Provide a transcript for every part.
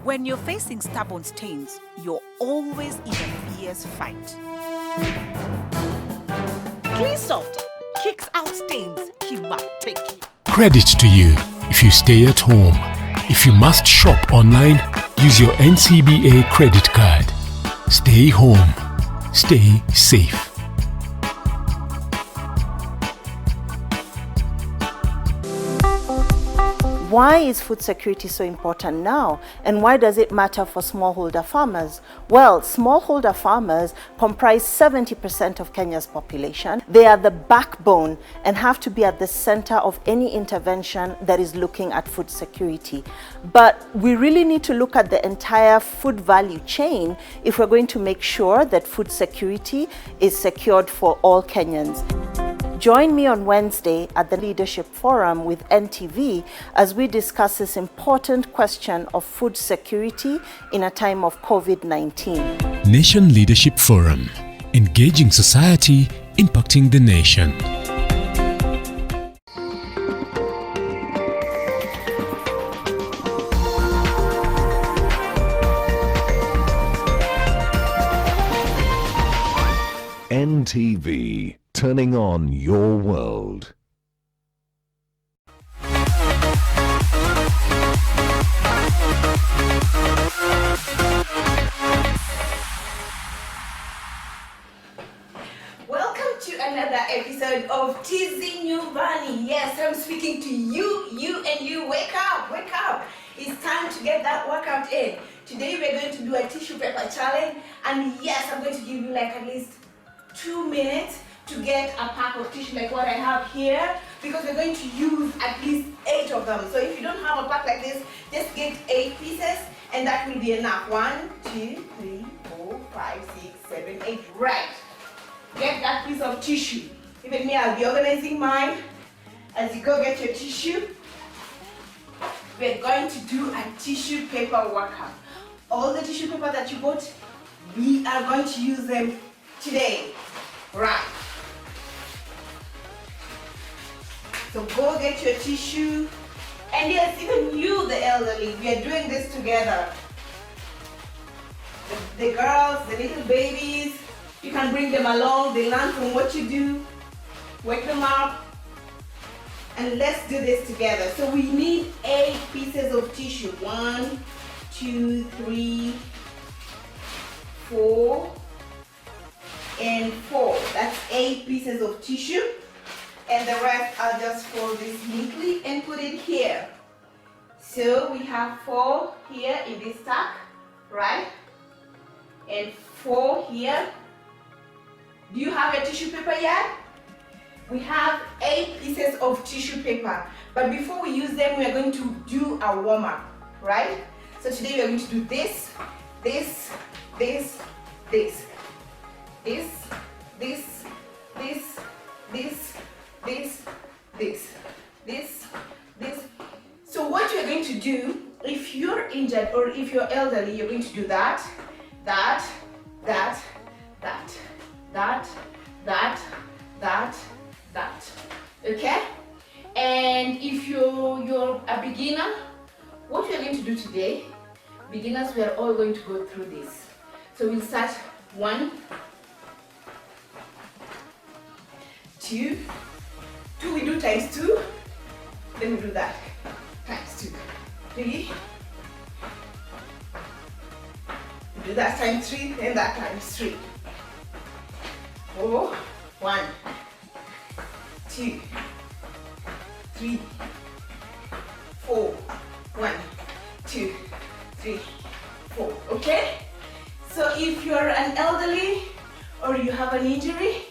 When you're facing stubborn stains, you're always in a fierce fight. Clean Soft kicks out stains. Kimateki. Credit to you if you stay at home. If you must shop online, use your NCBA credit card. Stay home. Stay safe. Why is food security so important now, and why does it matter for smallholder farmers? Well, smallholder farmers comprise 70% of Kenya's population. They are the backbone and have to be at the center of any intervention that is looking at food security. But we really need to look at the entire food value chain if we're going to make sure that food security is secured for all Kenyans. Join me on Wednesday at the Leadership Forum with NTV as we discuss this important question of food security in a time of COVID-19. Nation Leadership Forum. Engaging society, impacting the nation. NTV, turning on your world. Welcome to another episode of Tizi, Nyumbani. Yes, I'm speaking to you, and you. Wake up, wake up. It's time to get that workout in. Today we're going to do a tissue paper challenge, and yes, I'm going to give you like at least 2 minutes to get a pack of tissue like what I have here, because we're going to use at least 8 of them. So if you don't have a pack like this, just get 8 pieces and that will be enough. 1, 2, 3, 4, 5, 6, 7, 8. Right. Get that piece of tissue. Even me, I'll be organizing mine. As you go get your tissue, we're going to do a tissue paper workout. All the tissue paper that you bought, we are going to use them today. Right. So go get your tissue. And yes, even you, the elderly, we are doing this together. The girls, the little babies, you can bring them along. They learn from what you do. Wake them up. And let's do this together. So we need 8 pieces of tissue. 1, 2, 3, 4, and 4. That's 8 pieces of tissue. And the rest I'll just fold this neatly and put it here. So we have 4 here in this stack, right? And 4 here. Do you have a tissue paper yet? We have 8 pieces of tissue paper. But before we use them, we are going to do a warm-up, right? So today we are going to do this, this, this, this, this, this, this, this, this, this, this, this. So what you're going to do, if you're injured or if you're elderly, you're going to do that, that, that, that, that, that, that, that. Okay? And if you're a beginner, what we're going to do today, beginners, we are all going to go through this. So we'll start 1, 2, we do times 2, then we do that times 2, 3, we do that times 3, then that times 3, 4, 1, 2, 3, 4, 1, 2, 3, 4. Okay? So if you're an elderly or you have an injury,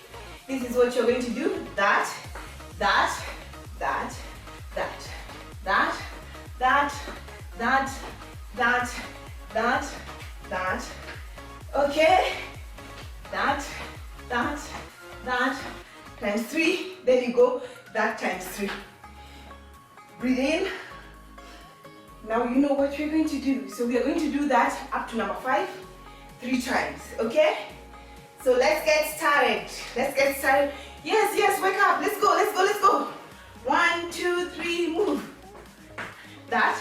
this is what you're going to do. That, that, that, that, that, that, that, that, that, that. Okay? That, that, that, times 3. There you go. That times 3. Breathe in. Now you know what we're going to do. So we are going to do that up to number 5, 3 times. Okay? So let's get started. Let's get started. Yes, yes, wake up. Let's go, let's go, let's go. 1, 2, 3, move. That,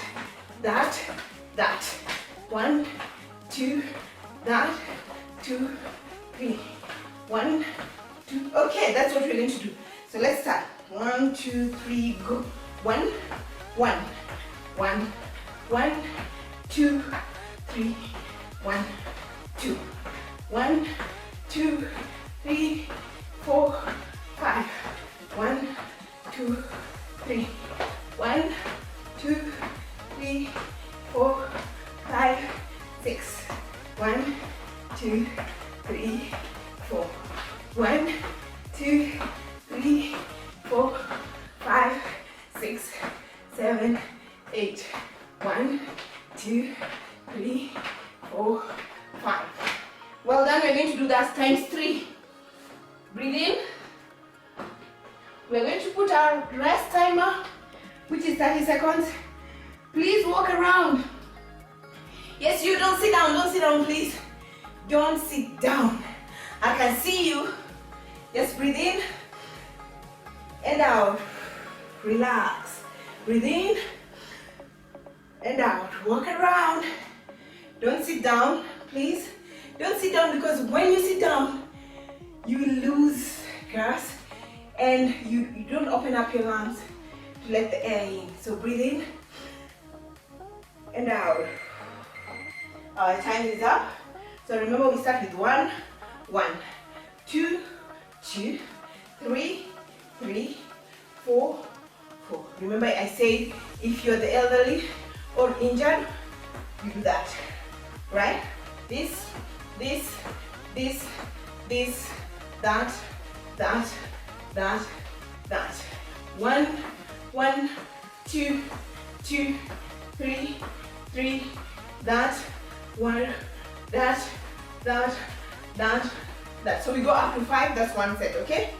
that, that. 1, 2, that, 2, 3. 1, 2. Okay, that's what we're going to do. So let's start. 1, 2, 3, go. 1, 1, 1, 1, 2, 3, 1, 2, 1, 2, 3, 4, 5. 1, 2, 3. 1, 2, 3, 4, 5, 6. 1, 2, 3, 4. 1, 2, 3, 4, 5, 6, 7, 8. 1, 2, 3, 4, 5. Well done. We're going to do that times 3. Breathe in. We're going to put our rest timer, which is 30 seconds. Please walk around. Yes, you don't sit down, please. Don't sit down. I can see you. Just breathe in and out. Relax. Breathe in and out. Walk around. Don't sit down, please. Don't sit down, because when you sit down, you will lose gas and you don't open up your lungs to let the air in. So breathe in and out. Our time is up. So remember, we start with 1, 1, 2, 2, 3, 3, 4, 4. Remember, I said if you're the elderly or injured, you do that, right? This, this, this, this, that, that, that, that. 1, 1, 2, 2, 3, 3, that, 1, that, that, that, that. So we go up to 5, that's one set, okay?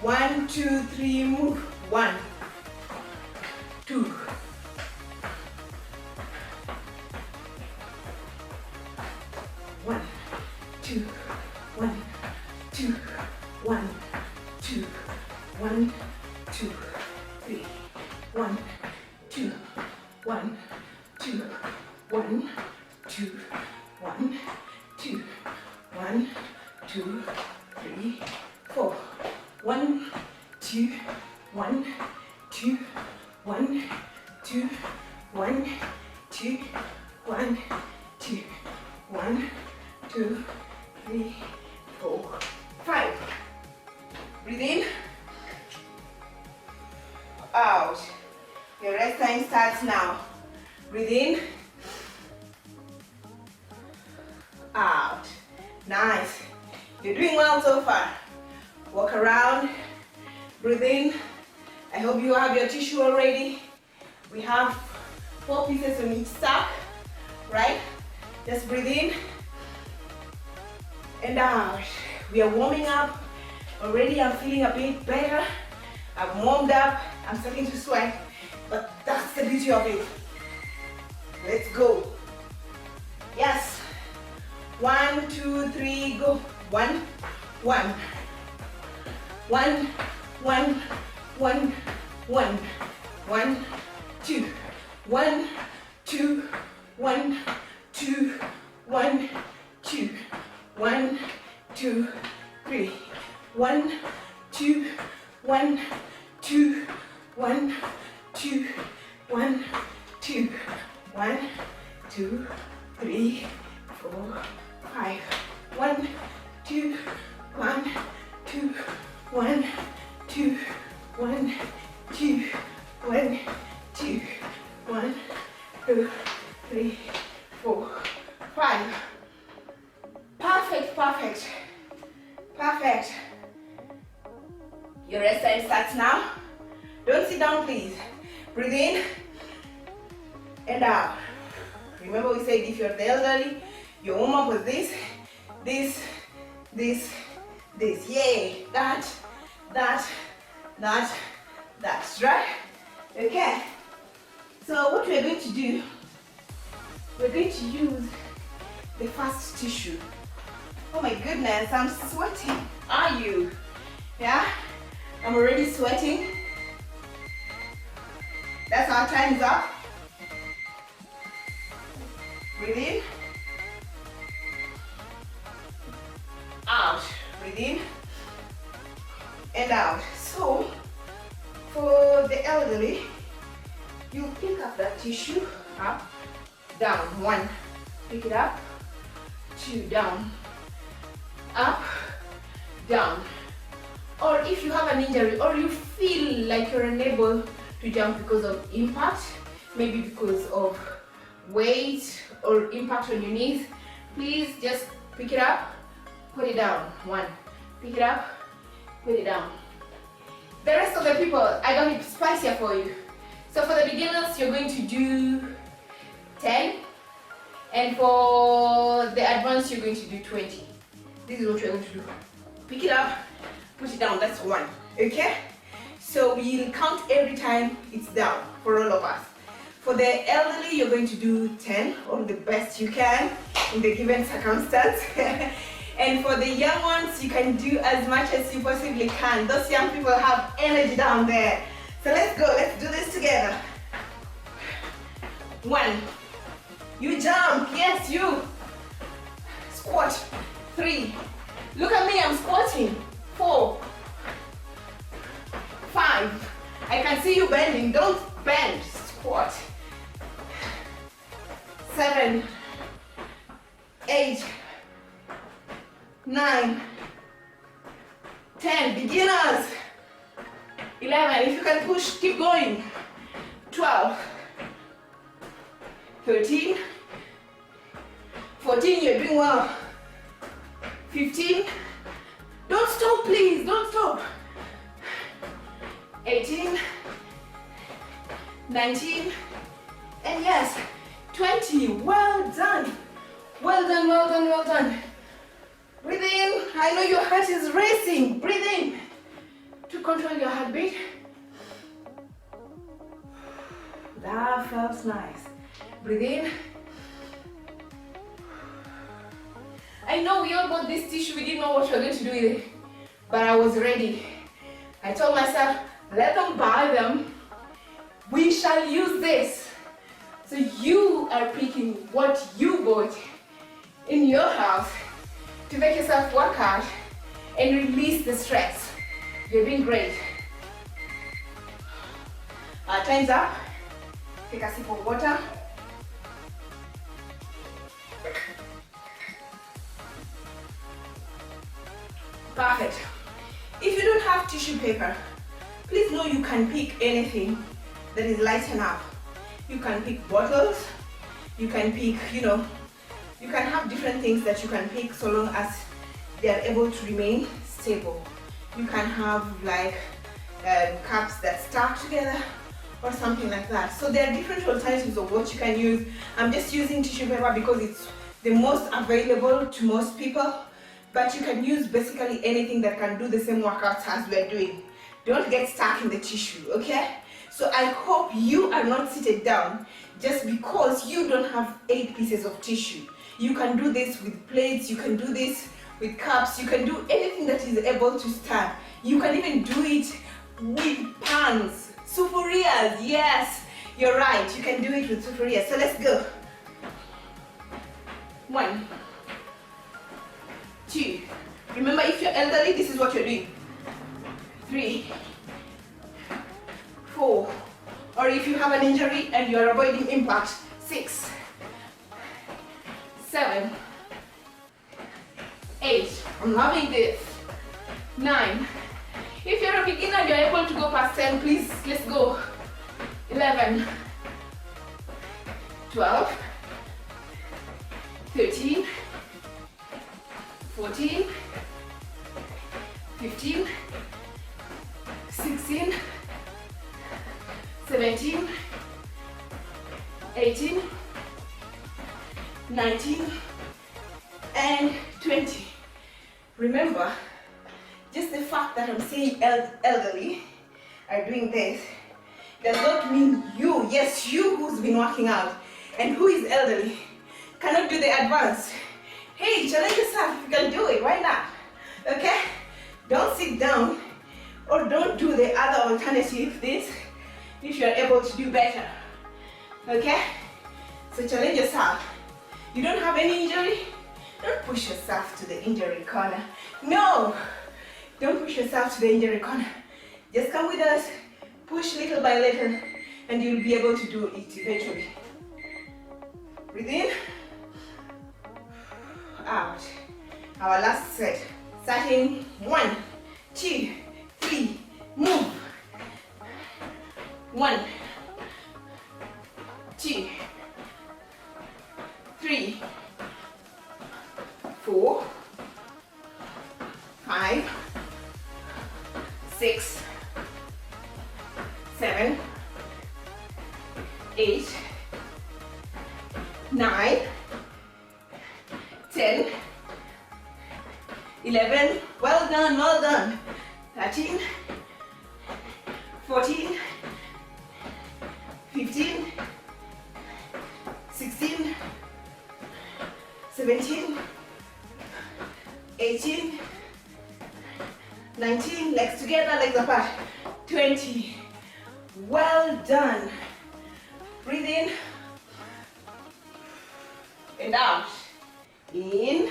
1, 2, 3, move. 1, 2, 1, 2, 1, 2, 1, 2, 1, 2, 3, 1, 2, 1, 2, 1, 2, 1, 2, 1, 2, 3, 4. 1, 2, 1, 2, 1, 2, 1, 2, 1, 2, 1, 2, 3, 4, 5. Breathe in. Out. Your rest time starts now. Breathe in. Out. Nice. You're doing well so far. Walk around. Breathe in. I hope you have your tissue already. We have 4 pieces on each stack, right? Just breathe in and out. We are warming up. Already I'm feeling a bit better. I've warmed up. I'm starting to sweat, but that's the beauty of it. Let's go. Yes. 1, 2, 3, go. 1, 1. 1, 1, 1, 1. 1, 2. 1, 2, 1, 2, 1, 2. 1, 2, 3. 1, 2, 1, 2, 1, 2, 1, 2. 1, 2, 3, 4, 5. 1, 2, 1, 2, 1, 2, 1, 2, 1, 2, 1, 2, 3, 4, 5. Perfect, perfect, perfect. Your rest time starts now. Don't sit down, please. Breathe in and out. Remember, we said if you're the elderly, your warm up was this, this, this, this. Yay! That, that, that, that's right. Okay. So what we're going to do, we're going to use the fast tissue. Oh my goodness, I'm sweating. Are you? Yeah? I'm already sweating. That's our time's up. breathe in, out, breathe in, and out. So, for the elderly, you pick up that tissue, up, down, 1, pick it up, 2, down, up, down. Or if you have an injury or you feel like you're unable to jump because of impact, maybe because of weight or impact on your knees, please just pick it up, put it down, 1, pick it up, put it down. The rest of the people, I got it spicier for you. So for the beginners, you're going to do 10, and for the advanced, you're going to do 20. This is what you're going to do. Pick it up, put it down, that's 1, okay? So we'll count every time it's down for all of us. For the elderly, you're going to do 10, or the best you can in the given circumstance. And for the young ones, you can do as much as you possibly can. Those young people have energy down there. So let's go, let's do this together. 1, you jump, yes, you. Squat, 3, look at me, I'm squatting. 4, 5, I can see you bending, don't bend, squat. 7, 8, 9, 10, beginners. 11, if you can push, keep going. 12, 13, 14, you're doing well. 15, don't stop please, don't stop. 18, 19, and yes, 20, well done. Well done, well done, well done. Breathe in, I know your heart is racing, breathe in to control your heartbeat. That felt nice. Breathe in. I know we all bought this tissue, we didn't know what we were going to do with it, but I was ready. I told myself, let them buy them. We shall use this. So you are picking what you bought in your house to make yourself work hard and release the stress. You're doing great. Time's up. Take a sip of water. Perfect. If you don't have tissue paper, please know you can pick anything that is light enough. You can pick bottles, you can pick, you can have different things that you can pick so long as they are able to remain stable. You can have like cups that stack together or something like that. So there are different alternatives of what you can use. I'm just using tissue paper because it's the most available to most people, but you can use basically anything that can do the same workouts as we're doing. Don't get stuck in the tissue, okay? So I hope you are not seated down just because you don't have 8 pieces of tissue. You can do this with plates, you can do this with cups, you can do anything that is able to stand. You can even do it with pans, sufurias, yes, you're right, you can do it with sufurias. So let's go. 1, 2, remember if you're elderly, this is what you're doing. 3, 4, or if you have an injury and you are avoiding impact, 6, 7, 8, I'm loving this, 9, if you're a beginner, you're able to go past 10, please, let's go, 11, 12, 13, 14, 15, 16, 17, 18, 19, and 20. Remember, just the fact that I'm saying elderly are doing this does not mean you, yes, you who's been working out and who is elderly cannot do the advance. Hey, challenge yourself if you can do it, why not? Okay? Don't sit down or don't do the other alternative, this, if you're able to do better. Okay? So challenge yourself. You don't have any injury? Don't push yourself to the injury corner. No! Don't push yourself to the injury corner. Just come with us, push little by little, and you'll be able to do it eventually. Breathe in, out. Our last set. Starting 1, 2, 3, move. 1, 2, 3, 4, 5, 6, 7, 8, 9, 10, 11, well done, well done. 13, 14, 15, 16, 17, 18, 19, legs together, legs apart. 20, well done. Breathe in and out. In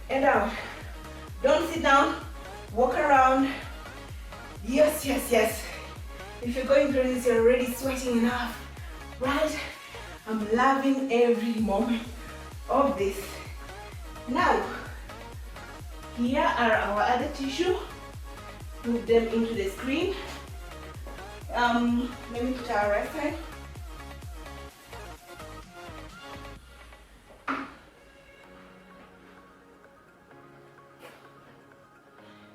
and out. Don't sit down, walk around. Yes, yes, yes. If you're going through this, you're already sweating enough, right? I'm loving every moment of this. Now, here are our other tissue. Move them into the screen. Let me put our right side.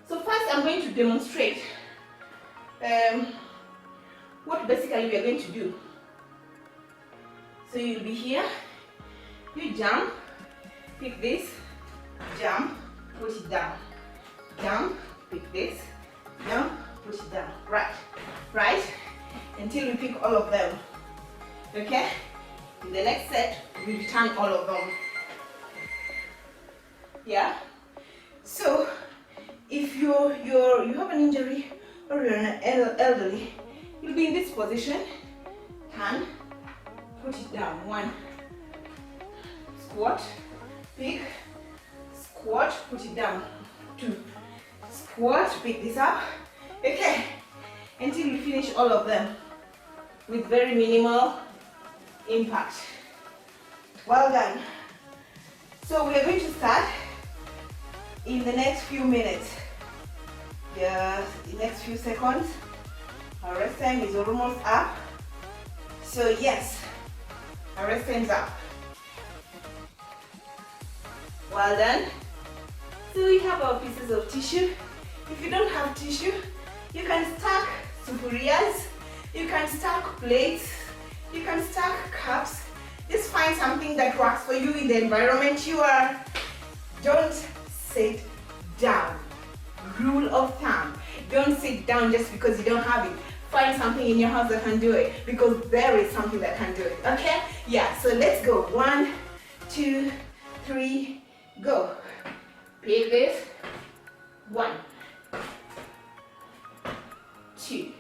So first I'm going to demonstrate what basically we are going to do. So you'll be here, you jump, pick this, jump, put it down, jump, pick this, jump, put it down, right, until we pick all of them, okay? In the next set, we return all of them, yeah? So, if you have an injury or you're an elderly, you'll be in this position, turn, put it down, 1, squat, pick, squat, put it down, 2, squat, pick this up, okay, until you finish all of them with very minimal impact. Well done. So we are going to start in the next few minutes. The next few seconds. Our rest time is almost up. So yes, our rest time is up. Well done. So we have our pieces of tissue. If you don't have tissue, you can stack sufurias, you can stack plates, you can stack cups. Just find something that works for you in the environment you are. Don't sit down. Rule of thumb. Don't sit down just because you don't have it. Find something in your house that can do it, because there is something that can do it, okay? Yeah, so let's go. 1, 2, 3, go. Pick this. 1, 2.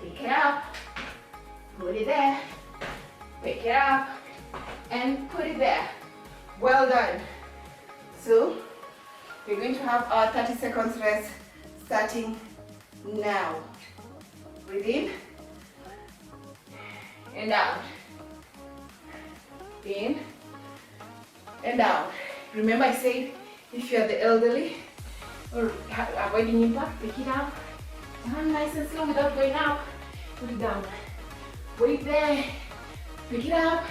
Pick it up, put it there, pick it up, and put it there. Well done. So, we're going to have our 30 seconds rest starting now. Breathe in and out. In and out. Remember I said if you are the elderly or avoiding impact, pick it up. Down nice and slow without going up. Put it down. Wait there. Pick it up.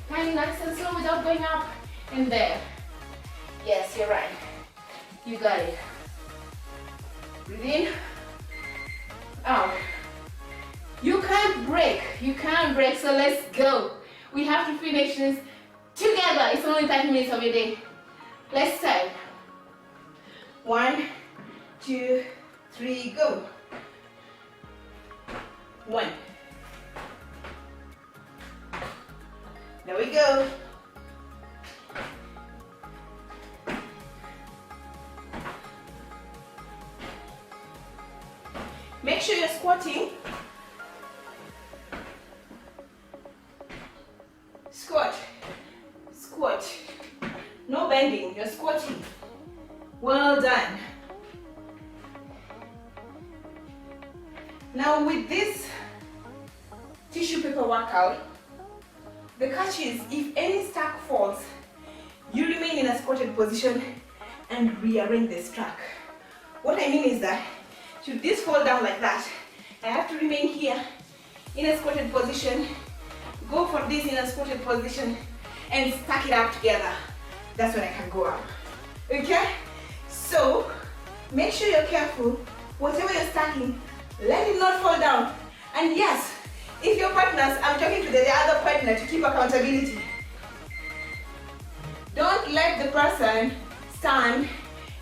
Kind nice and slow without going up. And there. Yes, you're right. You got it. Breathe in. Out. You can't break. You can't break. So let's go. We have to finish this together. It's only 30 minutes of your day. Let's start. 1, 2, 3, go. 1. There we go. this tissue paper workout, the catch is if any stack falls, you remain in a squatted position and rearrange the stack. What I mean is that should this fall down like that, I have to remain here in a squatted position, go for this in a squatted position and stack it up together. That's when I can go up. Okay? So make sure you're careful. Whatever you're stacking, let it not fall down. And yes, if your partners, I'm talking to the other partner to keep accountability. Don't let the person stand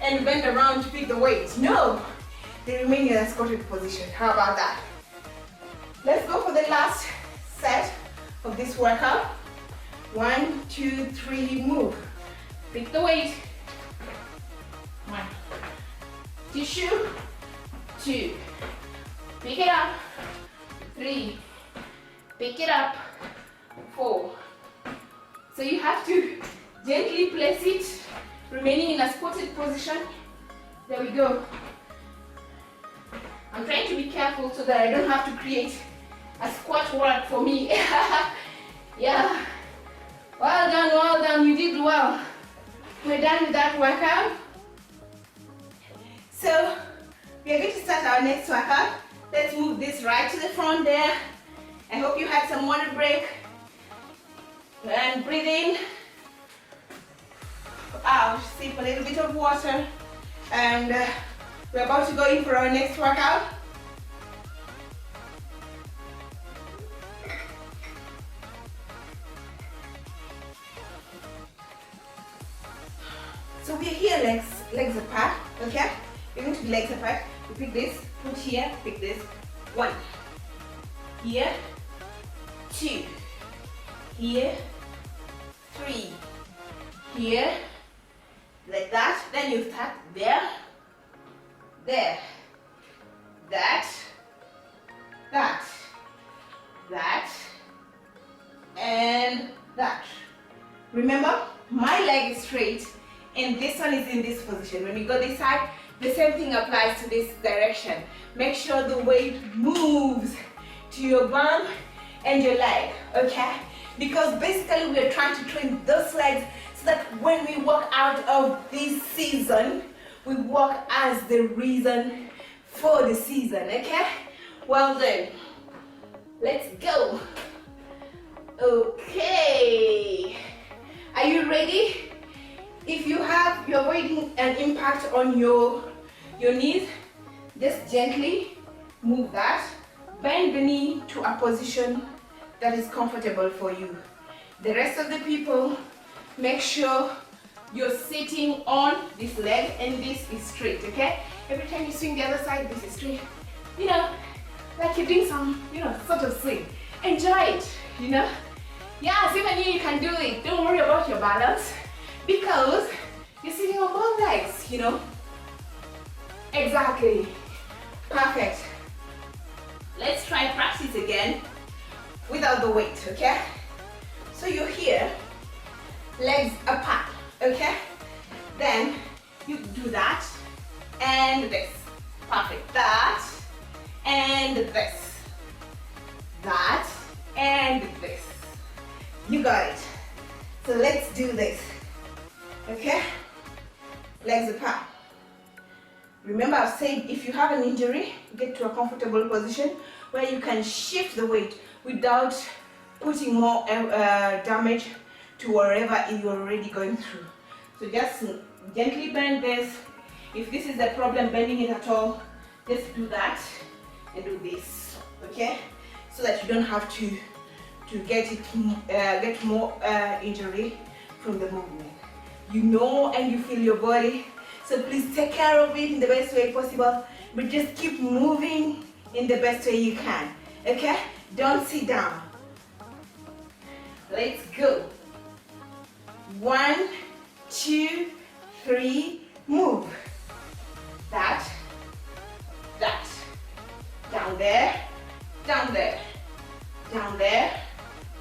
and bend around to pick the weight. No, they remain in a squatted position. How about that? Let's go for the last set of this workout. 1, 2, 3, move. Pick the weight. 1. Tissue. 2. Pick it up. 3. Pick it up. 4. So you have to gently place it, remaining in a squatted position. There we go. I'm trying to be careful so that I don't have to create a squat work for me. Yeah. Well done, you did well. We're done with that workout. So we are going to start our next workout. Let's move this right to the front there. I hope you had some water break. And breathe in. Out, sip a little bit of water. And we're about to go in for our next workout. So we're here legs apart, okay? We're going to be legs apart. You pick this, put here, pick this. 1. Here. 2. Here. 3. Here. Like that. Then you start there. There. That. That. That. And that. Remember, my leg is straight and this one is in this position. When you go this side, the same thing applies to this direction. Make sure the weight moves to your bum and your leg, okay? Because basically we're trying to train those legs so that when we walk out of this season, we walk as the reason for the season, okay? Well then, let's go. Okay, are you ready? If you're avoiding an impact on your knees, just gently move that. Bend the knee to a position that is comfortable for you. The rest of the people, make sure you're sitting on this leg and this is straight, okay? Every time you swing the other side, this is straight. You know, like you're doing some, sort of swing. Enjoy it, Yes, even you can do it. Don't worry about your balance because you're sitting on both legs, Exactly. Perfect. Let's try practice again without the weight, okay? So you're here, legs apart, okay? Then you do that and this. Perfect. That and this. That and this. You got it. So let's do this, okay? Legs apart. Remember, I've said if you have an injury, get to a comfortable position where you can shift the weight without putting more damage to wherever you're already going through. So just gently bend this. If this is the problem, bending it at all, just do that and do this, okay? So that you don't have to get more injury from the movement. And you feel your body. So please take care of it in the best way possible, but just keep moving in the best way you can, okay? Don't sit down. Let's go. 1, 2, 3, move. That, down there, down there, down there,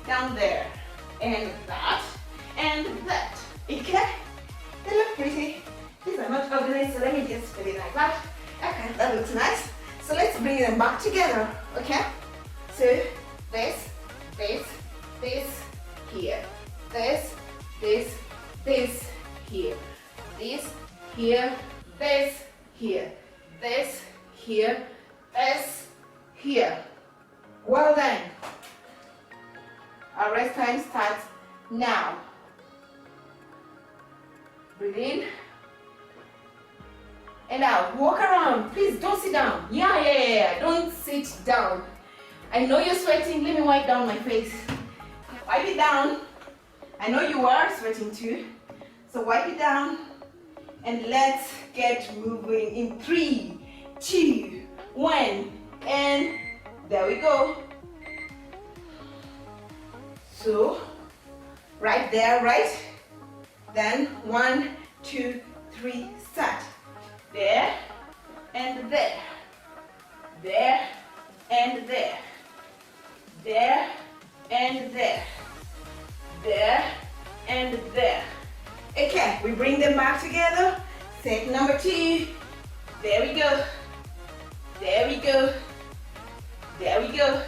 down there, and that, okay? They look pretty. These are not organized, so let me just put it like that. Okay, that looks nice. So let's bring them back together, okay? So this, here. This, here. This, here, this, here. This, here, this, here. Well done. Our rest time starts now. Breathe in and out. Walk around. Please don't sit down. Yeah. Don't sit down. I know you're sweating. Let me wipe down my face. Wipe it down. I know you are sweating too. So wipe it down and let's get moving in 3, 2, 1, and there we go. So right there, right? Then 1, 2, 3, start. There and there. There and there. There and there. There and there. Okay, we bring them back together. Set number 2. There we go. There we go. There we go.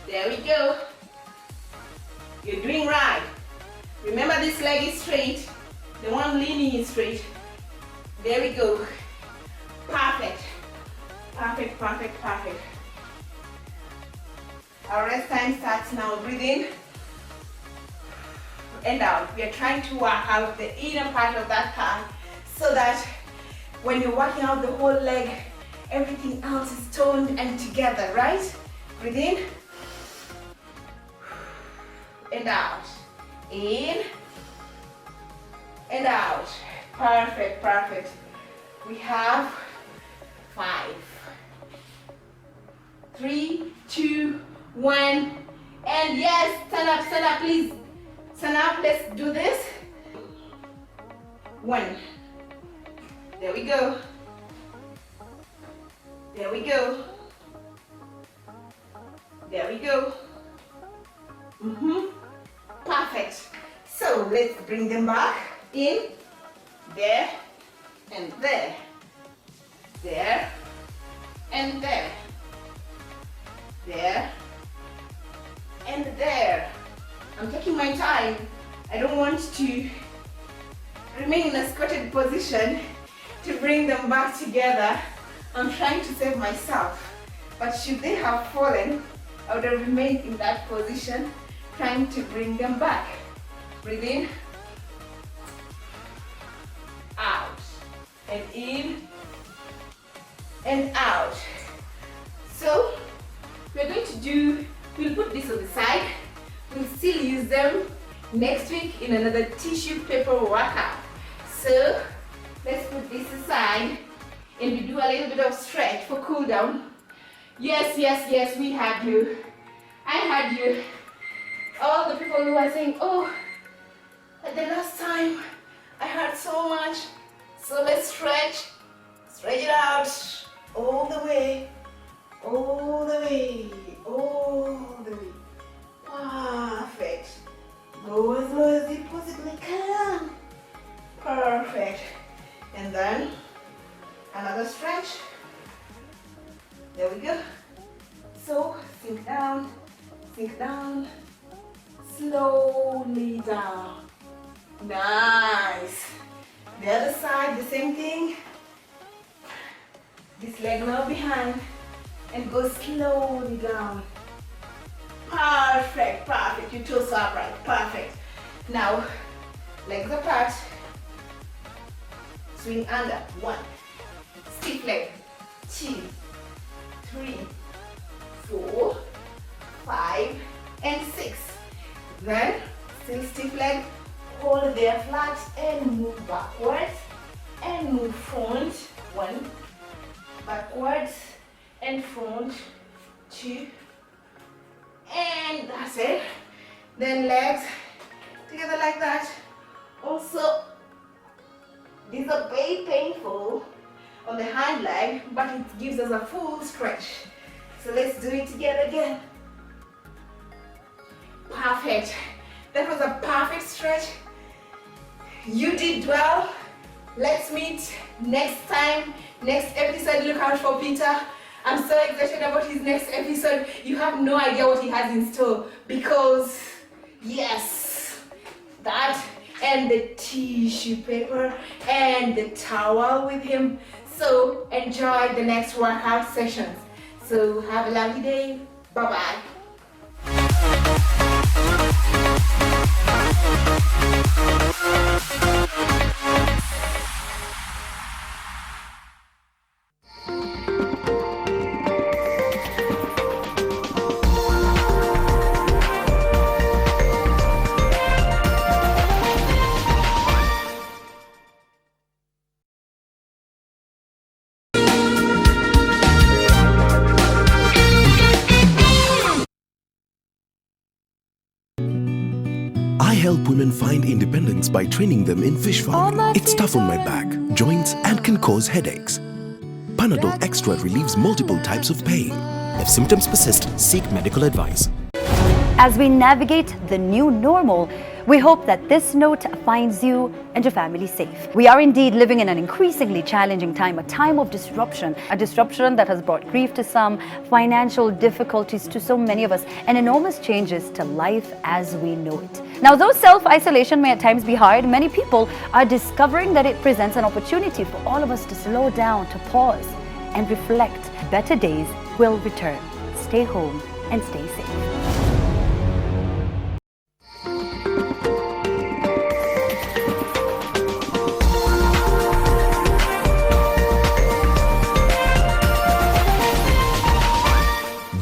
There we go. You're doing right. Remember, this leg is straight. The one leaning is straight. There we go. Perfect. Perfect, perfect, perfect. Our rest time starts now. Breathe in and out. We are trying to work out the inner part of that thigh so that when you're working out the whole leg, everything else is toned and together, right? Breathe in and out. In and out. Perfect, perfect. We have 5, 3, 2, 1, and yes, stand up, please. Stand up, let's do this. 1. There we go. There we go. There we go. Perfect. So let's bring them back in. There and there. There and there. There and there. I'm taking my time. I don't want to remain in a squatted position to bring them back together. I'm trying to save myself. But should they have fallen, I would have remained in that position trying to bring them back. Breathe in, out, and in, and out. So we're going to do, we'll put this on the side. We'll still use them next week in another tissue paper workout. So let's put this aside and we do a little bit of stretch for cool down. Yes, we had you. I had you. All the people who are saying, oh, at the last time I had so much. So let's stretch it out all the way, all the way, all the way. Perfect. Go as low as you possibly can. Perfect. And then another stretch. There we go. So sink down, slowly down. Nice. The other side, the same thing. This leg now behind and go slowly down. Perfect, perfect. Your toes are upright. Perfect. Now, legs apart. Swing under. 1. Stiff leg. 2, 3, 4, 5, and 6. Then, still stiff leg. Hold there flat and move backwards and move front. 1. Backwards and front. 2. And that's it. Then legs together like that. Also, these are very painful on the hind leg, but it gives us a full stretch. So let's do it together again. Perfect. That was a perfect stretch. You did well. Let's meet next time, next episode. Look out for Peter. I'm so excited about his next episode. You have no idea what he has in store because, yes, that and the tissue paper and the towel with him. So enjoy the next workout sessions. So have a lovely day. Bye-bye. I help women find independence by training them in fish farming. It's tough on my back, joints, and can cause headaches. Panadol Extra relieves multiple types of pain. If symptoms persist, seek medical advice. As we navigate the new normal, we hope that this note finds you and your family safe. We are indeed living in an increasingly challenging time, a time of disruption, a disruption that has brought grief to some, financial difficulties to so many of us, and enormous changes to life as we know it. Now, though self-isolation may at times be hard, many people are discovering that it presents an opportunity for all of us to slow down, to pause, and reflect. Better days will return. Stay home and stay safe.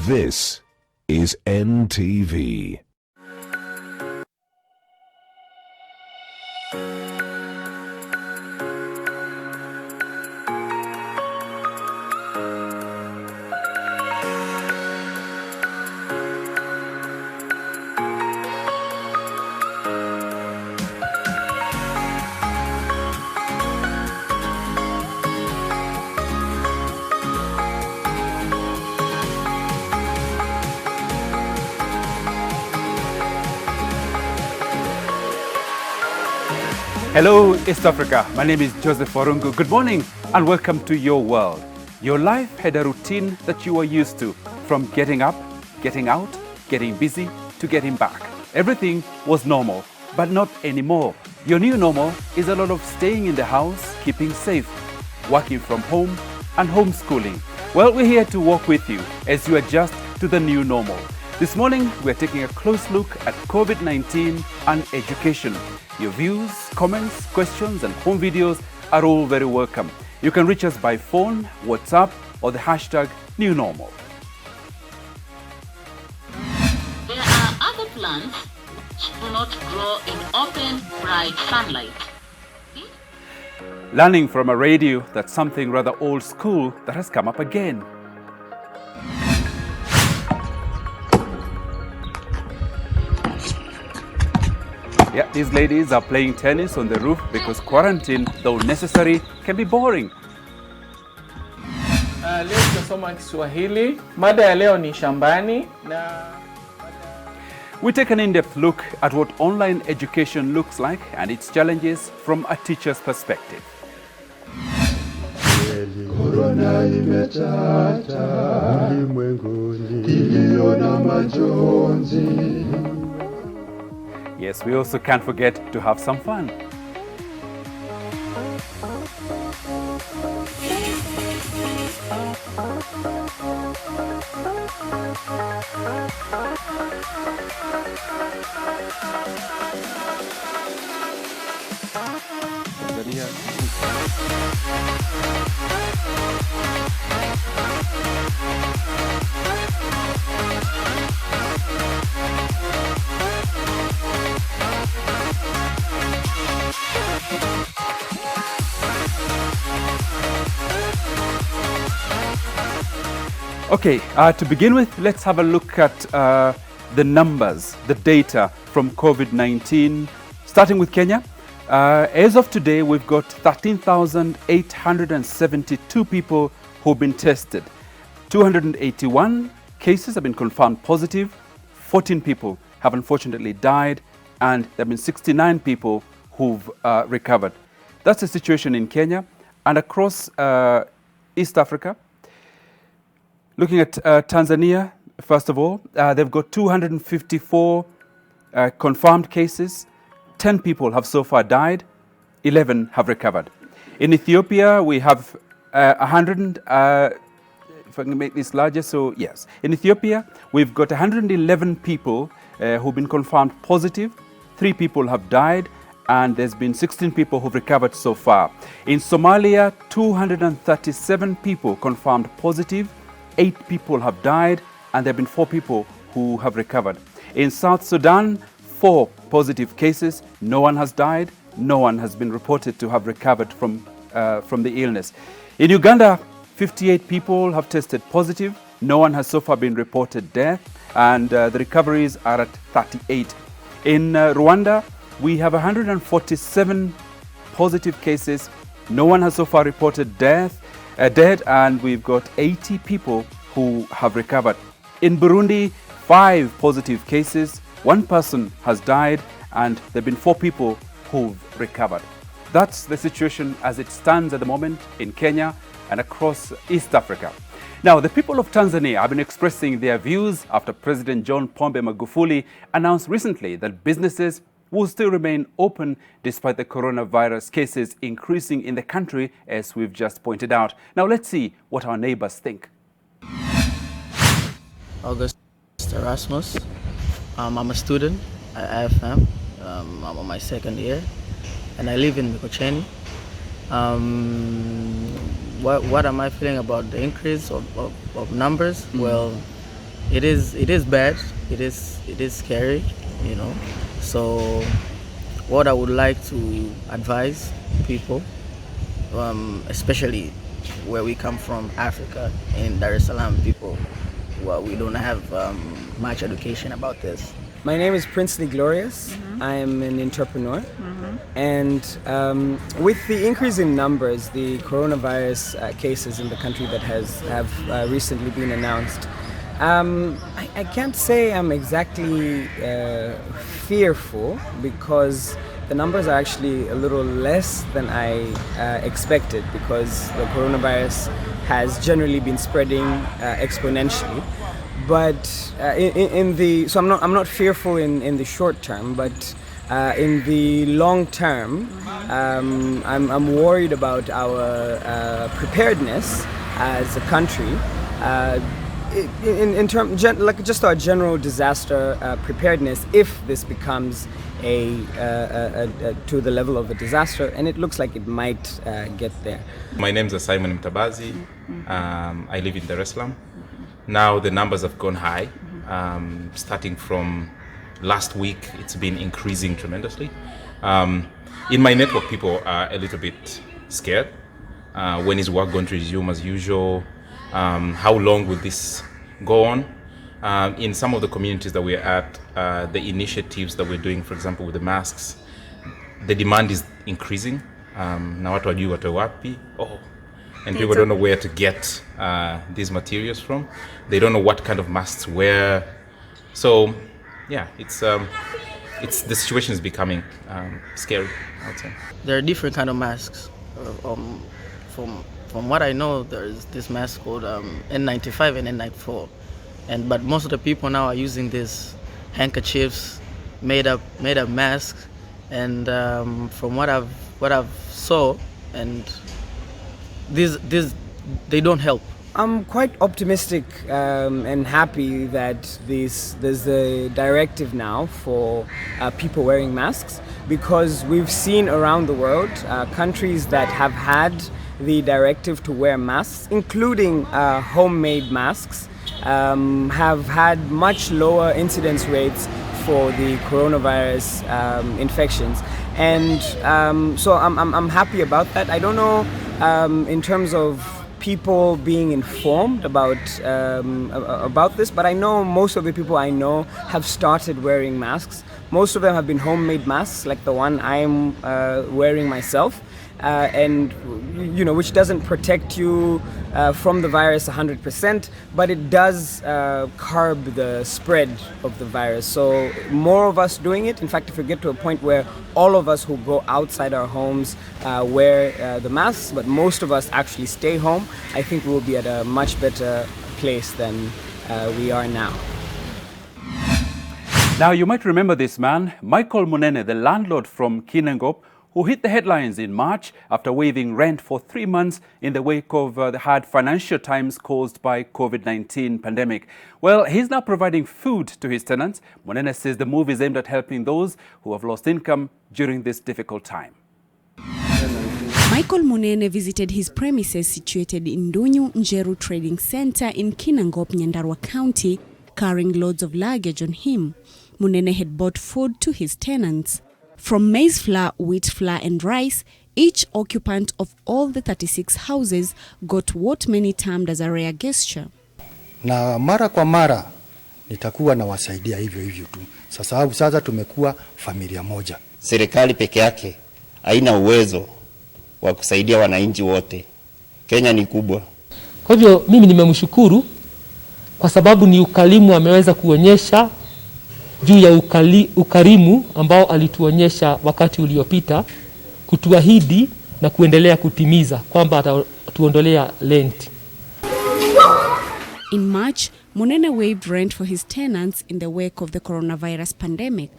This is NTV. Hello, East Africa. My name is Joseph Warungu. Good morning and welcome to your world. Your life had a routine that you were used to, from getting up, getting out, getting busy, to getting back. Everything was normal, but not anymore. Your new normal is a lot of staying in the house, keeping safe, working from home, and homeschooling. Well, we're here to walk with you as you adjust to the new normal. This morning, we're taking a close look at COVID-19 and education. Your views, comments, questions, and home videos are all very welcome. You can reach us by phone, WhatsApp, or the hashtag #NewNormal. There are other plants which do not grow in open, bright sunlight. Learning from a radio, that's something rather old school that has come up again. Yeah, these ladies are playing tennis on the roof because quarantine, though necessary, can be boring. Leo tunasoma Kiswahili. Mada ya leo ni shambani na We take an in-depth look at what online education looks like and its challenges from a teacher's perspective. Corona imetata ulimwenguni, kilio na majonzi. Yes, we also can't forget to have some fun. Okay, to begin with, let's have a look at the numbers, the data from COVID-19, starting with Kenya. As of today, we've got 13,872 people who've been tested. 281 cases have been confirmed positive. 14 people have unfortunately died, and there have been 69 people who've recovered. That's the situation in Kenya and across East Africa. Looking at Tanzania, first of all, they've got 254 confirmed cases. 10 people have so far died. 11 have recovered. In Ethiopia, we have 100, if I can make this larger, so yes. In Ethiopia, we've got 111 people who've been confirmed positive. 3 people have died, and there's been 16 people who've recovered so far. In Somalia, 237 people confirmed positive. 8 people have died, and there have been 4 people who have recovered. In South Sudan, 4 positive cases. No one has died. No one has been reported to have recovered from the illness. In Uganda, 58 people have tested positive. No one has so far been reported death, and the recoveries are at 38. In Rwanda, we have 147 positive cases. No one has so far reported dead, and we've got 80 people who have recovered. In Burundi, 5 positive cases. 1 person has died, and there have been 4 people who've recovered. That's the situation as it stands at the moment in Kenya and across East Africa. Now, the people of Tanzania have been expressing their views after President John Pombe Magufuli announced recently that businesses will still remain open despite the coronavirus cases increasing in the country, as we've just pointed out. Now, let's see what our neighbors think. August Erasmus. I'm a student at IFM. I'm on my 2nd year, and I live in Mikocheni. What am I feeling about the increase of numbers? Well, it is bad. It is scary, you know. So what I would like to advise people, especially where we come from, Africa, in Dar es Salaam, people, well, we don't have much education about this. My name is Princely Glorious. I am an entrepreneur. And with the increase in numbers, the coronavirus cases in the country that have recently been announced, I can't say I'm exactly fearful, because the numbers are actually a little less than I expected, because the coronavirus has generally been spreading exponentially. But so I'm not fearful in the short term, but in the long term, I'm worried about our preparedness as a country. In terms, like just our general disaster preparedness, if this becomes to the level of a disaster, and it looks like it might get there. My name is Simon Mtabazi. I live in Dar es Salaam. Now the numbers have gone high. Starting from last week, it's been increasing tremendously. In my network, people are a little bit scared. When is work going to resume as usual? How long will this go on? In some of the communities that we're at, the initiatives that we're doing, for example, with the masks, the demand is increasing. Na watu wajui watu wapi. And people don't know where to get these materials from. They don't know what kind of masks to wear. So, yeah, the situation is becoming scary, I would say. There are different kind of masks. From what I know, there's this mask called N95 and N94, but most of the people now are using these handkerchiefs, made up masks, and from what I've saw, and these they don't help. I'm quite optimistic and happy that there's a directive now for people wearing masks, because we've seen around the world countries that have had the directive to wear masks, including homemade masks, have had much lower incidence rates for the coronavirus infections. And so I'm happy about that. I don't know in terms of people being informed about this, but I know most of the people I know have started wearing masks. Most of them have been homemade masks, like the one I'm wearing myself, and which doesn't protect you from the virus 100%, but it does curb the spread of the virus. So more of us doing it. In fact, if we get to a point where all of us who go outside our homes wear the masks, but most of us actually stay home, I think we'll be at a much better place than we are now. Now, you might remember this man, Michael Munene, the landlord from Kinangop, who hit the headlines in March after waiving rent for 3 months in the wake of the hard financial times caused by COVID-19 pandemic. Well, he's now providing food to his tenants. Munene says the move is aimed at helping those who have lost income during this difficult time. Michael Munene visited his premises situated in Ndunyu Njeru Trading Center in Kinangop, Nyandarua County, carrying loads of luggage on him. Munene had bought food to his tenants. From maize flour, wheat flour and rice, each occupant of all the 36 houses got what many termed as a rare gesture. Na mara kwa mara nitakuwa na wasaidia hivyo tu. Sasa tumekuwa familia moja. Serikali peke yake haina uwezo wa kusaidia wananchi wote. Kenya ni kubwa. Kwa hivyo mimi nimemshukuru kwa sababu ni ukarimu ameweza kuonyesha juu ya ukarimu ambao alituonyesha wakati uliopita, kutuahidi na kuendelea kutimiza kwamba atatuondolea rent. In March, Munene waived rent for his tenants in the wake of the coronavirus pandemic.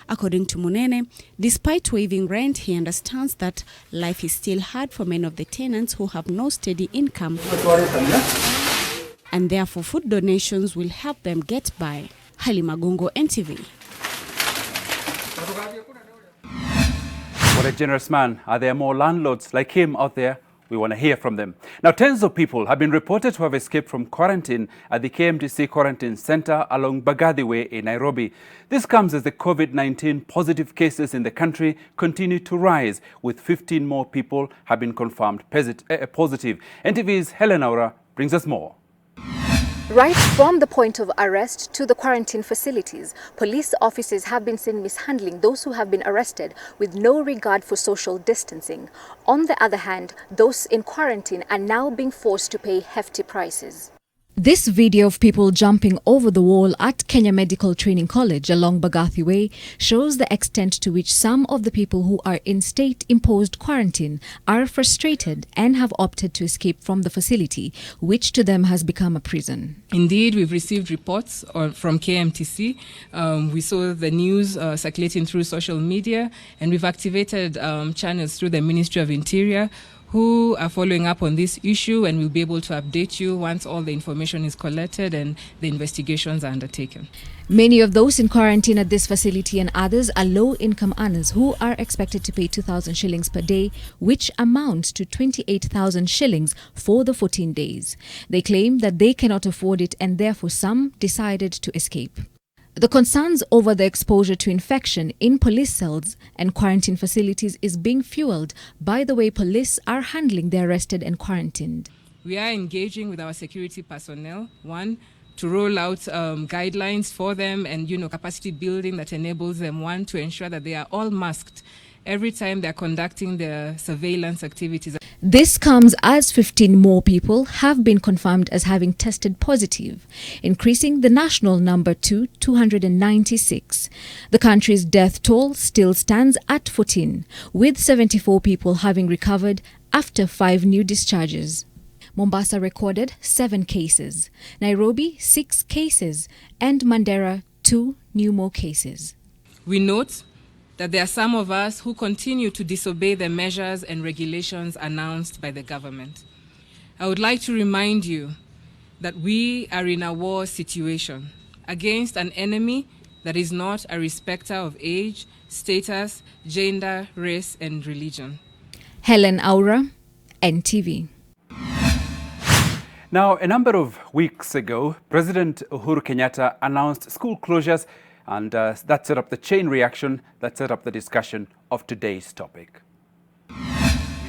According to Munene, despite waiving rent, he understands that life is still hard for many of the tenants who have no steady income, and therefore food donations will help them get by. Halimagongo, NTV. What a generous man. Are there more landlords like him out there? We want to hear from them. Now, tens of people have been reported to have escaped from quarantine at the KMTC Quarantine Center along Bagadi Way in Nairobi. This comes as the COVID-19 positive cases in the country continue to rise, with 15 more people have been confirmed positive. NTV's Helen Aura brings us more. Right from the point of arrest to the quarantine facilities, police officers have been seen mishandling those who have been arrested with no regard for social distancing. On the other hand, those in quarantine are now being forced to pay hefty prices. This video of people jumping over the wall at Kenya Medical Training College along Bagathi Way shows the extent to which some of the people who are in state-imposed quarantine are frustrated and have opted to escape from the facility, which to them has become a prison. Indeed, we've received reports from KMTC. We saw the news circulating through social media, and we've activated channels through the Ministry of Interior, who are following up on this issue, and we'll be able to update you once all the information is collected and the investigations are undertaken. Many of those in quarantine at this facility and others are low-income earners who are expected to pay 2,000 shillings per day, which amounts to 28,000 shillings for the 14 days. They claim that they cannot afford it, and therefore some decided to escape. The concerns over the exposure to infection in police cells and quarantine facilities is being fueled by the way police are handling the arrested and quarantined. We are engaging with our security personnel, one, to roll out guidelines for them and, capacity building that enables them, one, to ensure that they are all masked every time they're conducting their surveillance activities. This comes as 15 more people have been confirmed as having tested positive, increasing the national number to 296. The country's death toll still stands at 14, with 74 people having recovered after 5 new discharges. Mombasa recorded 7 cases, Nairobi 6 cases, and Mandera 2 more cases. We note that there are some of us who continue to disobey the measures and regulations announced by the government. I would like to remind you that we are in a war situation against an enemy that is not a respecter of age, status, gender, race, and religion. Helen Aura, NTV. Now, a number of weeks ago, President Uhuru Kenyatta announced school closures, and that set up the chain reaction that set up the discussion of today's topic. We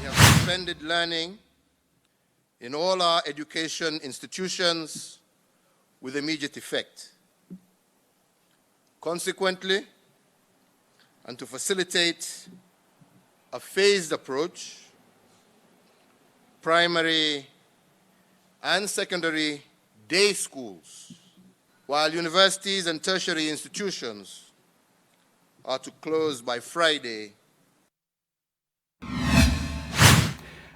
have suspended learning in all our education institutions with immediate effect. Consequently, and to facilitate a phased approach, primary and secondary day schools, while universities and tertiary institutions are to close by Friday.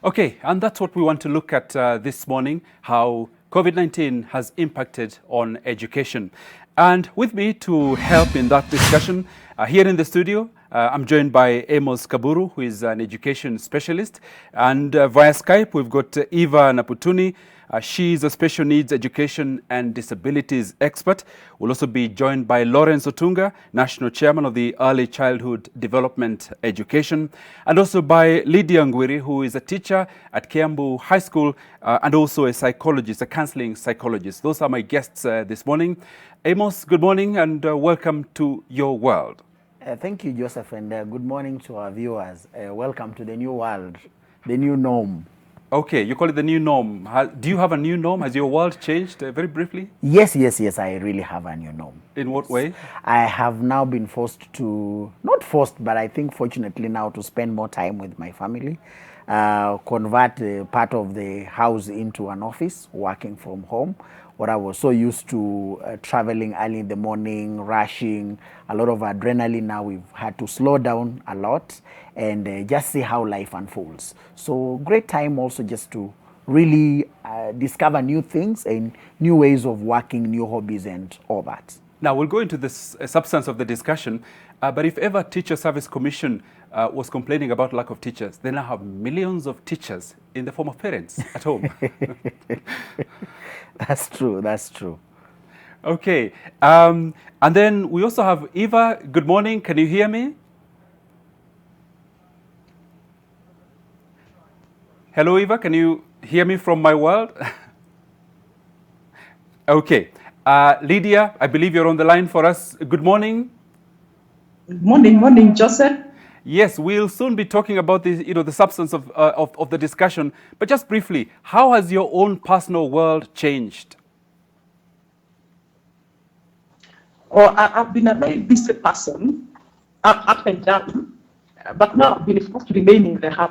Okay, and that's what we want to look at this morning, how COVID-19 has impacted on education. And with me to help in that discussion, here in the studio, I'm joined by Amos Kaburu, who is an education specialist. And via Skype, we've got Eva Naputuni. She's a special needs education and disabilities expert. We'll also be joined by Lawrence Otunga, National Chairman of the Early Childhood Development Education, and also by Lydia Ngwiri, who is a teacher at Kiambu High School and also a psychologist, a counseling psychologist. Those are my guests this morning. Amos, good morning and welcome to Your World. Thank you, Joseph, and good morning to our viewers. Welcome to the new world, the new norm. Okay, you call it the new norm. Do you have a new norm? Has your world changed very briefly? Yes, I really have a new norm. In what way? I have now been forced to, not forced, but I think fortunately now to spend more time with my family, convert part of the house into an office, working from home. What I was so used to traveling early in the morning, rushing, a lot of adrenaline. Now we've had to slow down a lot and just see how life unfolds. So great time also just to really discover new things and new ways of working, new hobbies and all that. Now we'll go into the substance of the discussion, but if ever Teacher Service Commission was complaining about lack of teachers, they now have millions of teachers in the form of parents at home. That's true. Okay, and then we also have Eva. Good morning, can you hear me? Hello, Eva, can you hear me from my world? Okay, Lydia, I believe you're on the line for us. Good morning. Morning, Joseph. Yes, we'll soon be talking about the substance of the discussion. But just briefly, how has your own personal world changed? I've been a very busy person, up and down, but now I've been forced to remain in the house.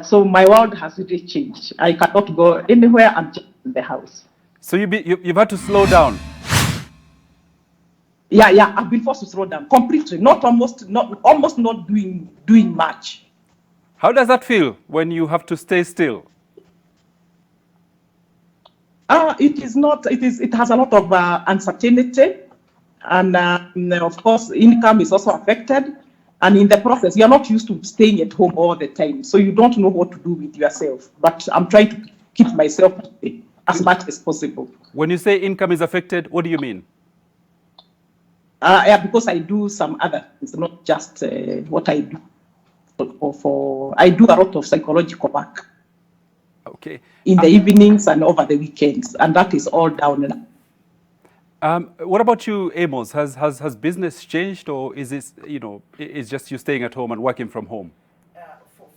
So my world has really changed. I cannot go anywhere. I'm just in the house. So you've had to slow down. Yeah, I've been forced to slow down completely. Almost not doing much. How does that feel when you have to stay still? It has a lot of uncertainty, and of course, income is also affected. And in the process, you're not used to staying at home all the time, so you don't know what to do with yourself. But I'm trying to keep myself happy as much as possible. When you say income is affected, what do you mean? Because I do some other things, not just what I do. I do a lot of psychological work. Okay. In the evenings and over the weekends, and that is all down now. What about you, Amos? Has business changed, or is this, it's just you staying at home and working from home?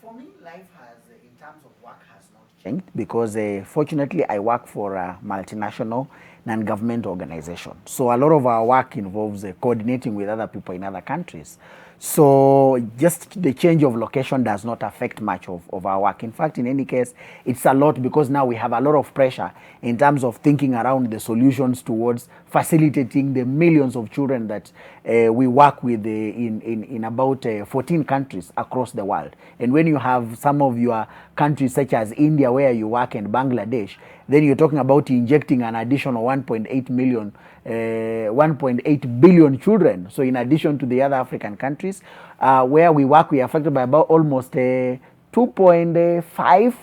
For me, life has, in terms of work, has not changed because fortunately I work for a multinational non-government organization. So a lot of our work involves coordinating with other people in other countries. So just the change of location does not affect much of our work. In fact, in any case, it's a lot because now we have a lot of pressure in terms of thinking around the solutions towards facilitating the millions of children that we work with in about 14 countries across the world. And when you have some of your countries such as India where you work and Bangladesh, then you're talking about injecting an additional 1.8 billion children. So in addition to the other African countries where we work, we are affected by about almost 2.5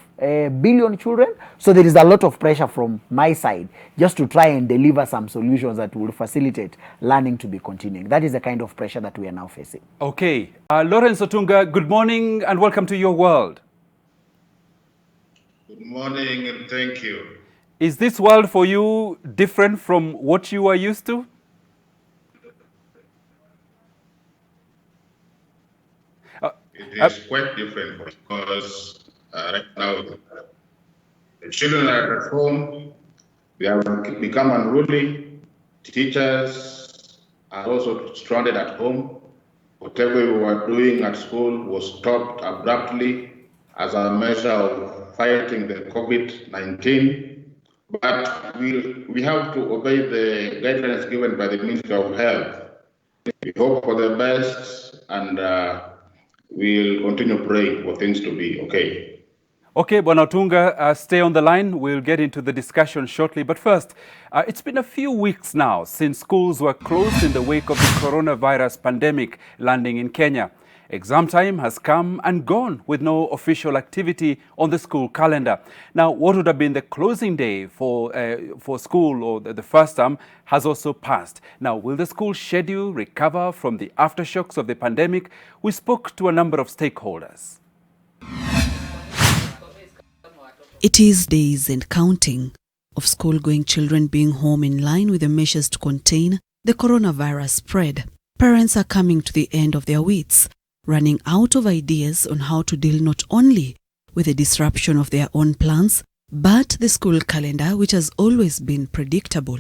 billion children. So there is a lot of pressure from my side just to try and deliver some solutions that will facilitate learning to be continuing. That is the kind of pressure that we are now facing. Okay. Lawrence Otunga, good morning and welcome to Your World. Good morning and thank you. Is this world for you different from what you are used to? It is quite different because right now the children are at home, they have become unruly, teachers are also stranded at home. Whatever we were doing at school was stopped abruptly as a measure of fighting the COVID-19. But we have to obey the guidelines given by the Ministry of Health. We hope for the best and we'll continue praying for things to be okay. Okay, Bwana Otunga, stay on the line. We'll get into the discussion shortly. But first, it's been a few weeks now since schools were closed in the wake of the coronavirus pandemic landing in Kenya. Exam time has come and gone with no official activity on the school calendar. Now, what would have been the closing day for school or the first term has also passed. Now, will the school schedule recover from the aftershocks of the pandemic? We spoke to a number of stakeholders. It is days and counting of school-going children being home in line with the measures to contain the coronavirus spread. Parents are coming to the end of their wits, running out of ideas on how to deal not only with the disruption of their own plans, but the school calendar, which has always been predictable.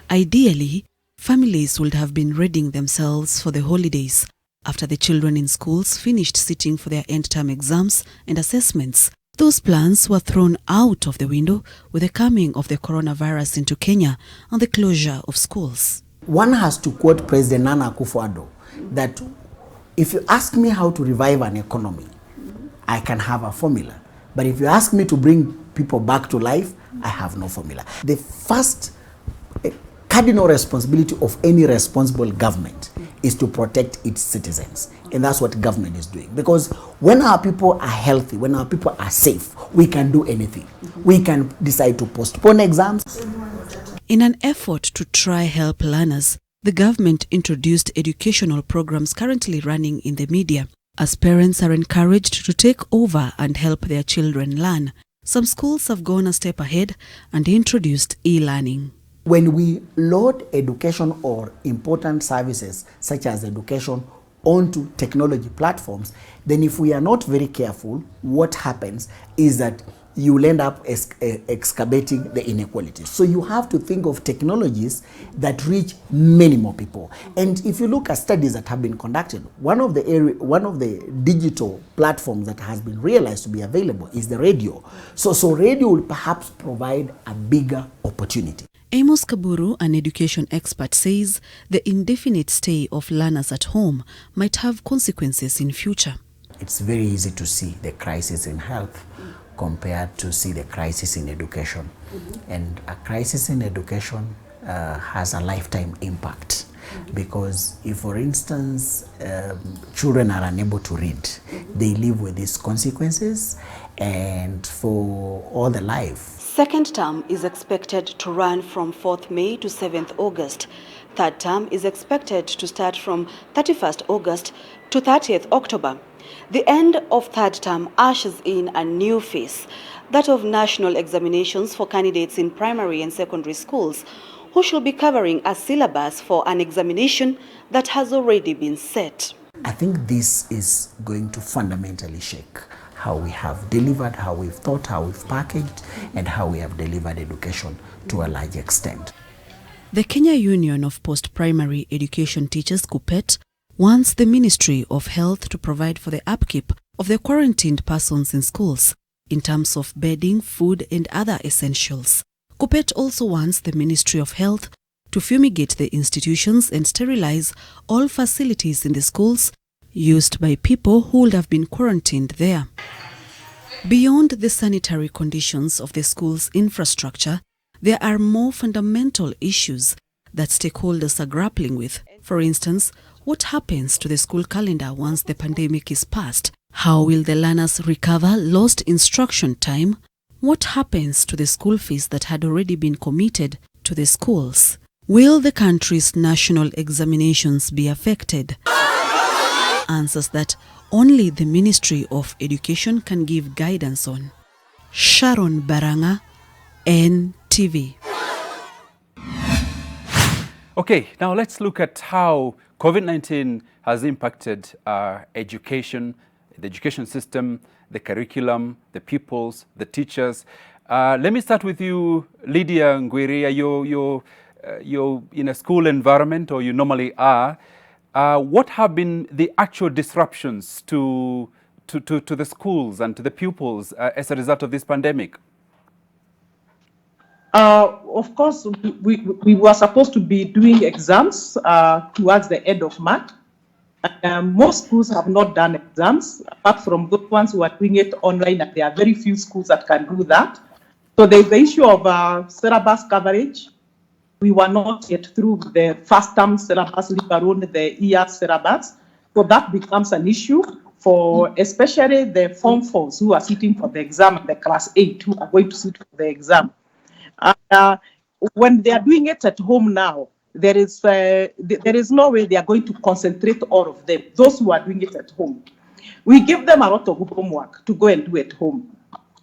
Ideally, families would have been readying themselves for the holidays after the children in schools finished sitting for their end-term exams and assessments. Those plans were thrown out of the window with the coming of the coronavirus into Kenya and the closure of schools. One has to quote President Nana Akufo-Addo that if you ask me how to revive an economy, I can have a formula. But if you ask me to bring people back to life, I have no formula. The first cardinal responsibility of any responsible government is to protect its citizens. And that's what government is doing. Because when our people are healthy, when our people are safe, we can do anything. We can decide to postpone exams. In an effort to try help learners, the government introduced educational programs currently running in the media. As parents are encouraged to take over and help their children learn, some schools have gone a step ahead and introduced e-learning. When we load education or important services such as education onto technology platforms, then if we are not very careful, what happens is that you will end up excavating the inequalities. So you have to think of technologies that reach many more people. And if you look at studies that have been conducted, one of the digital platforms that has been realized to be available is the radio. So radio will perhaps provide a bigger opportunity. Amos Kaburu, an education expert, says the indefinite stay of learners at home might have consequences in future. It's very easy to see the crisis in health compared to see the crisis in education. And a crisis in education has a lifetime impact. Because if, for instance, children are unable to read, they live with these consequences and for all their life. Second term is expected to run from 4th May to 7th August. Third term is expected to start from 31st August to 30th October. The end of third term ushers in a new phase, that of national examinations for candidates in primary and secondary schools, who shall be covering a syllabus for an examination that has already been set. I think this is going to fundamentally shake how we have delivered, how we've thought, how we've packaged, and how we have delivered education to a large extent. The Kenya Union of Post-Primary Education Teachers, KUPPET, wants the Ministry of Health to provide for the upkeep of the quarantined persons in schools in terms of bedding, food, and other essentials. KUPPET also wants the Ministry of Health to fumigate the institutions and sterilize all facilities in the schools used by people who would have been quarantined there. Beyond the sanitary conditions of the school's infrastructure, there are more fundamental issues that stakeholders are grappling with. For instance, what happens to the school calendar once the pandemic is past? How will the learners recover lost instruction time? What happens to the school fees that had already been committed to the schools? Will the country's national examinations be affected? Answers that only the Ministry of Education can give guidance on. Sharon Baranga, NTV. Okay, now let's look at how COVID-19 has impacted education, the education system, the curriculum, the pupils, the teachers. Let me start with you, Lydia Ngwiria. You're in a school environment, or you normally are. What have been the actual disruptions to the schools and to the pupils as a result of this pandemic? Of course, we were supposed to be doing exams towards the end of March, Most schools have not done exams, apart from those ones who are doing it online, and there are very few schools that can do that. So there's the issue of syllabus coverage. We were not yet through the first term syllabus, let alone the year syllabus. So that becomes an issue for especially the Form 4s who are sitting for the exam and the Class 8 who are going to sit for the exam. When they are doing it at home now, there is no way they are going to concentrate all of them, those who are doing it at home. We give them a lot of homework to go and do at home.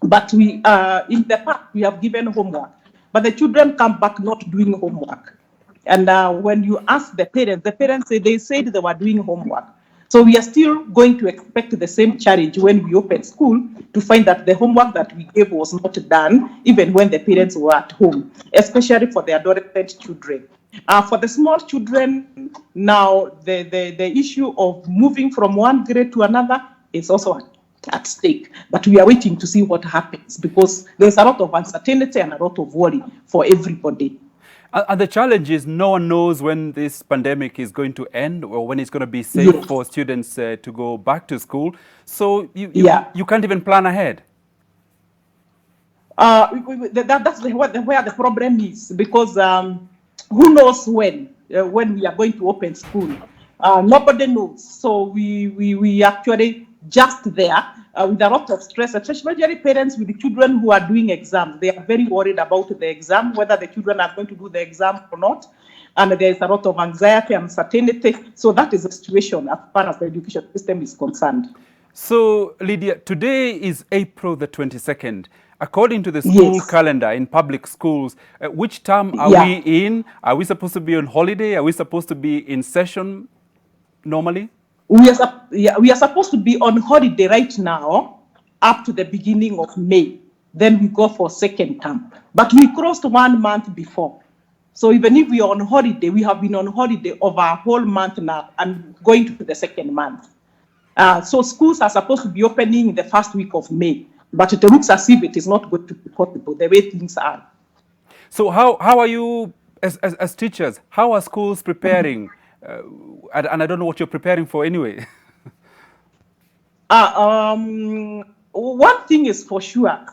But we, in the past, we have given homework, but the children come back not doing homework. And when you ask the parents say they said they were doing homework. So we are still going to expect the same challenge when we open school to find that the homework that we gave was not done, even when the parents were at home, especially for the adolescent children. For the small children, now the issue of moving from one grade to another is also at stake. But we are waiting to see what happens because there's a lot of uncertainty and a lot of worry for everybody. And the challenge is no one knows when this pandemic is going to end or when it's going to be safe for students to go back to school. So you can't even plan ahead. That's where the problem is because who knows when we are going to open school? Nobody knows. So we actually just there with a lot of stress, especially parents with the children who are doing exams. They are very worried about the exam, whether the children are going to do the exam or not. And there is a lot of anxiety and uncertainty. So that is the situation as far as the education system is concerned. So, Lydia, today is April the 22nd. According to the school calendar in public schools, which term are we in? Are we supposed to be on holiday? Are we supposed to be in session normally? We are supposed to be on holiday right now up to the beginning of May. Then we go for second term. But we crossed 1 month before. So even if we are on holiday, we have been on holiday over a whole month now and going to the second month. So schools are supposed to be opening in the first week of May. But it looks as if it is not going to be possible the way things are. So how are you, as teachers, how are schools preparing? And I don't know what you're preparing for anyway. One thing is for sure,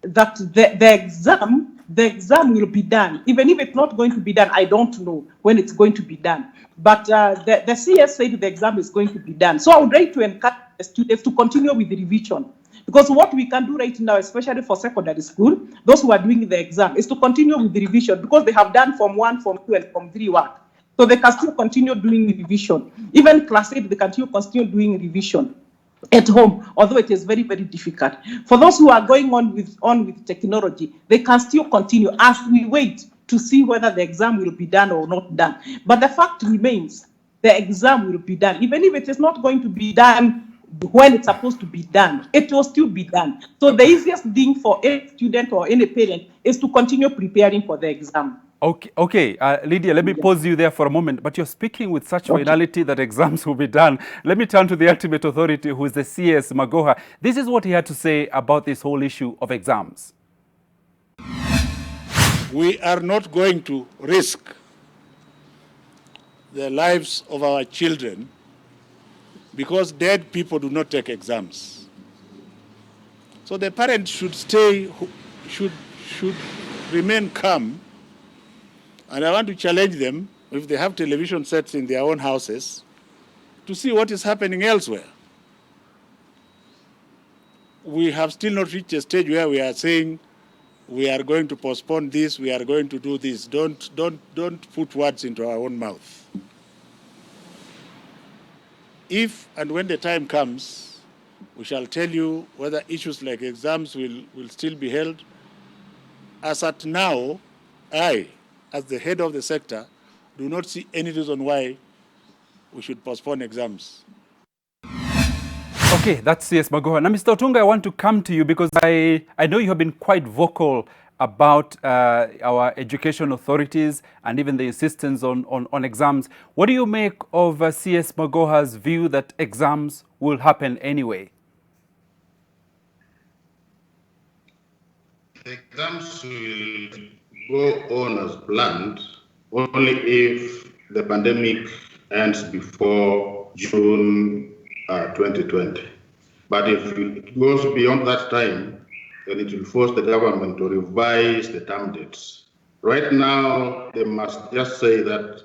that the exam will be done. Even if it's not going to be done, I don't know when it's going to be done. But the CS said the exam is going to be done. So I would like to encourage the students to continue with the revision. Because what we can do right now, especially for secondary school, those who are doing the exam, is to continue with the revision because they have done Form 1, Form 2, and Form 3 work. So they can still continue doing revision. Even Class 8, they can still continue doing revision at home, although it is very, very difficult. For those who are going on with technology, they can still continue as we wait to see whether the exam will be done or not done. But the fact remains, the exam will be done. Even if it is not going to be done when it's supposed to be done, it will still be done. So the easiest thing for any student or any parent is to continue preparing for the exam. Okay, Lydia, let me pause you there for a moment. But you're speaking with such finality that exams will be done. Let me turn to the ultimate authority, who is the CS Magoha. This is what he had to say about this whole issue of exams. We are not going to risk the lives of our children because dead people do not take exams. So the parents should should remain calm. And I want to challenge them, if they have television sets in their own houses, to see what is happening elsewhere. We have still not reached a stage where we are saying we are going to postpone this, we are going to do this. Don't put words into our own mouth. If and when the time comes, we shall tell you whether issues like exams will still be held. As at now, I, as the head of the sector, do not see any reason why we should postpone exams. Okay, that's CS Magoha. Now, Mr. Otunga, I want to come to you because I know you have been quite vocal about our education authorities and even the insistence on exams. What do you make of CS Magoha's view that exams will happen anyway? Exams will go on as planned only if the pandemic ends before June 2020. But if it goes beyond that time, then it will force the government to revise the term dates. Right now, they must just say that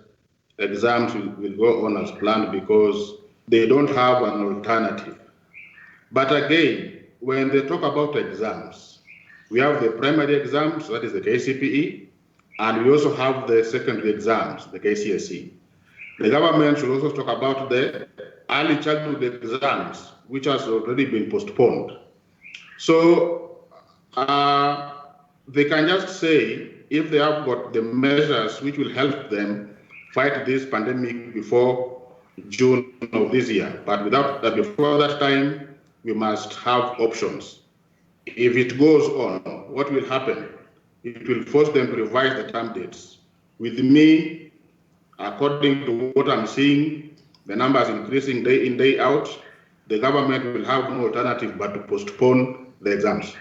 exams will go on as planned because they don't have an alternative. But again, when they talk about exams, we have the primary exams, that is the KCPE, and we also have the secondary exams, the KCSE. The government should also talk about the early childhood exams, which has already been postponed. So they can just say, if they have got the measures which will help them fight this pandemic before June of this year, but before that time, we must have options. If it goes on, what will happen? It will force them to revise the term dates. With me, according to what I'm seeing, the numbers increasing day in, day out, the government will have no alternative but to postpone the exams.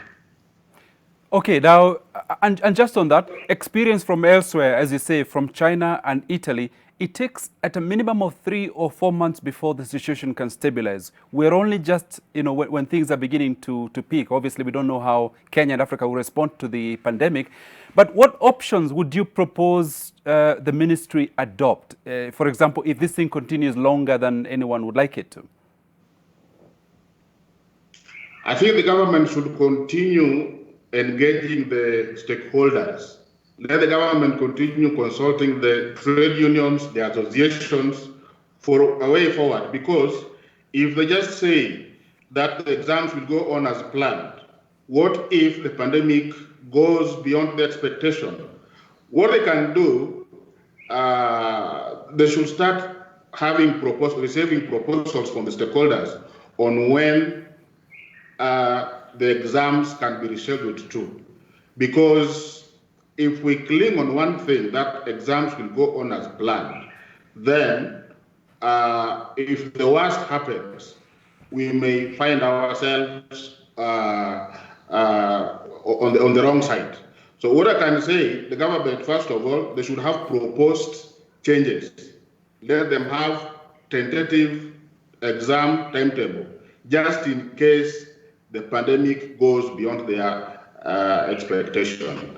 Okay, now, and just on that, experience from elsewhere, as you say, from China and Italy, it takes at a minimum of 3 or 4 months before the situation can stabilize. We're only just, when things are beginning to peak. Obviously, we don't know how Kenya and Africa will respond to the pandemic. But what options would you propose the ministry adopt? For example, if this thing continues longer than anyone would like it to? I think the government should continue engaging the stakeholders. Let the government continue consulting the trade unions, the associations for a way forward, because if they just say that the exams will go on as planned, what if the pandemic goes beyond the expectation? What they can do, they should start receiving proposals from the stakeholders on when the exams can be rescheduled too. Because if we cling on one thing, that exams will go on as planned, then if the worst happens, we may find ourselves on the wrong side. So what I can say, the government, first of all, they should have proposed changes. Let them have tentative exam timetable, just in case the pandemic goes beyond their expectation.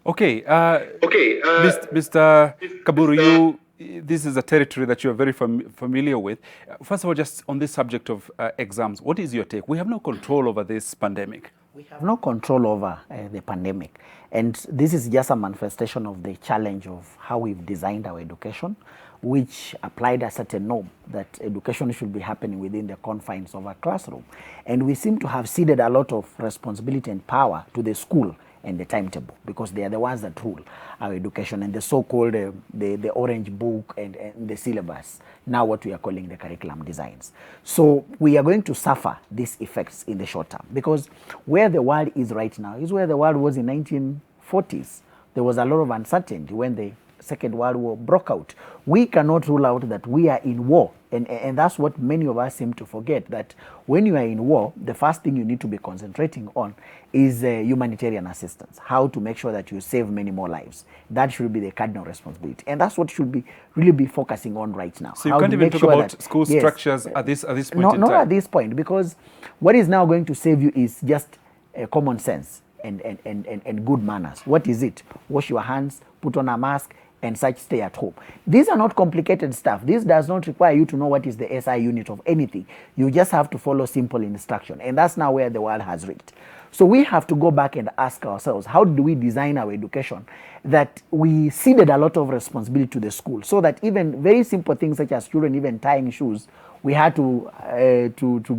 Okay, Mr. Kaburu, this is a territory that you are very familiar with. First of all, just on this subject of exams, what is your take? We have no control over this pandemic. We have no control over the pandemic. And this is just a manifestation of the challenge of how we've designed our education, which applied a certain norm that education should be happening within the confines of a classroom. And we seem to have ceded a lot of responsibility and power to the school and the timetable, because they are the ones that rule our education, and the so-called the orange book and the syllabus, now what we are calling the curriculum designs. So we are going to suffer these effects in the short term, because where the world is right now is where the world was in 1940s. There was a lot of uncertainty when the Second World War broke out. We cannot rule out that we are in war. And that's what many of us seem to forget, that when you are in war, the first thing you need to be concentrating on is humanitarian assistance, how to make sure that you save many more lives. That should be the cardinal responsibility. And that's what should really be focusing on right now. So you can't even talk about school structures at this point in time? Not at this point, because what is now going to save you is just common sense and good manners. What is it? Wash your hands, put on a mask, and such, stay at home. These are not complicated stuff. This does not require you to know what is the SI unit of anything. You just have to follow simple instruction. And that's now where the world has reached. So we have to go back and ask ourselves, how do we design our education that we ceded a lot of responsibility to the school, so that even very simple things such as children even tying shoes, we had to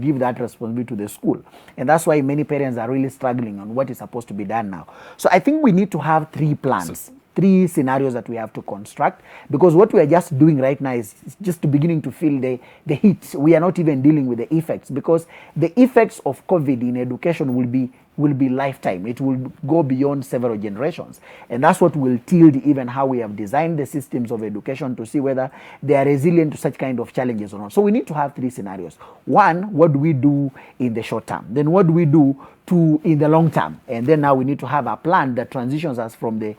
give that responsibility to the school. And that's why many parents are really struggling on what is supposed to be done now. So I think we need to have 3 plans. 3 scenarios that we have to construct, because what we are just doing right now is just beginning to feel the heat. We are not even dealing with the effects, because the effects of COVID in education will be lifetime. It will go beyond several generations, and that's what will tilt even how we have designed the systems of education to see whether they are resilient to such kind of challenges or not. So we need to have 3 scenarios. 1, what do we do in the short term? Then what do we do to in the long term, and then now we need to have a plan that transitions us from the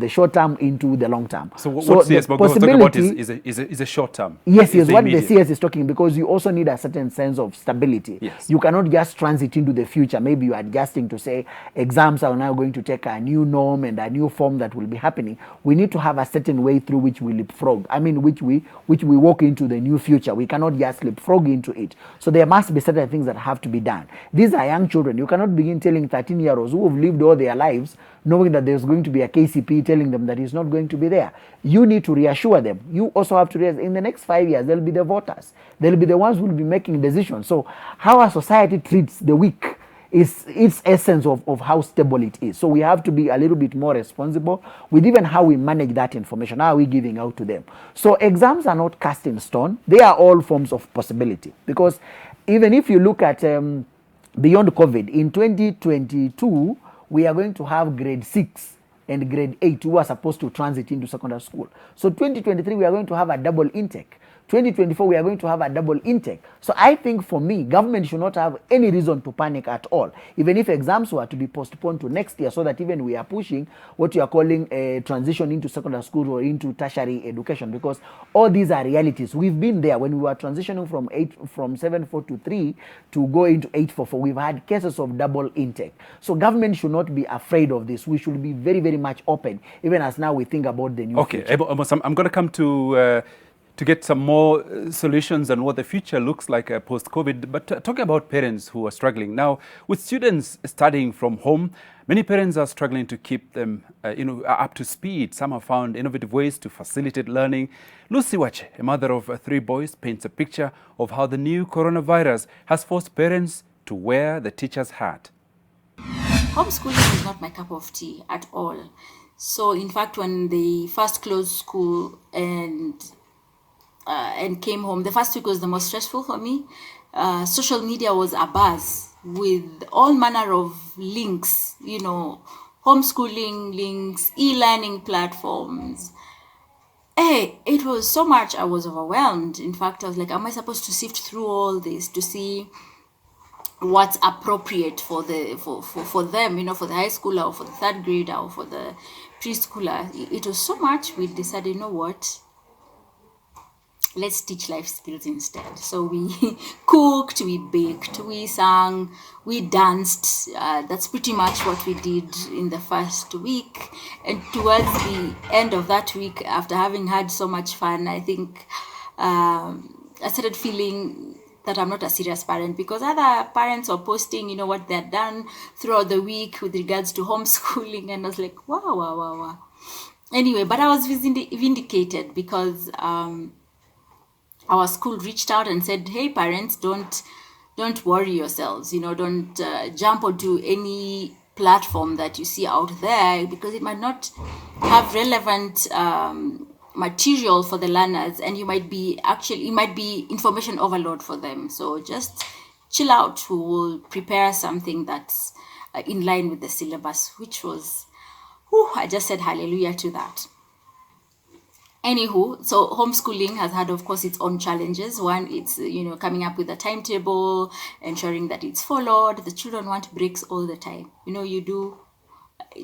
short term into the long term. So what CS was talking about is a short term. Yes, yes, what the CS is talking, because you also need a certain sense of stability. Yes. You cannot just transit into the future. Maybe you are adjusting to say exams are now going to take a new norm and a new form that will be happening. We need to have a certain way through which we leapfrog. I mean, which we walk into the new future. We cannot just leapfrog into it. So there must be certain things that have to be done. These are young children. You cannot begin telling 13-year-olds who have lived all their lives, knowing that there's going to be a KCP, telling them that he's not going to be there. You need to reassure them. You also have to realize in the next 5 years, there'll be the voters. They'll be the ones who will be making decisions. So how a society treats the weak is its essence of how stable it is. So we have to be a little bit more responsible with even how we manage that information. How are we giving out to them? So exams are not cast in stone. They are all forms of possibility. Because even if you look at beyond COVID, in 2022, we are going to have grade 6 and grade 8 who are supposed to transit into secondary school. So 2023, we are going to have a double intake. 2024, we are going to have a double intake. So I think for me, government should not have any reason to panic at all, even if exams were to be postponed to next year, so that even we are pushing what you are calling a transition into secondary school or into tertiary education, because all these are realities. We've been there when we were transitioning from 7-4 to 3 to go into 8-4-4. We've had cases of double intake. So government should not be afraid of this. We should be very, very much open, even as now we think about the new future. Okay, I'm going to come to get some more solutions on what the future looks like post-COVID. But talking about parents who are struggling now, with students studying from home, many parents are struggling to keep them up to speed. Some have found innovative ways to facilitate learning. Lucy Wache, a mother of 3 boys, paints a picture of how the new coronavirus has forced parents to wear the teacher's hat. Homeschooling is not my cup of tea at all. So in fact, when they first closed school and came home, the first week was the most stressful for me. Social media was abuzz with all manner of links, homeschooling links, e-learning platforms. It was so much, I was overwhelmed. In fact, I was like, am I supposed to sift through all this to see what's appropriate for them, for the high schooler or for the 3rd grader or for the preschooler? It was so much, we decided, you know what? Let's teach life skills instead. So we cooked, we baked, we sang, we danced. That's pretty much what we did in the first week. And towards the end of that week, after having had so much fun, I think I started feeling that I'm not a serious parent, because other parents are posting, what they're done throughout the week with regards to homeschooling. And I was like, wow. Anyway, but I was vindicated because our school reached out and said, hey, parents, don't worry yourselves, don't jump onto any platform that you see out there, because it might not have relevant material for the learners, and it might be information overload for them. So just chill out. We will prepare something that's in line with the syllabus, which was, I just said hallelujah to that. Anywho, so homeschooling has had, of course, its own challenges. One, it's, coming up with a timetable, ensuring that it's followed. The children want breaks all the time. You do,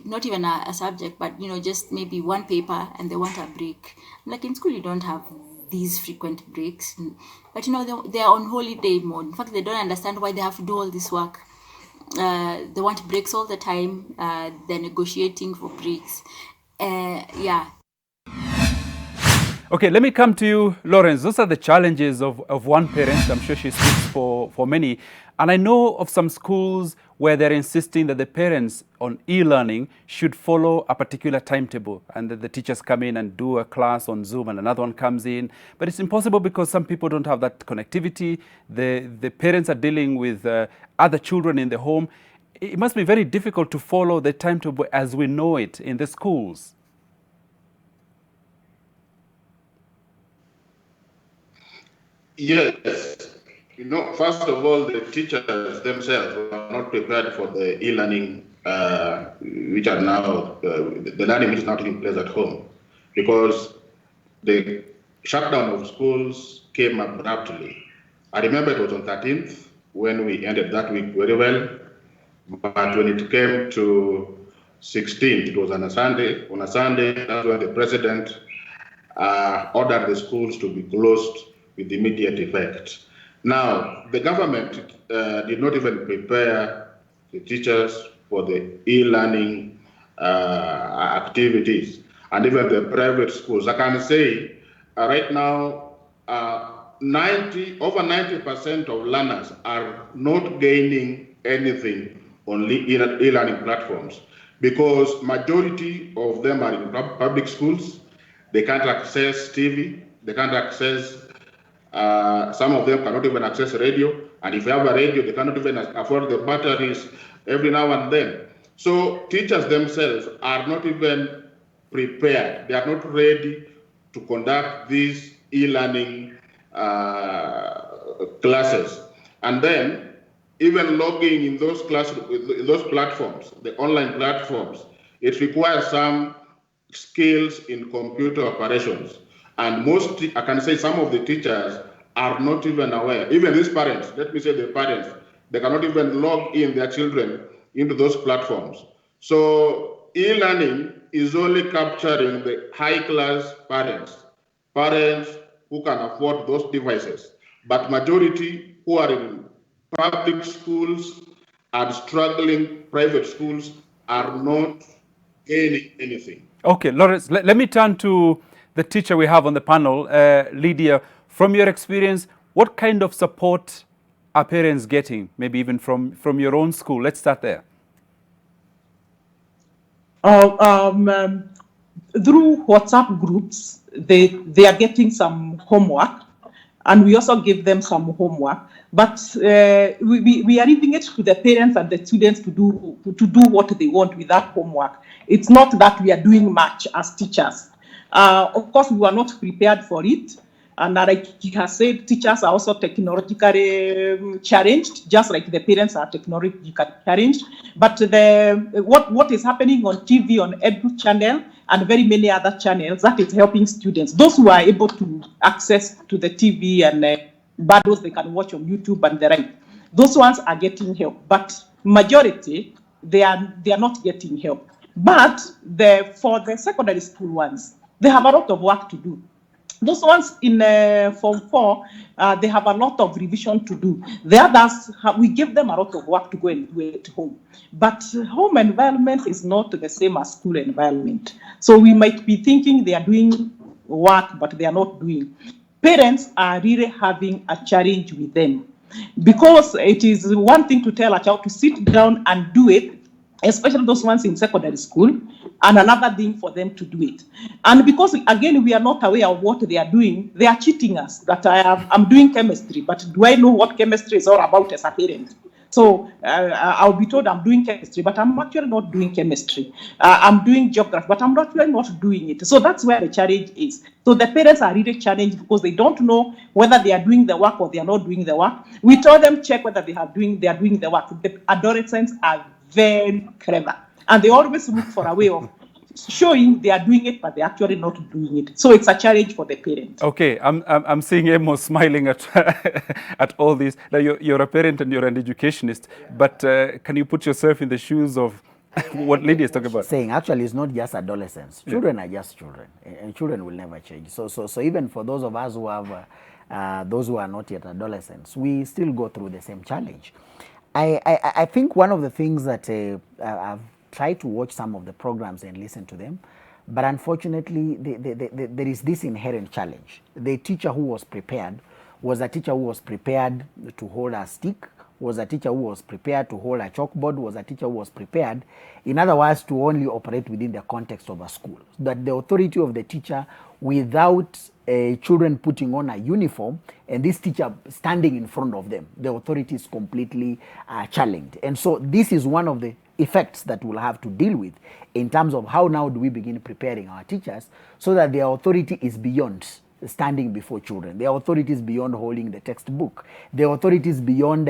not even a subject, but, just maybe one paper and they want a break. Like in school, you don't have these frequent breaks. But, they're on holiday mode. In fact, they don't understand why they have to do all this work. They want breaks all the time. They're negotiating for breaks. Yeah. Okay, let me come to you, Lawrence. Those are the challenges of one parent. I'm sure she speaks for many. And I know of some schools where they're insisting that the parents on e-learning should follow a particular timetable, and that the teachers come in and do a class on Zoom and another one comes in. But it's impossible because some people don't have that connectivity. The parents are dealing with other children in the home. It must be very difficult to follow the timetable as we know it in the schools. Yes. First of all, the teachers themselves are not prepared for the e-learning, which are now, the learning which is now taking place at home, because the shutdown of schools came abruptly. I remember it was on 13th when we ended that week very well. But when it came to 16th, it was on a Sunday. On a Sunday, that's when the president ordered the schools to be closed with immediate effect. Now, the government did not even prepare the teachers for the e-learning activities, and even the private schools. I can say right now, over 90% of learners are not gaining anything on e-learning platforms because majority of them are in public schools. They can't access TV, they can't access, some of them cannot even access radio, and if they have a radio, they cannot even afford the batteries every now and then. So teachers themselves are not even prepared, they are not ready to conduct these e-learning classes. And then even logging in those classes, in those platforms, the online platforms, it requires some skills in computer operations. And most, I can say some of the teachers are not even aware. Even these parents, let me say the parents, they cannot even log in their children into those platforms. So e-learning is only capturing the high-class parents who can afford those devices. But majority who are in public schools and struggling private schools are not gaining anything. Okay, Lawrence, let me turn to the teacher we have on the panel, Lydia. From your experience, what kind of support are parents getting, maybe even from your own school? Let's start there. Through WhatsApp groups, they are getting some homework, and we also give them some homework. But we are leaving it to the parents and the students to do what they want with that homework. It's not that we are doing much as teachers. Of course, we were not prepared for it. And like he has said, teachers are also technologically challenged, just like the parents are technologically challenged. But what is happening on TV, on Edu channel, and very many other channels, that is helping students. Those who are able to access to the TV and those they can watch on YouTube and the right. Those ones are getting help, but majority they are not getting help. But for the secondary school ones, they have a lot of work to do. Those ones in Form 4, they have a lot of revision to do. The others, we give them a lot of work to go and do at home. But home environment is not the same as school environment. So we might be thinking they are doing work, but they are not doing. Parents are really having a challenge with them, because it is one thing to tell a child to sit down and do it, especially those ones in secondary school, and another thing for them to do it. And because, again, we are not aware of what they are doing, they are cheating us that I'm doing chemistry, but do I know what chemistry is all about as a parent? So I'll be told I'm doing chemistry, but I'm actually not doing chemistry. I'm doing geography, but I'm actually not doing it. So that's where the challenge is. So the parents are really challenged because they don't know whether they are doing the work or they are not doing the work. We told them check whether they are doing the work. The adolescents are very clever, and they always look for a way of showing they are doing it, but they're actually not doing it. So it's a challenge for the parent. Okay, I'm seeing Amos smiling at at all this. Now you're a parent and you're an educationist, but can you put yourself in the shoes of what Lydia is talking about? Saying actually, it's not just adolescents. Children are just children, and children will never change. So even for those of us who have those who are not yet adolescents, we still go through the same challenge. I think one of the things that I've tried to watch some of the programs and listen to them, but unfortunately there is this inherent challenge. The teacher who was prepared was a teacher who was prepared to hold a stick, was a teacher who was prepared to hold a chalkboard, was a teacher who was prepared, in other words, to only operate within the context of a school. That the authority of the teacher without children putting on a uniform and this teacher standing in front of them, the authority is completely challenged. And so this is one of the effects that we'll have to deal with in terms of how now do we begin preparing our teachers so that their authority is beyond standing before children. Their authority is beyond holding the textbook. Their authority is beyond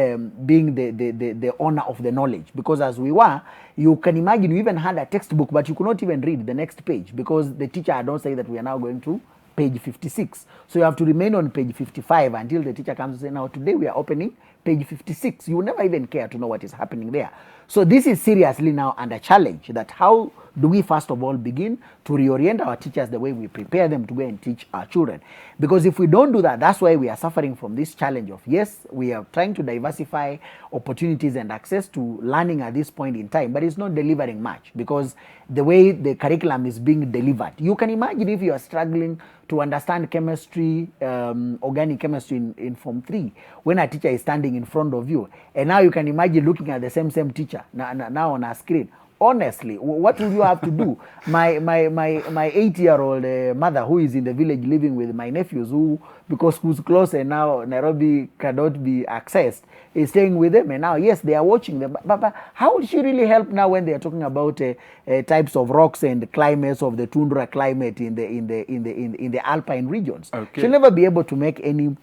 being the owner of the knowledge. Because as we were, you can imagine you even had a textbook, but you could not even read the next page because the teacher had not said that we are now going to page 56. So you have to remain on page 55 until the teacher comes and say, now today we are opening page 56. You will never even care to know what is happening there. So this is seriously now under challenge, that how do we first of all begin to reorient our teachers the way we prepare them to go and teach our children? Because if we don't do that, that's why we are suffering from this challenge of, yes, we are trying to diversify opportunities and access to learning at this point in time, but it's not delivering much because the way the curriculum is being delivered. You can imagine if you are struggling to understand chemistry, organic chemistry in Form 3, when a teacher is standing in front of you, and now you can imagine looking at the same teacher now on a screen. Honestly, what will you have to do? My 8-year-old mother who is in the village living with my nephews, who, because who's close and now Nairobi cannot be accessed, is staying with them, and now yes, they are watching them. But how will she really help now when they are talking about types of rocks and climates of the tundra climate in the alpine regions? Okay. She'll never be able to make any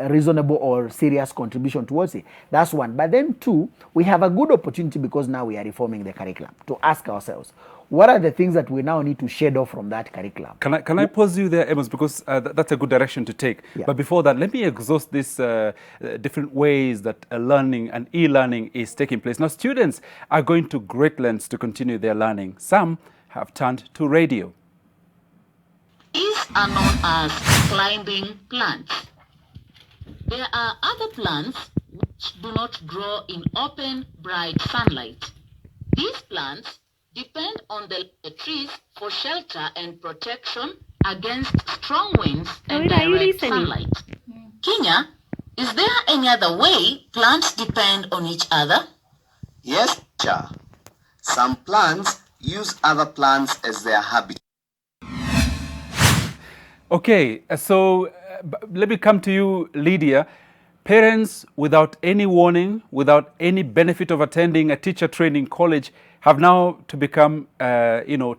reasonable or serious contribution towards it. That's one. But then two, we have a good opportunity because now we are reforming the curriculum to ask ourselves, what are the things that we now need to shed off from that curriculum? Can I pause you there, Amos, because that's a good direction to take. Yeah. But before that, let me exhaust these different ways that learning and e-learning is taking place. Now, students are going to great lengths to continue their learning. Some have turned to radio. These are known as climbing plants. There are other plants which do not grow in open, bright sunlight. These plants depend on the trees for shelter and protection against strong winds and direct sunlight. Kenya, is there any other way plants depend on each other? Yes, teacher. Some plants use other plants as their habitat. Okay, so let me come to you, Lydia. Parents, without any warning, without any benefit of attending a teacher training college, have now to become,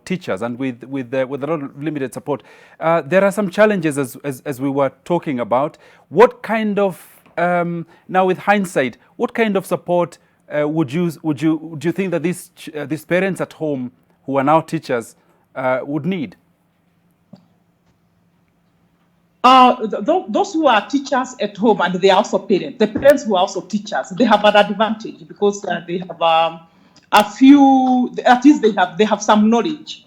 teachers, and with a lot of limited support. There are some challenges, as we were talking about. What kind of, now with hindsight, what kind of support would you think that these parents at home who are now teachers would need? Those who are teachers at home and they are also parents, the parents who are also teachers, they have an advantage because they have a few, at least they have some knowledge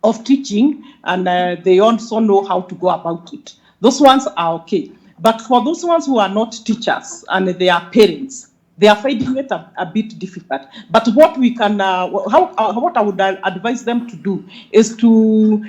of teaching, and they also know how to go about it. Those ones are okay. But for those ones who are not teachers and they are parents, they are finding it a bit difficult. But what we can, what I would advise them to do is to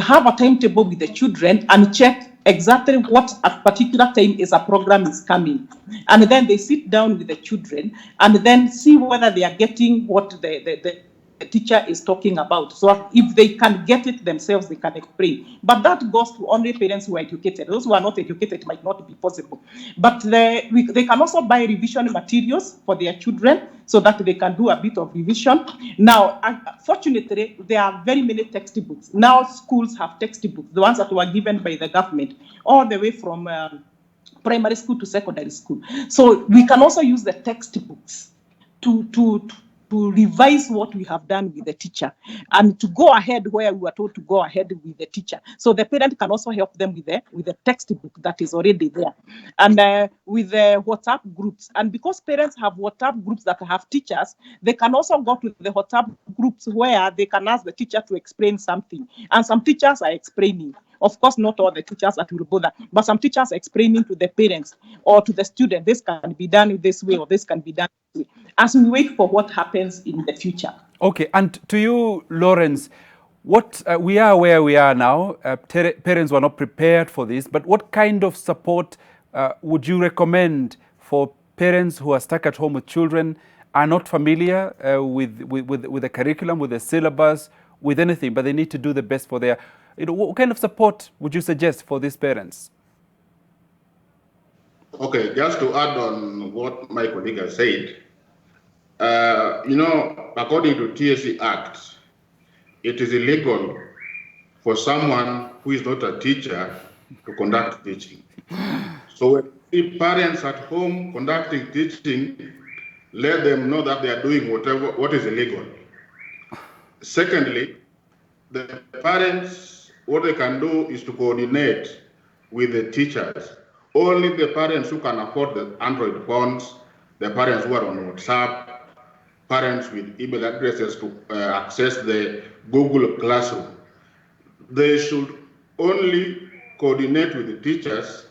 have a timetable with the children and check exactly what at particular time is a program is coming. And then they sit down with the children and then see whether they are getting what the teacher is talking about. So if they can get it themselves, they can explain. But that goes to only parents who are educated. Those who are not educated might not be possible. But they can also buy revision materials for their children so that they can do a bit of revision. Now, fortunately, there are very many textbooks. Now schools have textbooks, the ones that were given by the government, all the way from primary school to secondary school. So we can also use the textbooks to revise what we have done with the teacher and to go ahead where we were told to go ahead with the teacher. So the parent can also help them with the textbook that is already there, and with the WhatsApp groups. And because parents have WhatsApp groups that have teachers, they can also go to the WhatsApp groups where they can ask the teacher to explain something. And some teachers are explaining. Of course, not all the teachers that will bother, but some teachers explaining to the parents or to the student, this can be done this way or this can be done this way, as we wait for what happens in the future. Okay, and to you, Lawrence, what we are where we are now. Parents were not prepared for this, but what kind of support would you recommend for parents who are stuck at home with children, are not familiar with the curriculum, with the syllabus, with anything, but they need to do the best for their... what kind of support would you suggest for these parents? Okay, just to add on what my colleague has said, according to TSC Act, it is illegal for someone who is not a teacher to conduct teaching. So when the parents at home conducting teaching, let them know that they are doing what is illegal. Secondly, the parents, what they can do is to coordinate with the teachers. Only the parents who can afford the Android phones, the parents who are on WhatsApp, parents with email addresses to access the Google Classroom. They should only coordinate with the teachers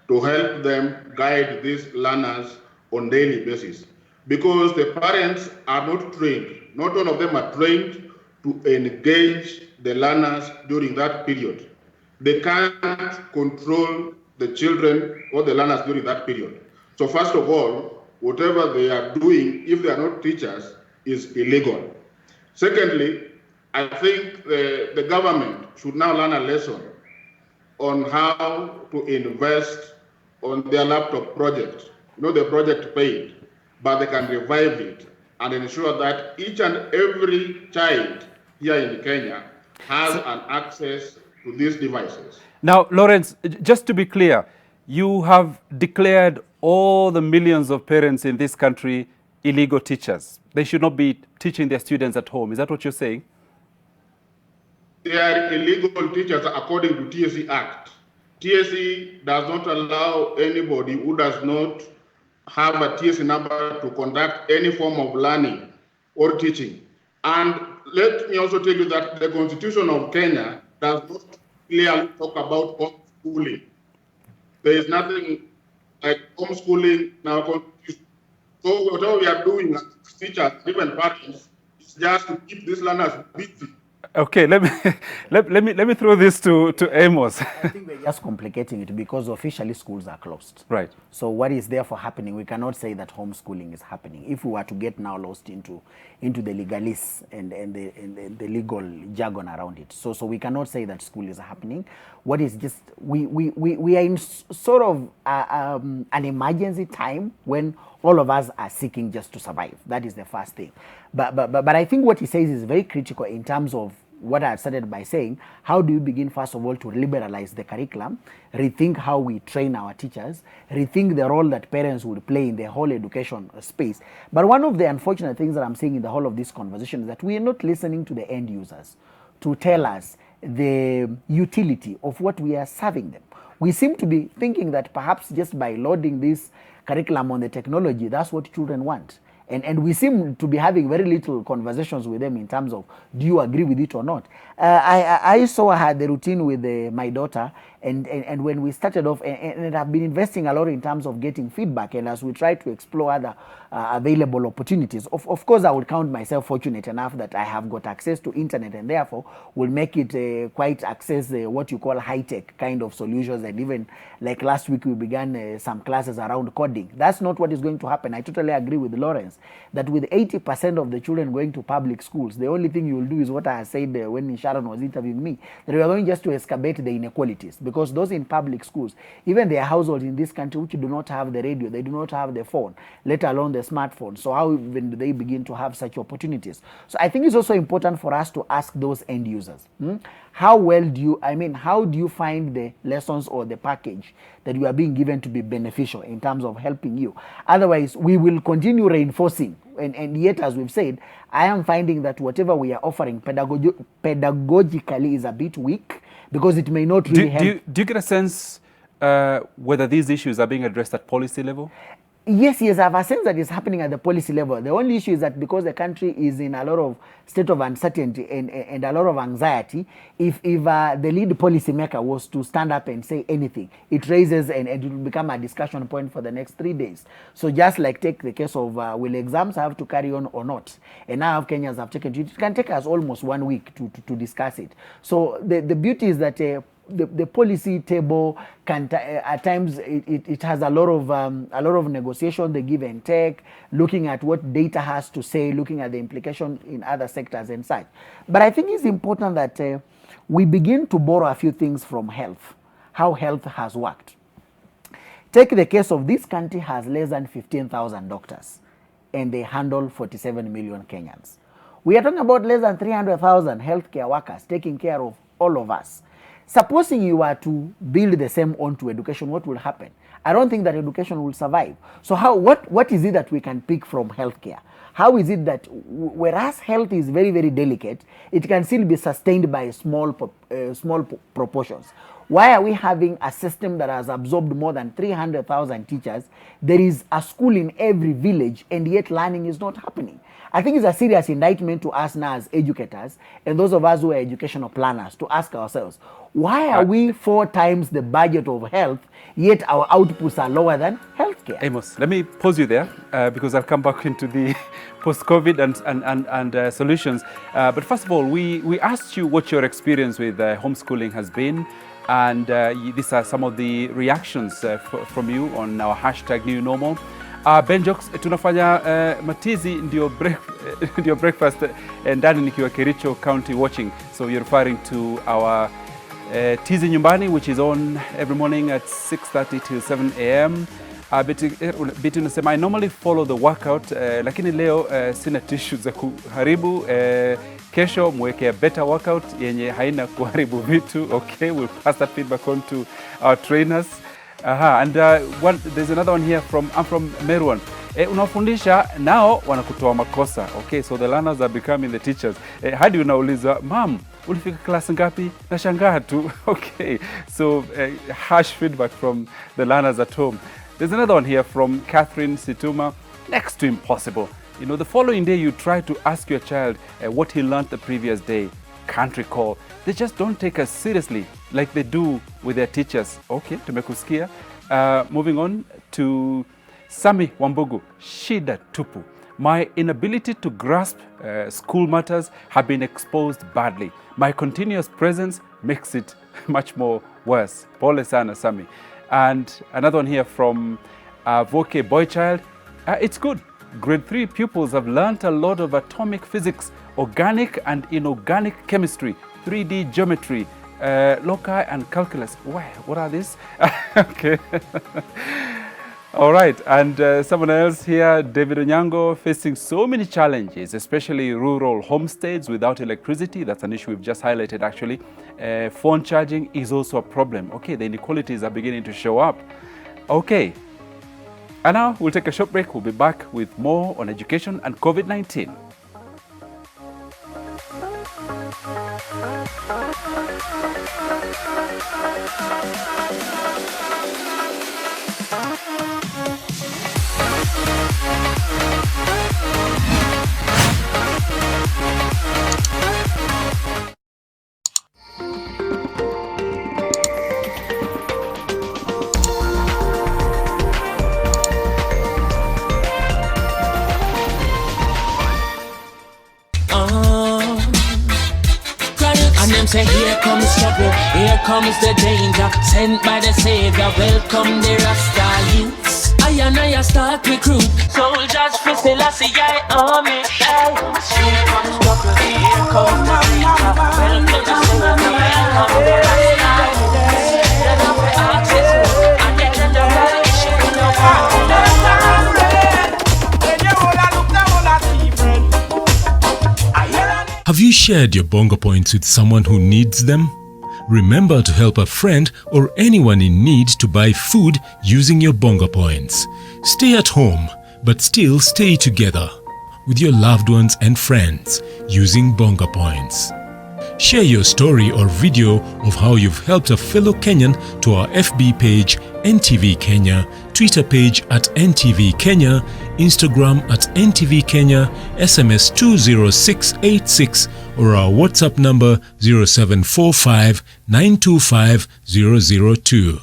to help them guide these learners on daily basis, because the parents are not trained. Not all of them are trained to engage the learners during that period. They can't control the children or the learners during that period. So first of all, whatever they are doing, if they are not teachers, is illegal. Secondly, I think the government should now learn a lesson on how to invest on their laptop project. You know, the project paid, but they can revive it and ensure that each and every child here in Kenya has an access to these devices. Now, Lawrence, just to be clear, you have declared all the millions of parents in this country illegal teachers. They should not be teaching their students at home. Is that what you're saying? They are illegal teachers according to TSC Act. TSC does not allow anybody who does not have a TSC number to conduct any form of learning or teaching. And let me also tell you that the Constitution of Kenya does not clearly talk about homeschooling. There is nothing like homeschooling in our Constitution. So whatever we are doing as teachers, even parents, is just to keep these learners busy. Okay, let me throw this to Amos. I think we're just complicating it because officially schools are closed. Right. So what is therefore happening? We cannot say that homeschooling is happening. If we were to get now lost into the legalese and the legal jargon around it, so we cannot say that school is happening. What is just we are in sort of an emergency time when all of us are seeking just to survive. That is the first thing. But I think what he says is very critical in terms of what I started by saying. How do you begin, first of all, to liberalize the curriculum, rethink how we train our teachers, rethink the role that parents would play in the whole education space. But one of the unfortunate things that I'm seeing in the whole of this conversation is that we are not listening to the end users to tell us the utility of what we are serving them. We seem to be thinking that perhaps just by loading this curriculum on the technology, that's what children want. And we seem to be having very little conversations with them in terms of, do you agree with it or not? I saw I had the routine with my daughter, and when we started off, and I've been investing a lot in terms of getting feedback, and as we try to explore other available opportunities, of course I would count myself fortunate enough that I have got access to internet, and therefore will make it quite access what you call high-tech kind of solutions. And even like last week we began some classes around coding. That's not what is going to happen. I totally agree with Lawrence that with 80% of the children going to public schools, the only thing you will do is what I said when Sharon was interviewing me, that we are going just to excavate the inequalities, because those in public schools, even their households in this country which do not have the radio, they do not have the phone, let alone the smartphone. So how even do they begin to have such opportunities? So I think it's also important for us to ask those end users, how well do you, how do you find the lessons or the package that you are being given to be beneficial in terms of helping you? Otherwise, we will continue reinforcing. And yet, as we've said, I am finding that whatever we are offering pedagogically is a bit weak, because it may not really help. Do you get a sense whether these issues are being addressed at policy level? Yes, I have a sense that it's happening at the policy level. The only issue is that because the country is in a lot of state of uncertainty and a lot of anxiety, if the lead policy maker was to stand up and say anything, it raises and it will become a discussion point for the next 3 days. So just like take the case of will exams have to carry on or not? And now Kenyans have taken it. It can take us almost 1 week to discuss it. So the beauty is that the policy table can at times it has a lot of negotiation, the give and take, looking at what data has to say, looking at the implication in other sectors and such. But I think it's important that we begin to borrow a few things from health, how health has worked. Take the case of this country has less than 15,000 doctors, and they handle 47 million Kenyans. We are talking about less than 300,000 healthcare workers taking care of all of us. Supposing you were to build the same onto education, what will happen? I don't think that education will survive. So what is it that we can pick from healthcare? how is it that whereas health is very, very delicate, it can still be sustained by small proportions? Why are we having a system that has absorbed more than 300,000 teachers? There is a school in every village, and yet learning is not happening. I think it's a serious indictment to us now as educators and those of us who are educational planners to ask ourselves, why are we 4 times the budget of health, yet our outputs are lower than healthcare? Amos, let me pause you there because I'll come back into the post-COVID and solutions. But first of all, we asked you what your experience with homeschooling has been, and these are some of the reactions from you on our hashtag New Normal. Benjox, tunafanya matizi ndio breakfast ndani nikiwa Kericho County watching. So you're referring to our Tizi Nyumbani, which is on every morning at 6:30 till 7 a.m. Biti unasema, I normally follow the workout, lakini leo sina tissues za kuharibu. Kesho mweke a better workout yenye haina kuharibu vitu. Okay, we'll pass that feedback on to our trainers. And there's another one here I'm from Meruan. Unafundisha nao wanakutoa makosa. Okay, so the learners are becoming the teachers. Hadi unauliza, mom, ulifika class ngapi? Nashangaa tu. Okay, so harsh feedback from the learners at home. There's another one here from Catherine Situma. Next to impossible. You know, the following day you try to ask your child what he learned the previous day. Can't recall. They just don't take us seriously like they do with their teachers. Okay, tumekusikia. Moving on to Sami Wambugu. Shida tupu. My inability to grasp school matters have been exposed badly. My continuous presence makes it much more worse. Pole sana, Sami. And another one here from Voke Boychild. It's good. Grade 3 pupils have learnt a lot of atomic physics, organic and inorganic chemistry, 3D geometry, loci and calculus. What are these? Okay. All right, and someone else here, David Onyango, facing so many challenges, especially rural homesteads without electricity. That's an issue we've just highlighted, actually. Phone charging is also a problem. Okay, the inequalities are beginning to show up. Okay, and now we'll take a short break. We'll be back with more on education and COVID-19. And them say, here comes trouble, here comes the danger, sent by the Savior, welcome the Rasta youths. I and I start recruit soldiers for Selassie, army. Here comes trouble, here comes the danger, welcome the Savior, welcome the Rasta youths. Then I pay access, and the general issue in the world. Have you shared your bongo points with someone who needs them? Remember to help a friend or anyone in need to buy food using your bongo points. Stay at home, but still stay together with your loved ones and friends using bongo points. Share your story or video of how you've helped a fellow Kenyan to our FB page NTV Kenya, Twitter page at NTV Kenya, Instagram at NTV Kenya, SMS 20686 or our WhatsApp number 0745 925 002.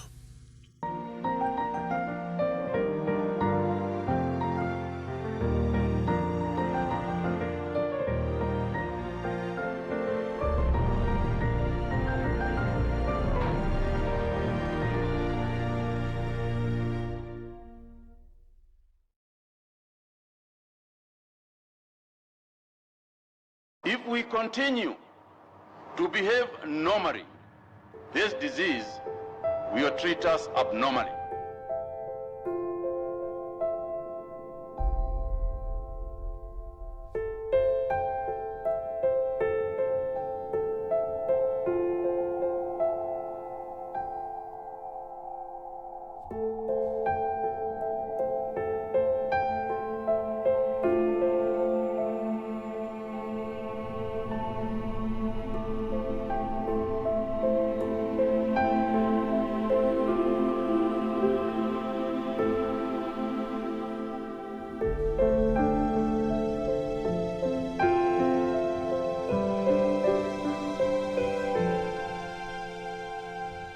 If we continue to behave normally, this disease will treat us abnormally.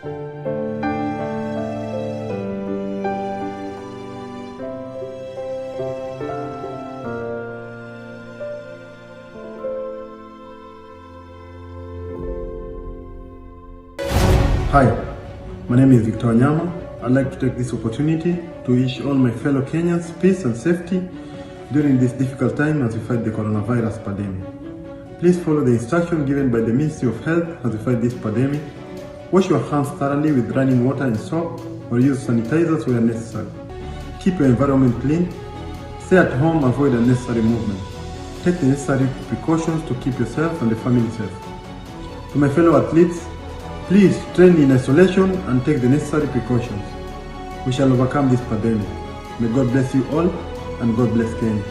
Hi, my name is Victor Nyama. I'd like to take this opportunity to wish all my fellow Kenyans peace and safety during this difficult time as we fight the coronavirus pandemic. Please follow the instructions given by the Ministry of Health as we fight this pandemic. Wash your hands thoroughly with running water and soap, or use sanitizers where necessary. Keep your environment clean. Stay at home, avoid unnecessary movement. Take the necessary precautions to keep yourself and the family safe. To my fellow athletes, please train in isolation and take the necessary precautions. We shall overcome this pandemic. May God bless you all, and God bless Kenya.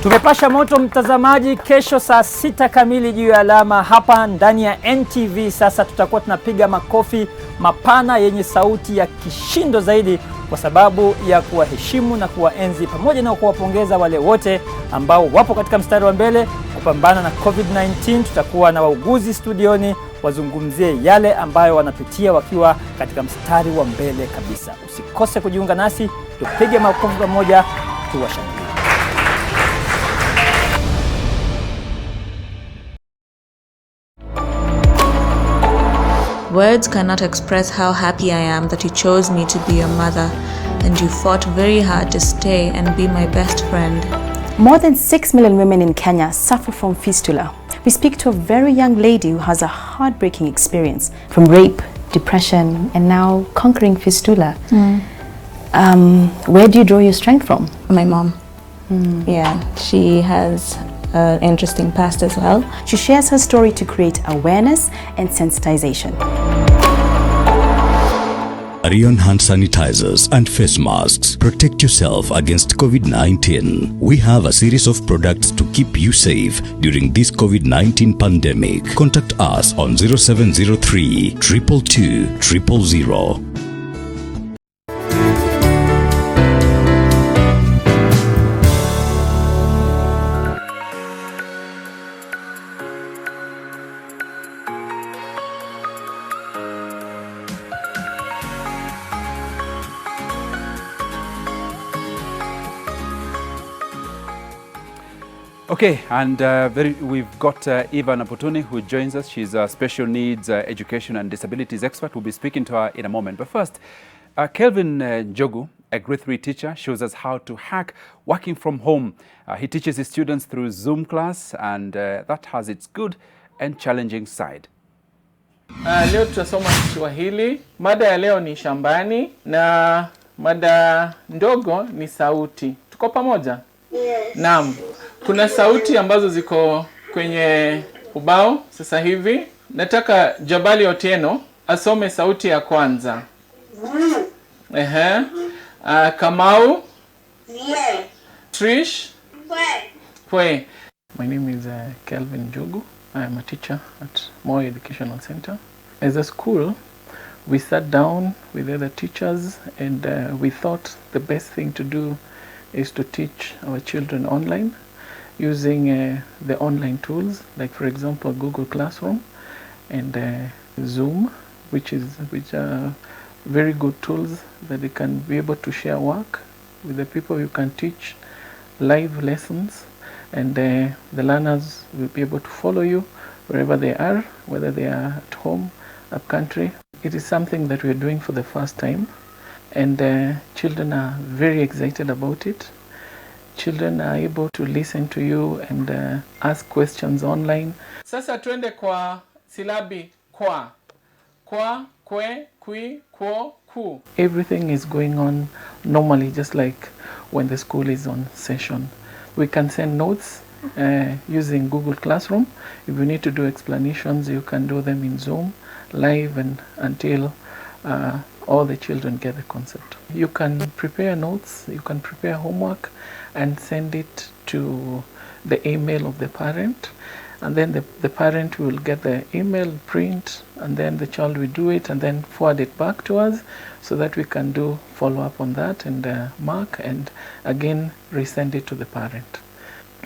Tumepasha moto mtazamaji, kesho saa 6 kamili juu ya alama hapa ndani ya NTV. Sasa tutakuwa tunapiga makofi mapana yenye sauti ya kishindo zaidi kwa sababu ya kuwaheshimu na kuwaenzi pamoja na kuwapongeza wale wote ambao wapo katika mstari wa mbele kupambana na COVID-19. Tutakuwa na wauguzi studioni wazungumzie yale ambayo wanapitia wakiwa katika mstari wa mbele kabisa. Usikose kujiunga nasi, tupige makofi pamoja, tuwashangilie. Words cannot express how happy I am that you chose me to be your mother, and you fought very hard to stay and be my best friend. More than 6 million women in Kenya suffer from fistula. We speak to a very young lady who has a heartbreaking experience from rape, depression, and now conquering fistula. Where do you draw your strength from? My mom. Yeah, she has an interesting past as well. She shares her story to create awareness and sensitization. Arion hand sanitizers and face masks protect yourself against COVID-19. We have a series of products to keep you safe during this COVID-19 pandemic. Contact us on 0703 222 000. Okay, and we've got Eva Napotuni who joins us. She's a special needs education and disabilities expert. We'll be speaking to her in a moment. But first, Kelvin Njogu, a grade 3 teacher, shows us how to hack working from home. He teaches his students through Zoom class, and that has its good and challenging side. Leo tutasoma Kiswahili. Mada ya leo ni shambani na mada ndogo ni sauti. Tuko pamoja? Yes. Naam. Kuna sauti ambazo ziko kwenye ubao sasa hivi. Nataka Jabali Otieno asome sauti ya kwanza. Kamau. Yeah. Trish. Kwe. My name is Kelvin Njogu. I am a teacher at Moi Educational Center. As a school, we sat down with other teachers and we thought the best thing to do is to teach our children online using the online tools, like for example Google Classroom and Zoom, which are very good tools that they can be able to share work with the people. You can teach live lessons and the learners will be able to follow you wherever they are, whether they are at home, up country. It is something that we are doing for the first time, and children are very excited about it. Children are able to listen to you and ask questions online. Sasa tuende kwa silabi kwa. Kwa, kwe, kui, kwo, ku. Everything is going on normally, just like when the school is on session. We can send notes using Google Classroom. If you need to do explanations, you can do them in Zoom, live, and until all the children get the concept. You can prepare notes, you can prepare homework, and send it to the email of the parent. and then the parent will get the email, print, and then the child will do it and then forward it back to us so that we can do follow-up on that and mark and again resend it to the parent.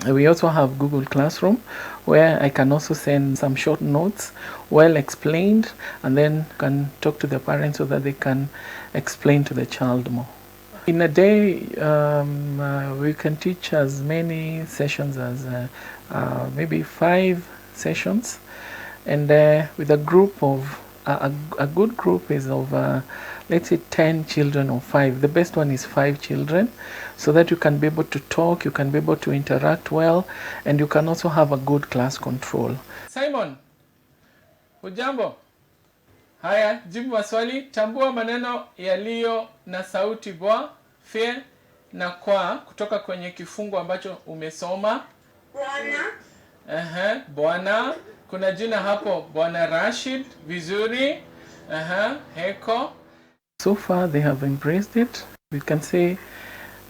We also have Google Classroom, where I can also send some short notes, well explained, and then can talk to the parents so that they can explain to the child more. In a day, we can teach as many sessions as maybe 5 sessions, and with a group of a good group is of let's say 10 children or 5. The best one is 5 children, so that you can be able to talk, you can be able to interact well, and you can also have a good class control. Simon, hujambo? Haya, jibu maswali. Tambua maneno yaliyo na sauti bwa, fe na kwa kutoka kwenye kifungu ambacho umesoma. Bwana. Bwana. Kuna jina hapo Bwana Rashid. Vizuri. Heko. So far they have embraced it. We can say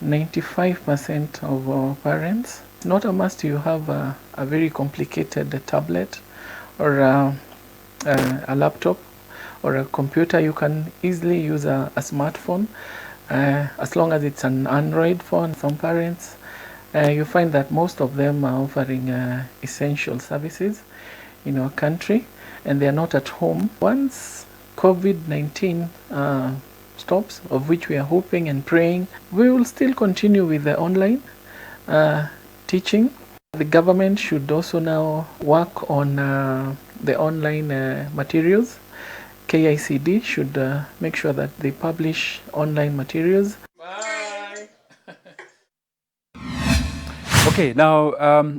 95% of our parents. It's not a must you have a very complicated tablet or a laptop or a computer. You can easily use a smartphone as long as it's an Android phone. Some parents, you find that most of them are offering essential services in our country, and they are not at home. Once COVID-19 stops, of which we are hoping and praying, we will still continue with the online teaching. The government should also now work on the online materials. KICD should make sure that they publish online materials. Bye. Okay, now,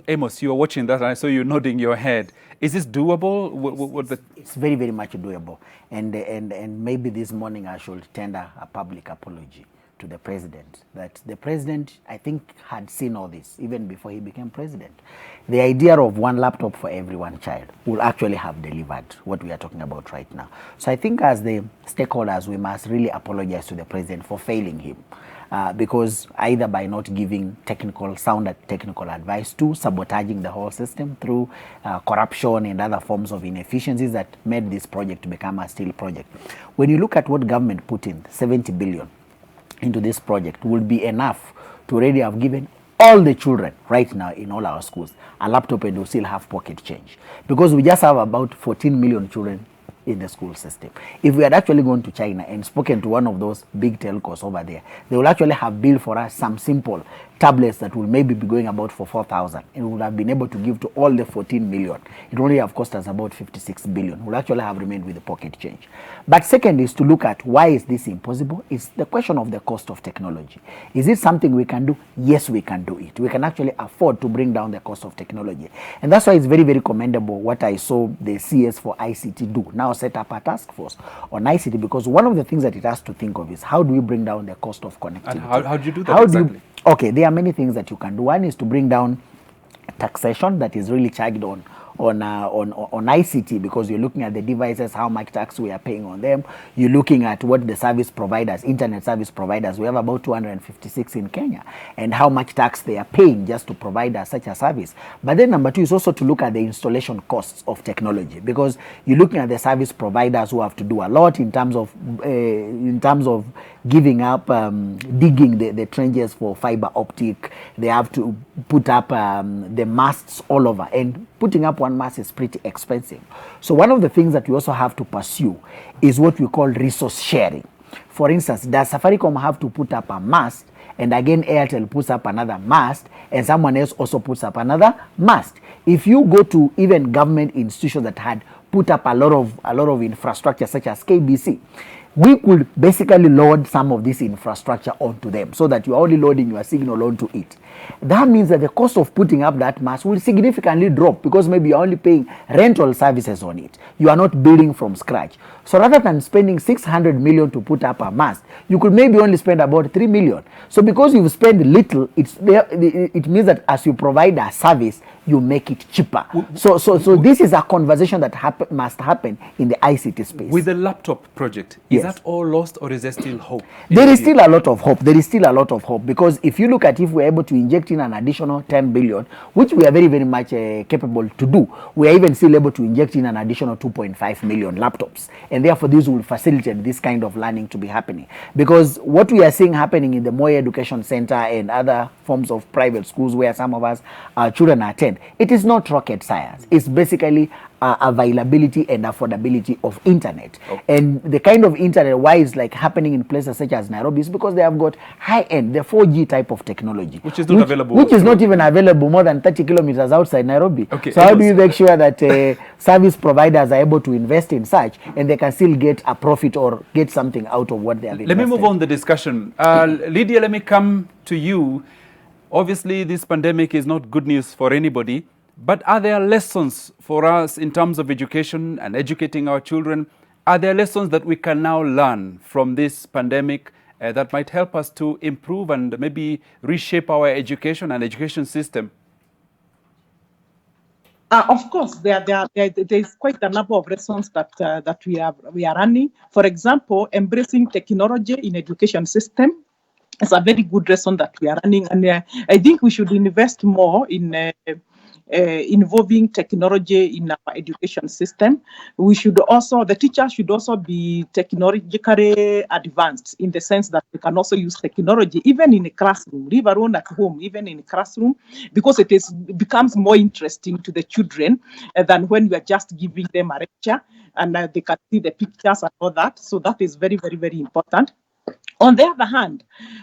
Amos, you are watching that and I saw you nodding your head. Is this doable? It's very, very much doable. And maybe this morning I should tender a public apology to the president. That the president, I think, had seen all this even before he became president. The idea of one laptop for every one child will actually have delivered what we are talking about right now. So I think as the stakeholders, we must really apologize to the president for failing him. Because either by not giving sound technical advice to sabotaging the whole system through corruption and other forms of inefficiencies that made this project become a steel project. When you look at what government put in, 70 billion into this project would be enough to already have given all the children right now in all our schools a laptop, and will still have pocket change. Because we just have about 14 million children in the school system. If we had actually gone to China and spoken to one of those big telcos over there, they will actually have built for us some simple tablets that will maybe be going about for 4,000, and we would have been able to give to all the 14 million. It only have cost us about 56 billion. We'll actually have remained with the pocket change. But second is to look at why is this impossible? It's the question of the cost of technology. Is it something we can do? Yes, we can do it. We can actually afford to bring down the cost of technology. And that's why it's very, very commendable what I saw the CS for ICT do. Now set up a task force on ICT, because one of the things that it has to think of is how do we bring down the cost of connectivity? And how do you do that exactly? Okay, there are many things that you can do. One is to bring down taxation that is really charged on ICT, because you're looking at the devices, how much tax we are paying on them. You're looking at what the service providers, internet service providers, we have about 256 in Kenya, and how much tax they are paying just to provide us such a service. But then number two is also to look at the installation costs of technology, because you're looking at the service providers who have to do a lot in terms of giving up, digging the trenches for fiber optic. They have to put up the masts all over, and putting up one mast is pretty expensive. So one of the things that we also have to pursue is what we call resource sharing. For instance, does Safaricom have to put up a mast, and again Airtel puts up another mast, and someone else also puts up another mast? If you go to even government institutions that had put up a lot of infrastructure, such as KBC, we could basically load some of this infrastructure onto them, so that you are only loading your signal onto it. That means that the cost of putting up that mast will significantly drop, because maybe you are only paying rental services on it. You are not building from scratch. So rather than spending 600 million to put up a mast, you could maybe only spend about 3 million. So because you spend little, it means that as you provide a service, you make it cheaper. So this is a conversation that must happen in the ICT space. With the laptop project, yes, Yes. that all lost, or is there still hope? There is still a lot of hope. There is still a lot of hope, because if you look at, if we're able to inject in an additional 10 billion, which we are very, very much capable to do, we are even still able to inject in an additional 2.5 million laptops. And therefore, this will facilitate this kind of learning to be happening. Because what we are seeing happening in the Moi Education Center and other forms of private schools where some of us children attend, it is not rocket science. It's basically availability and affordability of internet. And the kind of internet, why it's like happening in places such as Nairobi, is because they have got high-end, the 4G type of technology, which is not available, which is not even available more than 30 kilometers outside Nairobi. Okay, so how do you make sure that service providers are able to invest in such, and they can still get a profit or get something out of what they have invested? Let me move on the discussion. Lydia, let me come to you. Obviously, this pandemic is not good news for anybody, but are there lessons for us in terms of education and educating our children? Are there lessons that we can now learn from this pandemic that might help us to improve and maybe reshape our education and education system? Of course, there is quite a number of lessons that we are running. For example, embracing technology in education system is a very good lesson that we are running, and I think we should invest more in involving technology in our education system. We should also, the teachers should also be technologically advanced, in the sense that they can also use technology even in a classroom, leave alone at home, even in a classroom, because it becomes more interesting to the children than when we are just giving them a lecture and they can see the pictures and all that. So that is very, very, very important. On the other hand,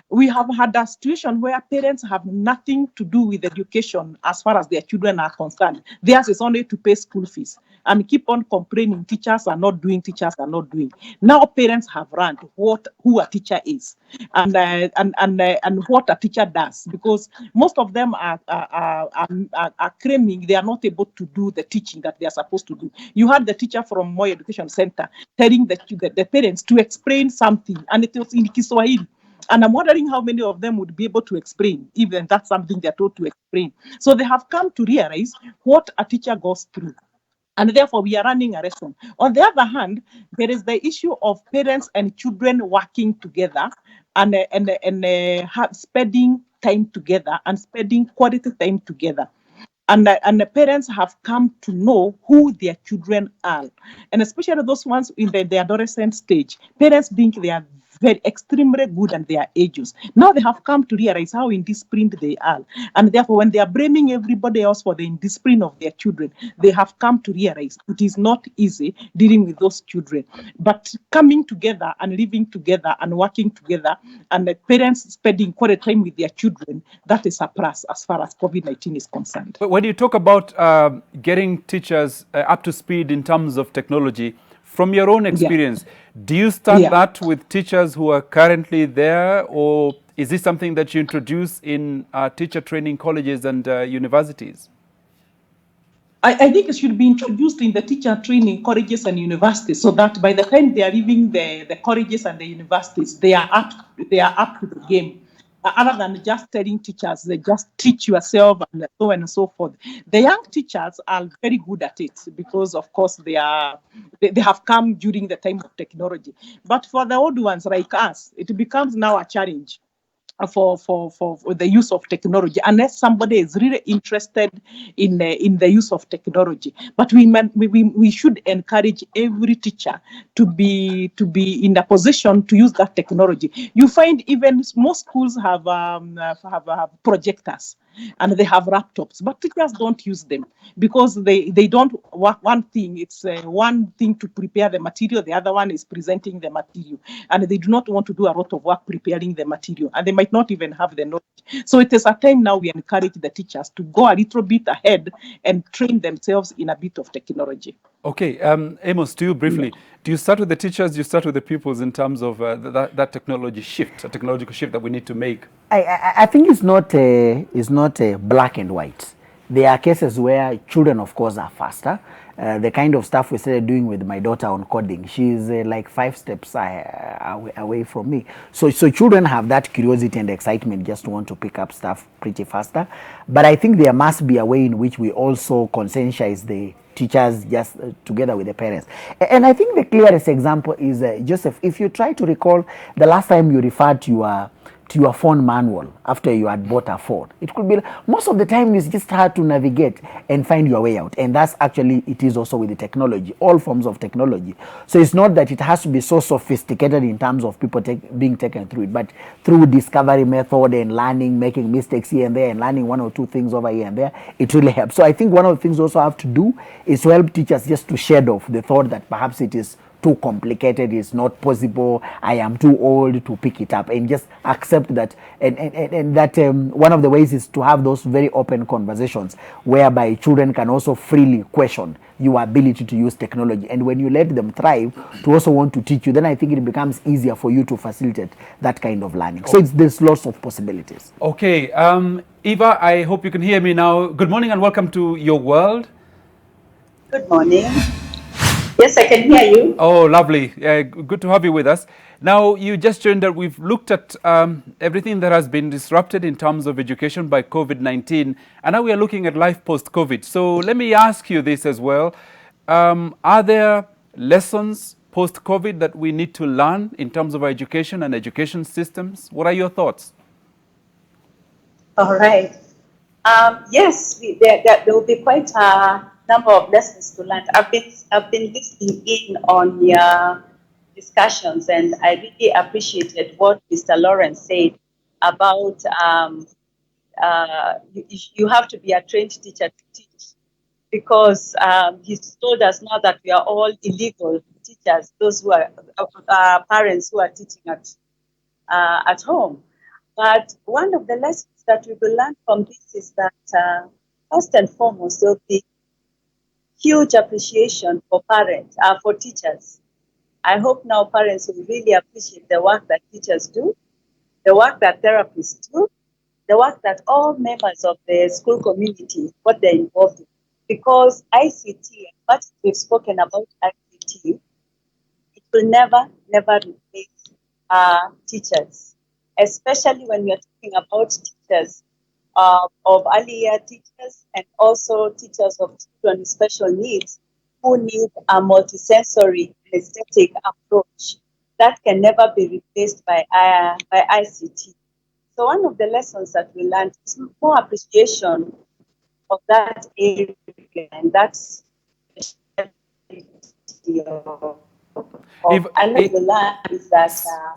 we have had a situation where parents have nothing to do with education as far as their children are concerned. Theirs is only to pay school fees and keep on complaining teachers are not doing, teachers are not doing. Now parents have learned who a teacher is and what a teacher does, because most of them are claiming they are not able to do the teaching that they are supposed to do. You had the teacher from Moi Education Center telling the parents to explain something, and it was in Kiswahili. And I'm wondering how many of them would be able to explain, even that's something they're told to explain. So they have come to realize what a teacher goes through. And therefore, we are running a lesson. On the other hand, there is the issue of parents and children working together and spending time together and spending quality time together. And the parents have come to know who their children are. And especially those ones in the adolescent stage, parents think they are very extremely good at their ages. Now they have come to realize how indisciplined they are. And therefore, when they are blaming everybody else for the indiscipline of their children, they have come to realize it is not easy dealing with those children. But coming together and living together and working together, and the parents spending quality time with their children, that is a plus as far as COVID-19 is concerned. But when you talk about getting teachers up to speed in terms of technology, from your own experience, do you start that with teachers who are currently there, or is this something that you introduce in teacher training colleges and universities? I think it should be introduced in the teacher training colleges and universities, so that by the time they are leaving the colleges and the universities, they are up to the game. Other than just telling teachers, they just teach yourself and so on and so forth. The young teachers are very good at it because, of course, they have come during the time of technology. But for the old ones like us, it becomes now a challenge for the use of technology, unless somebody is really interested in the use of technology. But we should encourage every teacher to be in a position to use that technology. You find even most schools have projectors and they have laptops, but teachers don't use them because they don't work. One thing, it's one thing to prepare the material, the other one is presenting the material, and they do not want to do a lot of work preparing the material, and they might not even have the knowledge. So it is a time now we encourage the teachers to go a little bit ahead and train themselves in a bit of technology. Okay, Amos, to you briefly, do you start with the teachers, do you start with the pupils in terms of that technology shift, a technological shift that we need to make? I think it's not black and white. There are cases where children, of course, are faster. The kind of stuff we started doing with my daughter on coding, she's like 5 steps away from me. So children have that curiosity and excitement just to want to pick up stuff pretty faster. But I think there must be a way in which we also conscientize the teachers just together with the parents. And I think the clearest example is, Joseph, if you try to recall the last time you referred to your phone manual after you had bought a phone, it could be most of the time it's just hard to navigate and find your way out. And that's actually it is also with the technology, all forms of technology. So it's not that it has to be so sophisticated in terms of people being taken through it, but through discovery method and learning, making mistakes here and there and learning 1 or 2 things over here and there, it really helps. So I think one of the things we also have to do is to help teachers just to shed off the thought that perhaps it is too complicated, it's not possible, I am too old to pick it up, and just accept that. And that one of the ways is to have those very open conversations whereby children can also freely question your ability to use technology. And when you let them thrive to also want to teach you, then I think it becomes easier for you to facilitate that kind of learning. So there's lots of possibilities. Okay, Eva, I hope you can hear me now. Good morning and welcome to Your World. Good morning. Yes, I can hear you. Oh, lovely. Good to have you with us. Now, you just joined that we've looked at everything that has been disrupted in terms of education by COVID-19, and now we are looking at life post-COVID. So let me ask you this as well. Are there lessons post-COVID that we need to learn in terms of our education and education systems? What are your thoughts? All right. Yes, there will be quite a number of lessons to learn. I've been listening in on your discussions, and I really appreciated what Mr. Lawrence said about you have to be a trained teacher to teach, because he's told us now that we are all illegal teachers, those who are parents who are teaching at home. But one of the lessons that we will learn from this is that first and foremost, there will be huge appreciation for parents, for teachers. I hope now parents will really appreciate the work that teachers do, the work that therapists do, the work that all members of the school community, what they're involved in. Because ICT, what we've spoken about ICT, it will never replace teachers, especially when we are talking about teachers of early year teachers and also teachers of children with special needs who need a multisensory aesthetic approach that can never be replaced by ICT. So one of the lessons that we learned is more appreciation of that area, and that's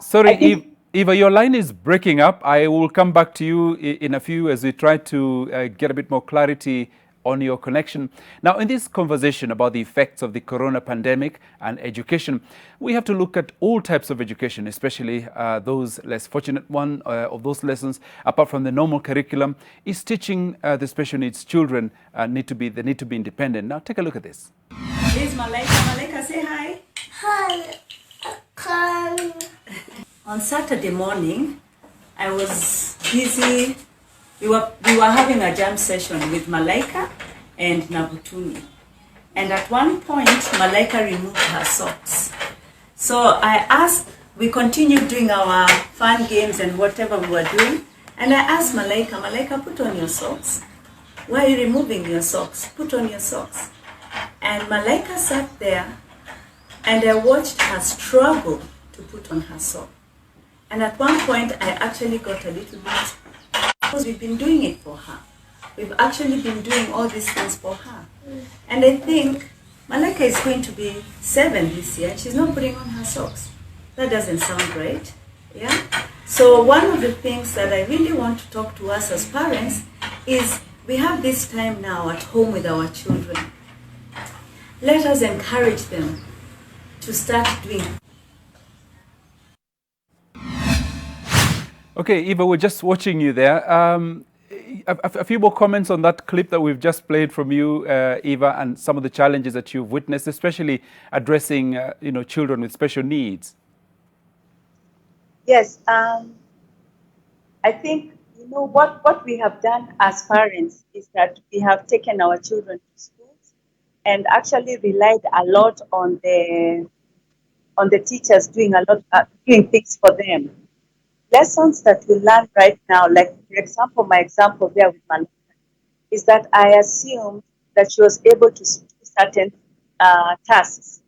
Sorry, Eva, your line is breaking up. I will come back to you in a few as we try to get a bit more clarity on your connection. Now, in this conversation about the effects of the corona pandemic and education, we have to look at all types of education, especially those less fortunate of those lessons. Apart from the normal curriculum, is teaching the special needs children need to be independent. Now, take a look at this. Here's Malaika. Malaika, say hi. Hi. On Saturday morning, I was busy. We were having a jam session with Malaika and Nabutuni. And at one point, Malaika removed her socks. So I asked, we continued doing our fun games and whatever we were doing. And I asked Malaika, put on your socks. Why are you removing your socks? Put on your socks. And Malaika sat there, and I watched her struggle to put on her sock. And at one point, I actually got a little bit, because we've been doing it for her. We've actually been doing all these things for her. And I think Malaika is going to be 7 this year, and she's not putting on her socks. That doesn't sound right, yeah? So one of the things that I really want to talk to us as parents is we have this time now at home with our children. Let us encourage them to start doing. Okay, Eva, we're just watching you there. A few more comments on that clip that we've just played from you, Eva, and some of the challenges that you've witnessed, especially addressing, children with special needs. Yes, I think, You know, what we have done as parents is that we have taken our children to schools and actually relied a lot on the teachers doing a lot doing things for them. Lessons that we learn right now, like for example, my example there with Malika, is that I assumed that she was able to do certain tasks,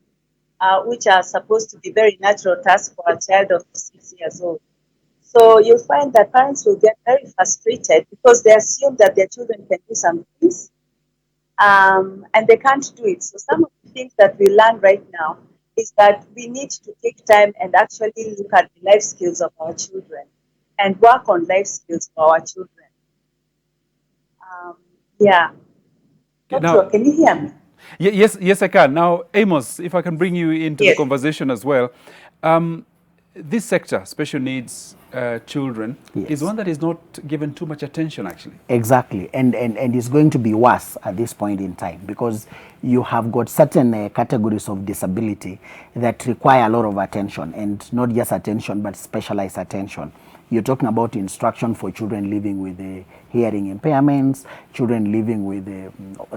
which are supposed to be very natural tasks for a child of 6 years old. So you find that parents will get very frustrated because they assume that their children can do some things, and they can't do it. So some of the things that we learn right now is that we need to take time and actually look at the life skills of our children and work on life skills for our children. Yeah. Okay, Not sure. Can you hear me? Yes, I can. Now, Amos, if I can bring you into the conversation as well. This sector, special needs children, is one that is not given too much attention, actually. Exactly, and it's going to be worse at this point in time because you have got certain categories of disability that require a lot of attention, and not just attention, but specialized attention. You're talking about instruction for children living with hearing impairments, children living with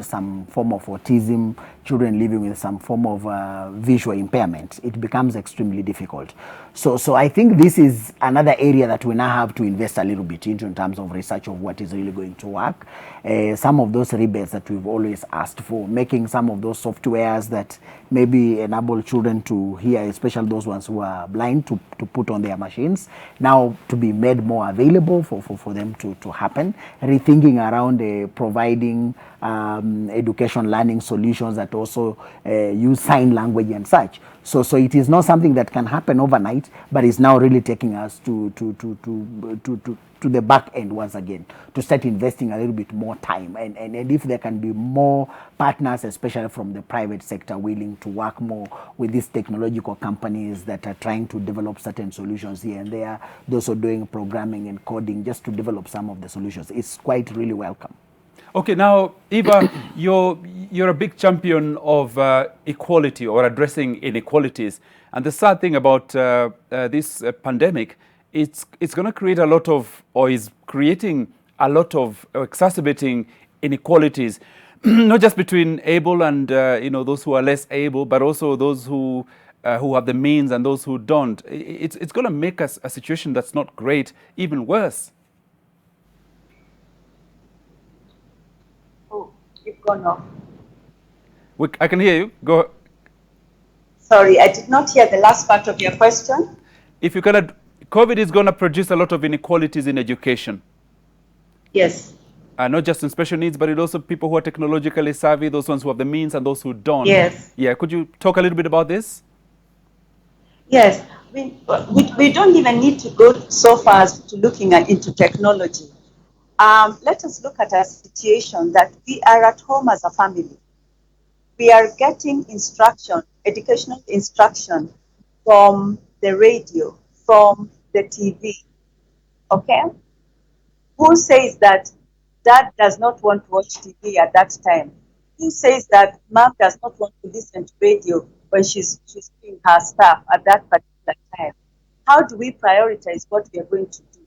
some form of autism, children living with some form of visual impairment. It becomes extremely difficult. So I think this is another area that we now have to invest a little bit into in terms of research of what is really going to work. Some of those rebates that we've always asked for, making some of those softwares that maybe enable children to hear, especially those ones who are blind, to put on their machines, now to be made more available for them to happen. Rethinking around providing education learning solutions that also use sign language and such. So it is not something that can happen overnight, but it's now really taking us to the back end once again, to start investing a little bit more time. And if there can be more partners, especially from the private sector, willing to work more with these technological companies that are trying to develop certain solutions here and there, those who are doing programming and coding just to develop some of the solutions, it's quite really welcome. Okay, now, Eva, you're a big champion of equality or addressing inequalities. And the sad thing about this pandemic, it's going to create a lot of, or is creating a lot of, exacerbating inequalities, not just between able and those who are less able, but also those who have the means and those who don't. It's going to make us a situation that's not great even worse. You've gone off. I can hear you. Go. Sorry, I did not hear the last part of your question. If you cannot, COVID is going to produce a lot of inequalities in education. Yes. Not just in special needs, but it also people who are technologically savvy, those ones who have the means and those who don't. Yes. Yeah, could you talk a little bit about this? Yes. We don't even need to go so far as to looking into technology. Let us look at a situation that we are at home as a family. We are getting instruction, educational instruction from the radio, from the TV. Okay? Who says that dad does not want to watch TV at that time? Who says that mom does not want to listen to radio when she's doing her stuff at that particular time? How do we prioritize what we are going to do?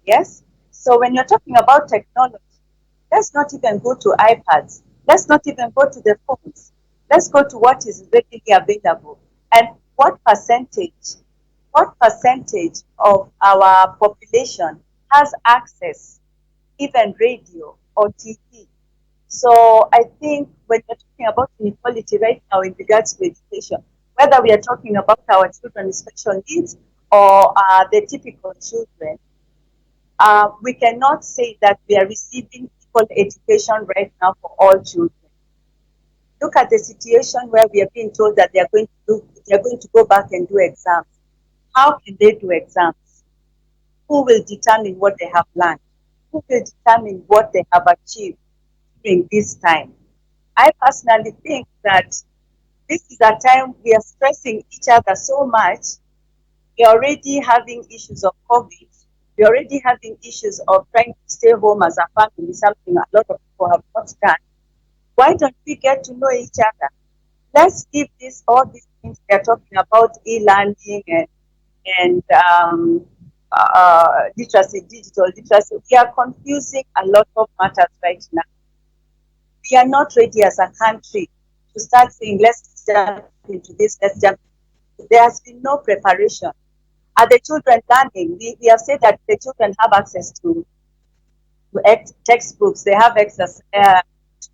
Yes? So when you're talking about technology, let's not even go to iPads. Let's not even go to the phones. Let's go to what is readily available. And what percentage of our population has access, even radio or TV? So I think when we're talking about inequality right now in regards to education, whether we are talking about our children with special needs or the typical children, we cannot say that we are receiving equal education right now for all children. Look at the situation where we are being told that they are going to go back and do exams. How can they do exams? Who will determine what they have learned? Who will determine what they have achieved during this time? I personally think that this is a time we are stressing each other so much. We are already having issues of COVID. We're already having issues of trying to stay home as a family, something a lot of people have not done. Why don't we get to know each other? Let's give all these things we are talking about, e-learning and literacy, digital literacy. We are confusing a lot of matters right now. We are not ready as a country to start saying, let's jump into this, let's jump. There has been no preparation. Are the children learning? We have said that the children have access to textbooks, they have access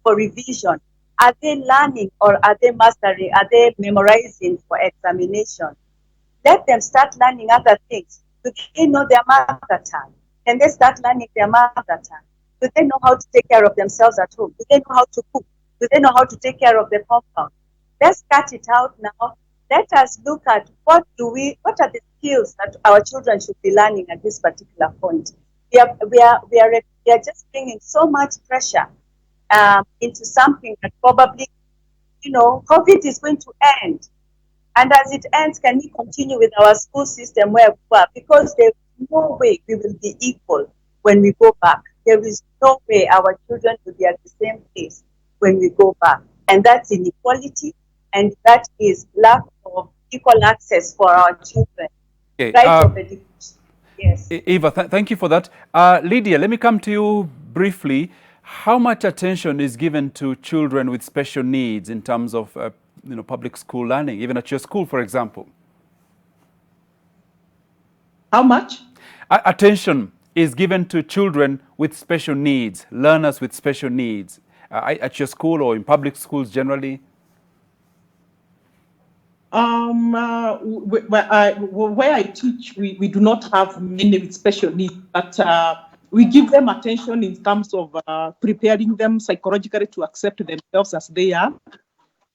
for revision. Are they learning or are they mastering? Are they memorizing for examination? Let them start learning other things. Do they know their mother tongue? Can they start learning their mother tongue? Do they know how to take care of themselves at home? Do they know how to cook? Do they know how to take care of the compound? Let's cut it out now. Let us look at what are the skills that our children should be learning at this particular point. We are just bringing so much pressure into something that probably, COVID is going to end. And as it ends, can we continue with our school system where we were? Because there is no way we will be equal when we go back. There is no way our children will be at the same place when we go back. And that's inequality, and that is lack of equal access for our children. Okay, Right of education. Yes. Eva, thank you for that. Lydia, let me come to you briefly. How much attention is given to children with special needs in terms of public school learning, even at your school, for example? How much? Attention is given to children with special needs, learners with special needs, at your school or in public schools generally? Where I teach, we do not have many with special needs, but we give them attention in terms of preparing them psychologically to accept themselves as they are.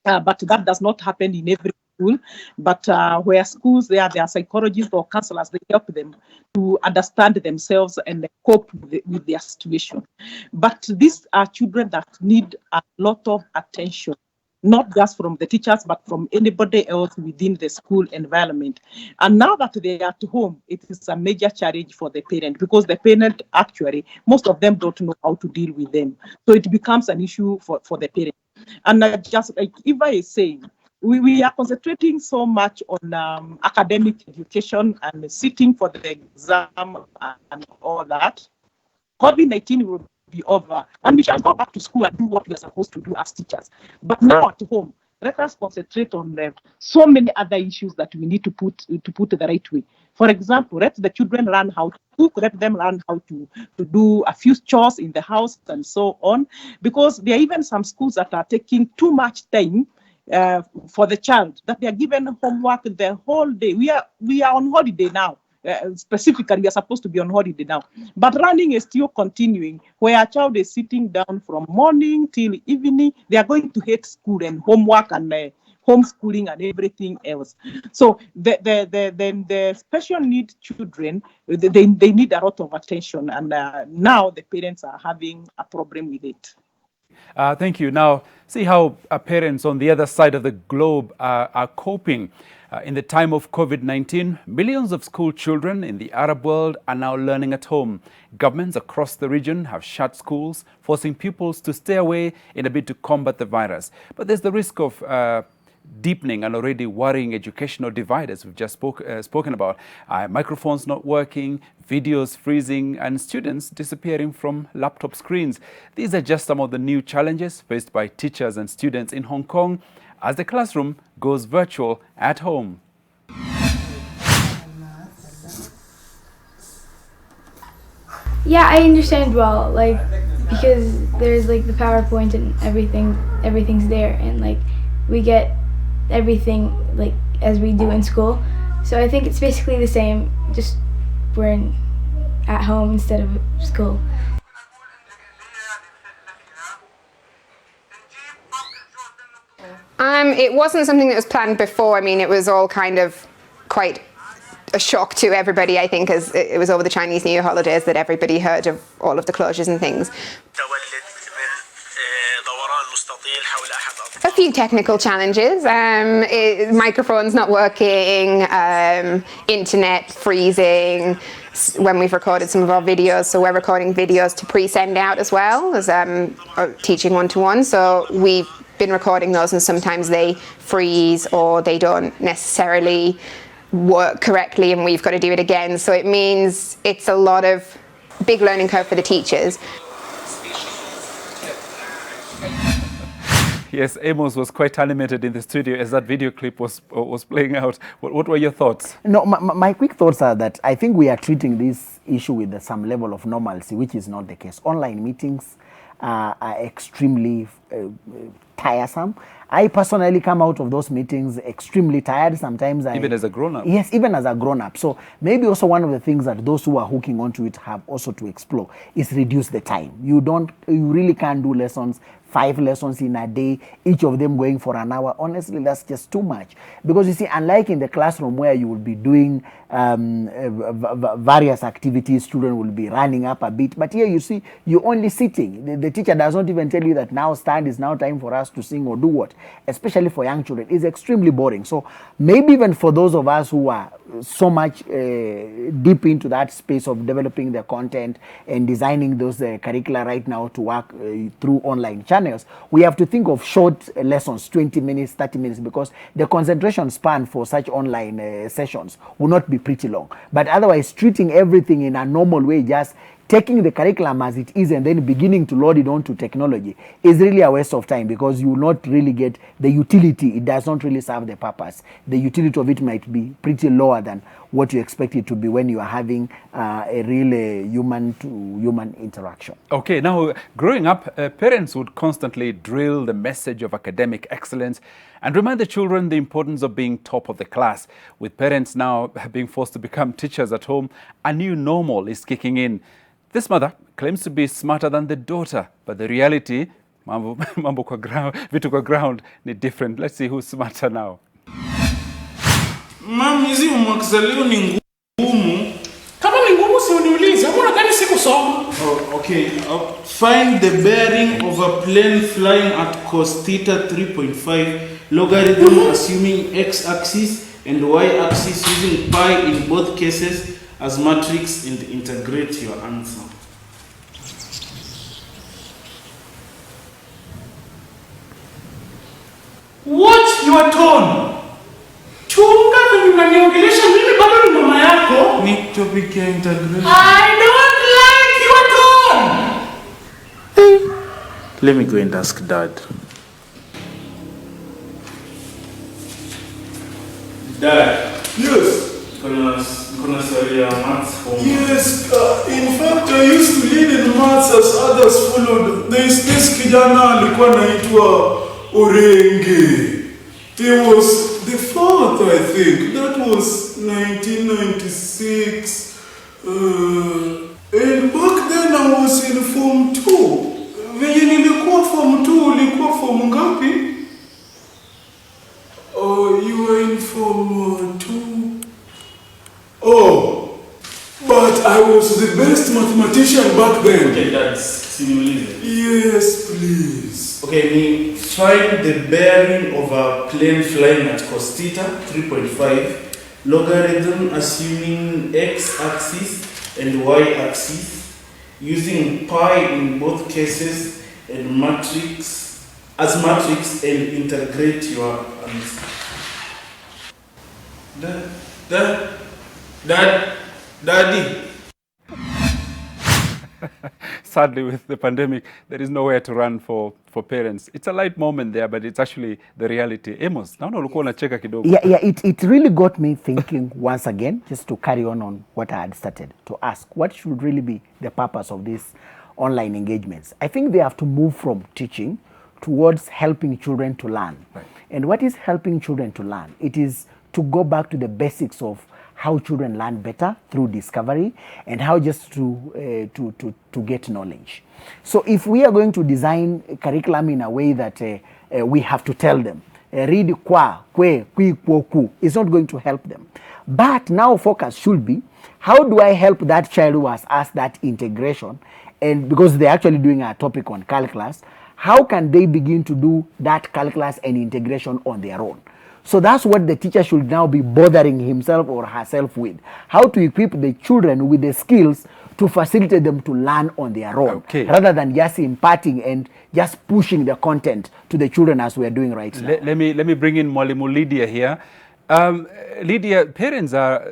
But that does not happen in every school. But where schools, there are psychologists or counselors, they help them to understand themselves and cope with their situation. But these are children that need a lot of attention, not just from the teachers, but from anybody else within the school environment. And now that they are at home, it is a major challenge for the parent, because the parent actually, most of them don't know how to deal with them. So it becomes an issue for the parent. And just like Eva is saying, we are concentrating so much on academic education and sitting for the exam and all that. COVID-19 will be over, and we shall go back to school and do what we are supposed to do as teachers. But now at home, let us concentrate on so many other issues that we need to put the right way. For example, let the children learn how to cook, let them learn how to do a few chores in the house and so on, because there are even some schools that are taking too much time for the child, that they are given homework the whole day. We are on holiday now. Specifically, we are supposed to be on holiday now, but learning is still continuing, where a child is sitting down from morning till evening. They are going to hate school and homework and homeschooling and everything else. So the special need children, they need a lot of attention, and now the parents are having a problem with it. Thank you. Now, see how parents on the other side of the globe are coping. In the time of COVID-19, millions of school children in the Arab world are now learning at home. Governments across the region have shut schools, forcing pupils to stay away in a bid to combat the virus. But there's the risk of deepening an already worrying educational divide, as we've just spoken about. Microphones not working, videos freezing, and students disappearing from laptop screens. These are just some of the new challenges faced by teachers and students in Hong Kong as the classroom goes virtual at home. Yeah, I understand well, because there's the PowerPoint and everything's there, and we get everything as we do in school. So I think it's basically the same, just we're at home instead of school. It wasn't something that was planned before. I mean, it was all kind of quite a shock to everybody, I think, as it was over the Chinese New Year holidays that everybody heard of all of the closures and things. A few technical challenges, microphones not working, internet freezing when we've recorded some of our videos. So we're recording videos to pre-send out as well as teaching one-to-one. So we've been recording those, and sometimes they freeze or they don't necessarily work correctly and we've got to do it again. So it means it's a lot of big learning curve for the teachers. Yes, Amos was quite animated in the studio as that video clip was playing out. What were your thoughts? No, my quick thoughts are that I think we are treating this issue with some level of normalcy, which is not the case. Online meetings are extremely tiresome. I personally come out of those meetings extremely tired. Sometimes even as a grown-up. Yes, even as a grown-up. So maybe also one of the things that those who are hooking onto it have also to explore is reduce the time. You really can't do lessons, 5 lessons in a day, each of them going for an hour. Honestly, that's just too much. Because you see, unlike in the classroom where you will be doing various activities, children will be running up a bit. But here you see, you're only sitting. The teacher does not even tell you that now stand, is now time for us to sing or do what. Especially for young children, it's extremely boring. So maybe even for those of us who are so much deep into that space of developing the content and designing those curricula right now to work through online channels, we have to think of short lessons, 20 minutes, 30 minutes, because the concentration span for such online sessions will not be pretty long. But otherwise, treating everything in a normal way, just taking the curriculum as it is and then beginning to load it onto technology is really a waste of time, because you will not really get the utility. It does not really serve the purpose. The utility of it might be pretty lower than what you expect it to be when you are having a real human-to-human interaction. Okay, now growing up, parents would constantly drill the message of academic excellence and remind the children the importance of being top of the class. With parents now being forced to become teachers at home, a new normal is kicking in. This mother claims to be smarter than the daughter, but the reality, vitu kwa ground, ni different. Let's see who's smarter now. Mami, hizi homework za leo ni ngumu. Kama ni ngumu si uniulize, hakuna kani sikusoma. Oh, okay. Find the bearing of a plane flying at cos theta 3.5 logarithm assuming x-axis and y-axis using pi in both cases as matrix and integrate your answer. Watch your tone. Chunga venye unaniongelesha mimi bado ni mama yako. Ni topic ya integration. I don't like your tone. Let me go and ask Dad. Dad. Yes. Yes, in fact I used to lead in maths as others followed. There is this kijana alikuwa anaitwa Orenge. He was the 4th, I think. That was 1996. And back then I was in Form 2. Venye nilikuwa Form 2, ulikuwa Form ngapi? Oh, you were in Form 2. Oh, but I was the best mathematician back then. Okay, that's simulated. Yes, please. Okay, find the bearing of a plane flying at cos theta 3.5 logarithm assuming x-axis and y-axis using pi in both cases and matrix and integrate your answer. Daddy. Sadly, with the pandemic, there is nowhere to run for parents. It's a light moment there, but it's actually the reality. Amos, naona ulikuwa unacheka kidogo. Yeah, it really got me thinking once again, just to carry on what I had started, to ask what should really be the purpose of these online engagements. I think they have to move from teaching towards helping children to learn. Right. And what is helping children to learn? It is to go back to the basics of how children learn better through discovery and how just to get knowledge. So if we are going to design a curriculum in a way that we have to tell them, read kwa, kwe, kwi, kwo, ku, it's not going to help them. But now focus should be, how do I help that child who has asked that integration, and because they're actually doing a topic on calculus, how can they begin to do that calculus and integration on their own? So that's what the teacher should now be bothering himself or herself with. How to equip the children with the skills to facilitate them to learn on their own, rather than just imparting and just pushing the content to the children as we are doing right now. Let me bring in Mwalimu Lydia here. Lydia, parents are,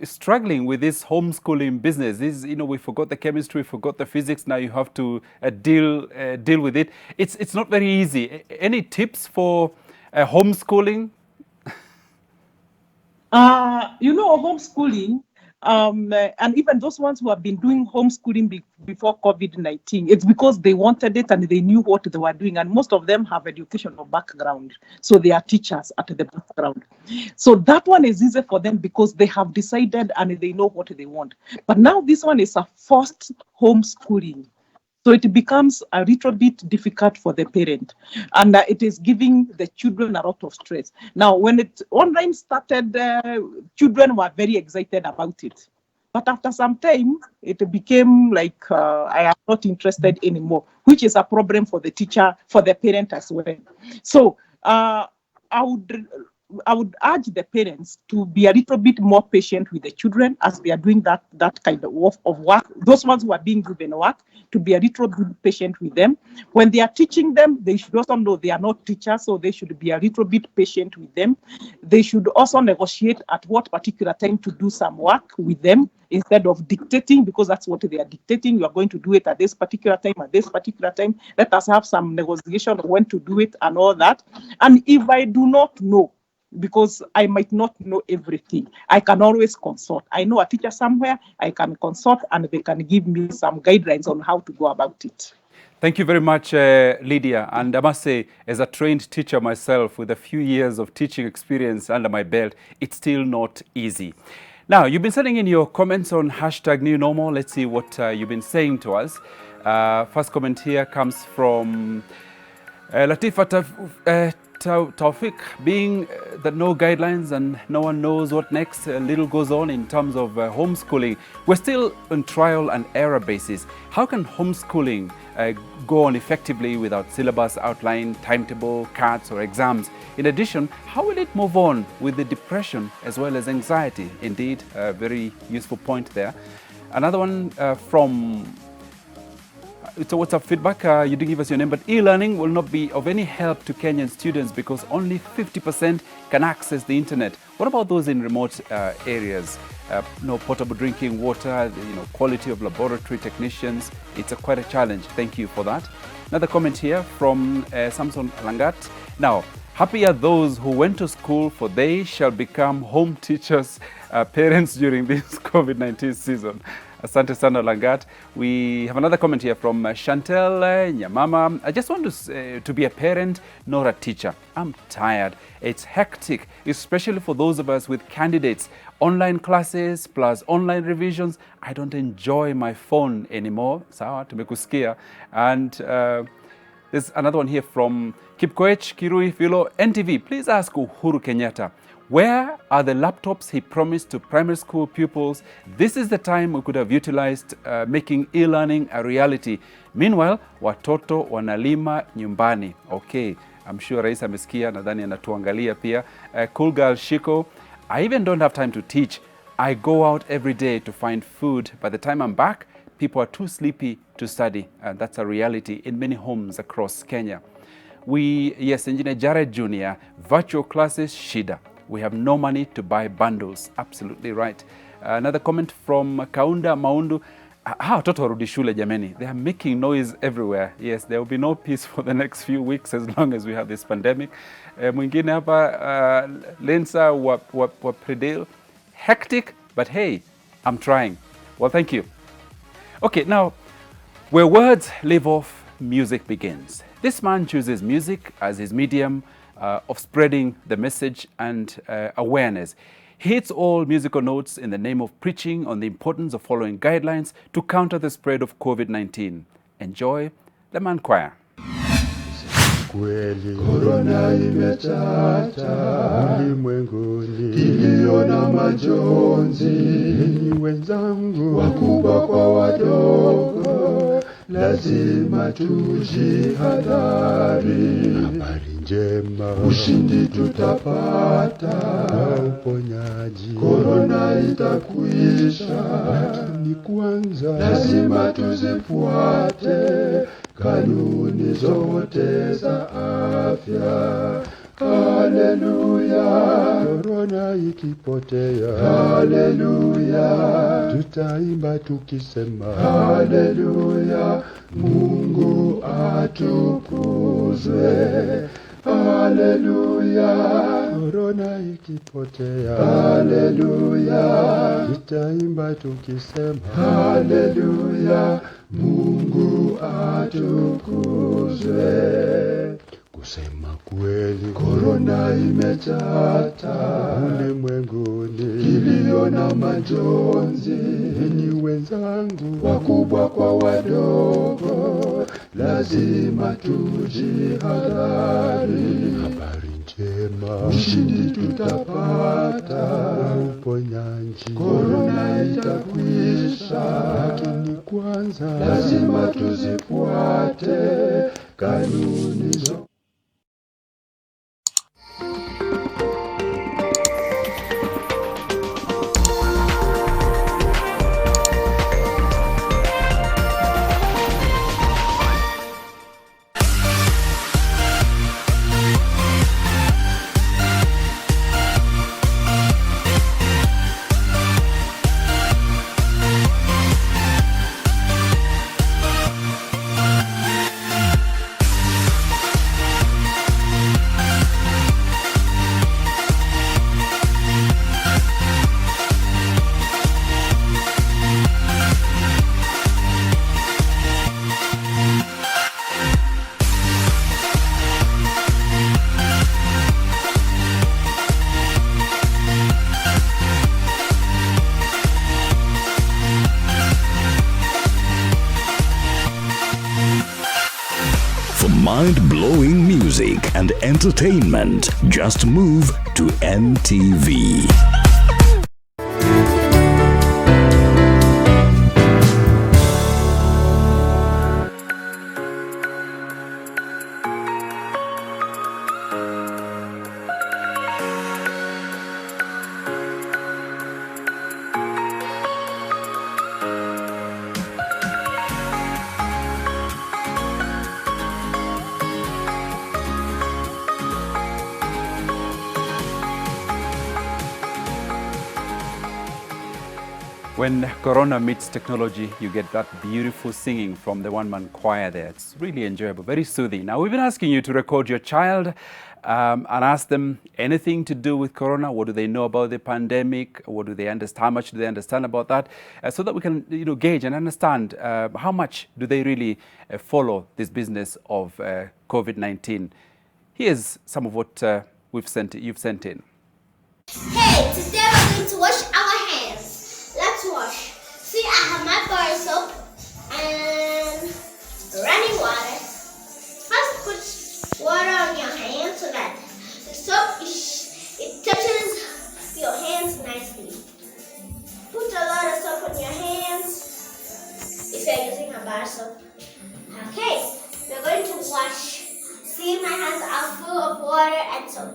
struggling with this homeschooling business. This, we forgot the chemistry, we forgot the physics. Now you have to deal with it. It's not very easy. Any tips for homeschooling? Homeschooling, and even those ones who have been doing homeschooling before COVID-19, it's because they wanted it and they knew what they were doing. And most of them have educational background. So they are teachers at the background. So that one is easy for them because they have decided and they know what they want. But now this one is a forced homeschooling. So it becomes a little bit difficult for the parent, and it is giving the children a lot of stress. Now, when it online started, children were very excited about it. But after some time, it became like, I am not interested anymore, which is a problem for the teacher, for the parent as well. So I would urge the parents to be a little bit more patient with the children as they are doing that kind of work. Those ones who are being given work, to be a little bit patient with them. When they are teaching them, they should also know they are not teachers, so they should be a little bit patient with them. They should also negotiate at what particular time to do some work with them instead of dictating, because that's what they are dictating. You are going to do it at this particular time, at this particular time. Let us have some negotiation of when to do it and all that. And if I do not know, because I might not know everything, I can always consult. I know a teacher somewhere, I can consult and they can give me some guidelines on how to go about it. Thank you very much, Lydia. And I must say, as a trained teacher myself with a few years of teaching experience under my belt, it's still not easy. Now, you've been sending in your comments on #NewNormal. Let's see what you've been saying to us. First comment here comes from Latifa Taufik, being that no guidelines and no one knows what next, little goes on in terms of homeschooling. We're still on trial and error basis. How can homeschooling go on effectively without syllabus outline, timetable, cards or exams? In addition, how will it move on with the depression as well as anxiety? Indeed, a very useful point there. Another one from it's a WhatsApp feedback. You didn't give us your name, but e-learning will not be of any help to Kenyan students because only 50% can access the internet. What about those in remote areas? No potable drinking water, quality of laboratory technicians. It's quite a challenge. Thank you for that. Another comment here from Samson Langat. Now, happy are those who went to school, for they shall become home teachers, parents during this COVID-19 season. Asante sana Langat. We have another comment here from Chantel Nyamama. I just want to be a parent, not a teacher. I'm tired. It's hectic, especially for those of us with candidates. Online classes plus online revisions. I don't enjoy my phone anymore. Sawa, tumekusikia. And there's another one here from Kipkoech Kirui Filo. NTV, please ask Uhuru Kenyatta, where are the laptops he promised to primary school pupils? This is the time we could have utilized making e-learning a reality. Meanwhile, watoto wanalima nyumbani. Okay, I'm sure Rais amesikia, nadhani anatuangalia pia. Cool girl Shiko, I even don't have time to teach. I go out every day to find food. By the time I'm back, people are too sleepy to study. And that's a reality in many homes across Kenya. Engineer Jared Jr., virtual classes, shida. We have no money to buy bundles. Absolutely right. Another comment from Kaunda Maundu. Watoto warudi shule jameni. They are making noise everywhere. Yes, there will be no peace for the next few weeks as long as we have this pandemic. Mwingine hapa Lensa wa Predale. Hectic, but hey, I'm trying. Well, thank you. Okay, now, where words leave off, music begins. This man chooses music as his medium of spreading the message and awareness. He hits all musical notes in the name of preaching on the importance of following guidelines to counter the spread of COVID-19. Enjoy the Man Choir. Kweli korona imetata ulimwenguni, kilio na majonzi. Ninyi wenzangu, wakubwa kwa wadogo, lazima tujihadhari. Habari njema, ushindi tutapata, uponyaji, korona itakwisha. Lakini kwanza lazima tuzifuate kanuni zote za afya. haleluya. Korona ikipotea, haleluya. Tutaimba tukisema, haleluya. Mungu atukuzwe, haleluya. Korona ikipotea, haleluya. Tutaimba tukisema, haleluya. Mungu atukuzwe. Kusema kweli, korona imechata ulimwenguni, kilio na majonzi. Enyi wenzangu, wakubwa kwa wadogo, lazima tujihadhari. Habari njema, ushindi tutapata, uponyaji, korona itakwisha. Lakini kwanza lazima tuzifuate kanuni zote. Mind-blowing music and entertainment. Just move to NTV. When Corona meets technology, you get that beautiful singing from the one-man choir there. It's really enjoyable, very soothing. Now, we've been asking you to record your child and ask them anything to do with Corona. What do they know about the pandemic? What do they understand? How much do they understand about that? So that we can, gauge and understand how much do they really follow this business of COVID-19. Here's some of what you've sent in. Hey, today we're going to wash our hands. Let's wash. See, I have my bar soap and running water. First, put water on your hands so that the soap it touches your hands nicely. Put a lot of soap on your hands if you're using a bar soap. Okay, we're going to wash. See, my hands are full of water and soap.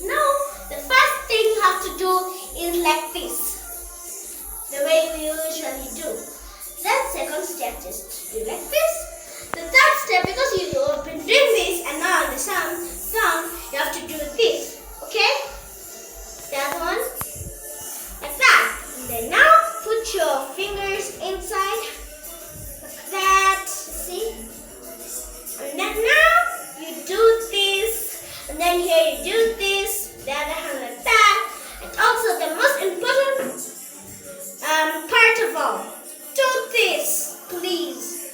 Now, the first thing you have to do is like this. The way we usually do. Then second step is do like this. The third step, because you've been doing this and now on the thumb, you have to do this. Okay? The other one. Like that. And then now put your fingers inside. Like that. See? And then now you do this. And then here you do this. The other hand like that. And also the most important part of all, do this, please.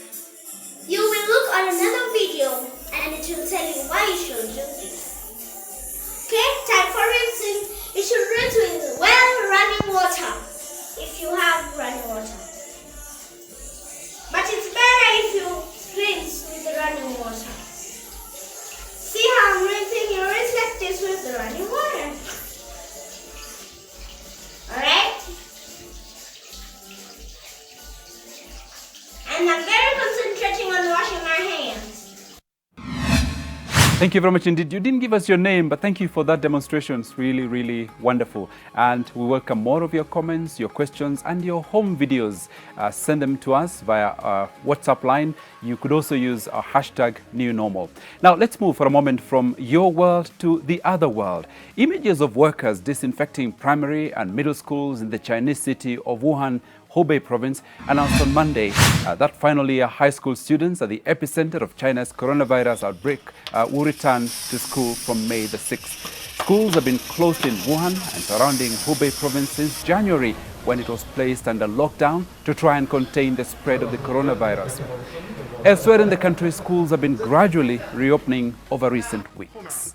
Thank you very much indeed. You didn't give us your name, but thank you for that demonstration. It's really, really wonderful. And we welcome more of your comments, your questions, and your home videos. Send them to us via our WhatsApp line. You could also use our hashtag #NewNormal. Now, let's move for a moment from your world to the other world. Images of workers disinfecting primary and middle schools in the Chinese city of Wuhan, Hubei province, announced on Monday that final year high school students at the epicenter of China's coronavirus outbreak will return to school from May the 6th. Schools have been closed in Wuhan and surrounding Hubei province since January, when it was placed under lockdown to try and contain the spread of the coronavirus. Elsewhere in the country, schools have been gradually reopening over recent weeks.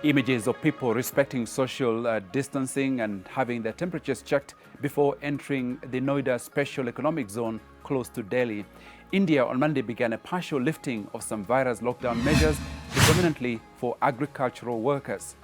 Images of people respecting social distancing and having their temperatures checked before entering the Noida Special Economic Zone close to Delhi. India on Monday began a partial lifting of some virus lockdown measures, predominantly for agricultural workers.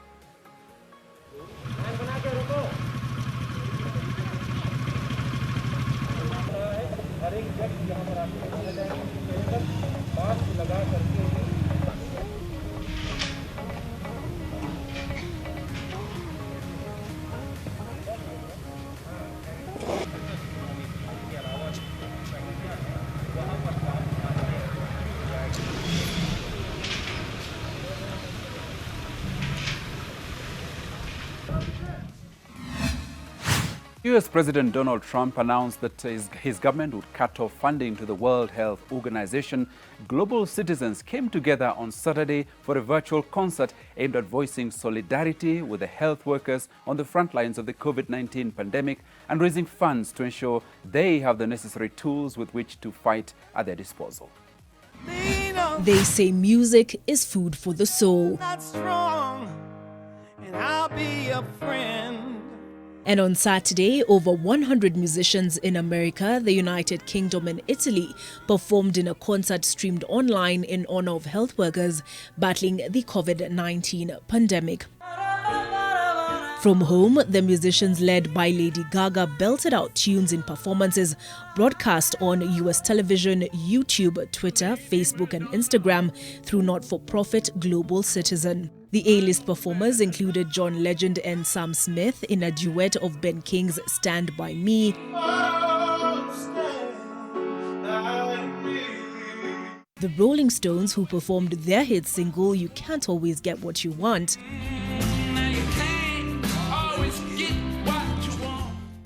US President Donald Trump announced that his government would cut off funding to the World Health Organization. Global citizens came together on Saturday for a virtual concert aimed at voicing solidarity with the health workers on the front lines of the COVID-19 pandemic and raising funds to ensure they have the necessary tools with which to fight at their disposal. They say music is food for the soul. Not strong, and I'll be a friend. And on Saturday, over 100 musicians in America, the United Kingdom and Italy performed in a concert streamed online in honor of health workers battling the COVID-19 pandemic. From home, the musicians led by Lady Gaga belted out tunes in performances broadcast on US television, YouTube, Twitter, Facebook and Instagram through not-for-profit Global Citizen. The A-list performers included John Legend and Sam Smith in a duet of Ben King's Stand By Me, the Rolling Stones, who performed their hit single You Can't Always Get What You Want,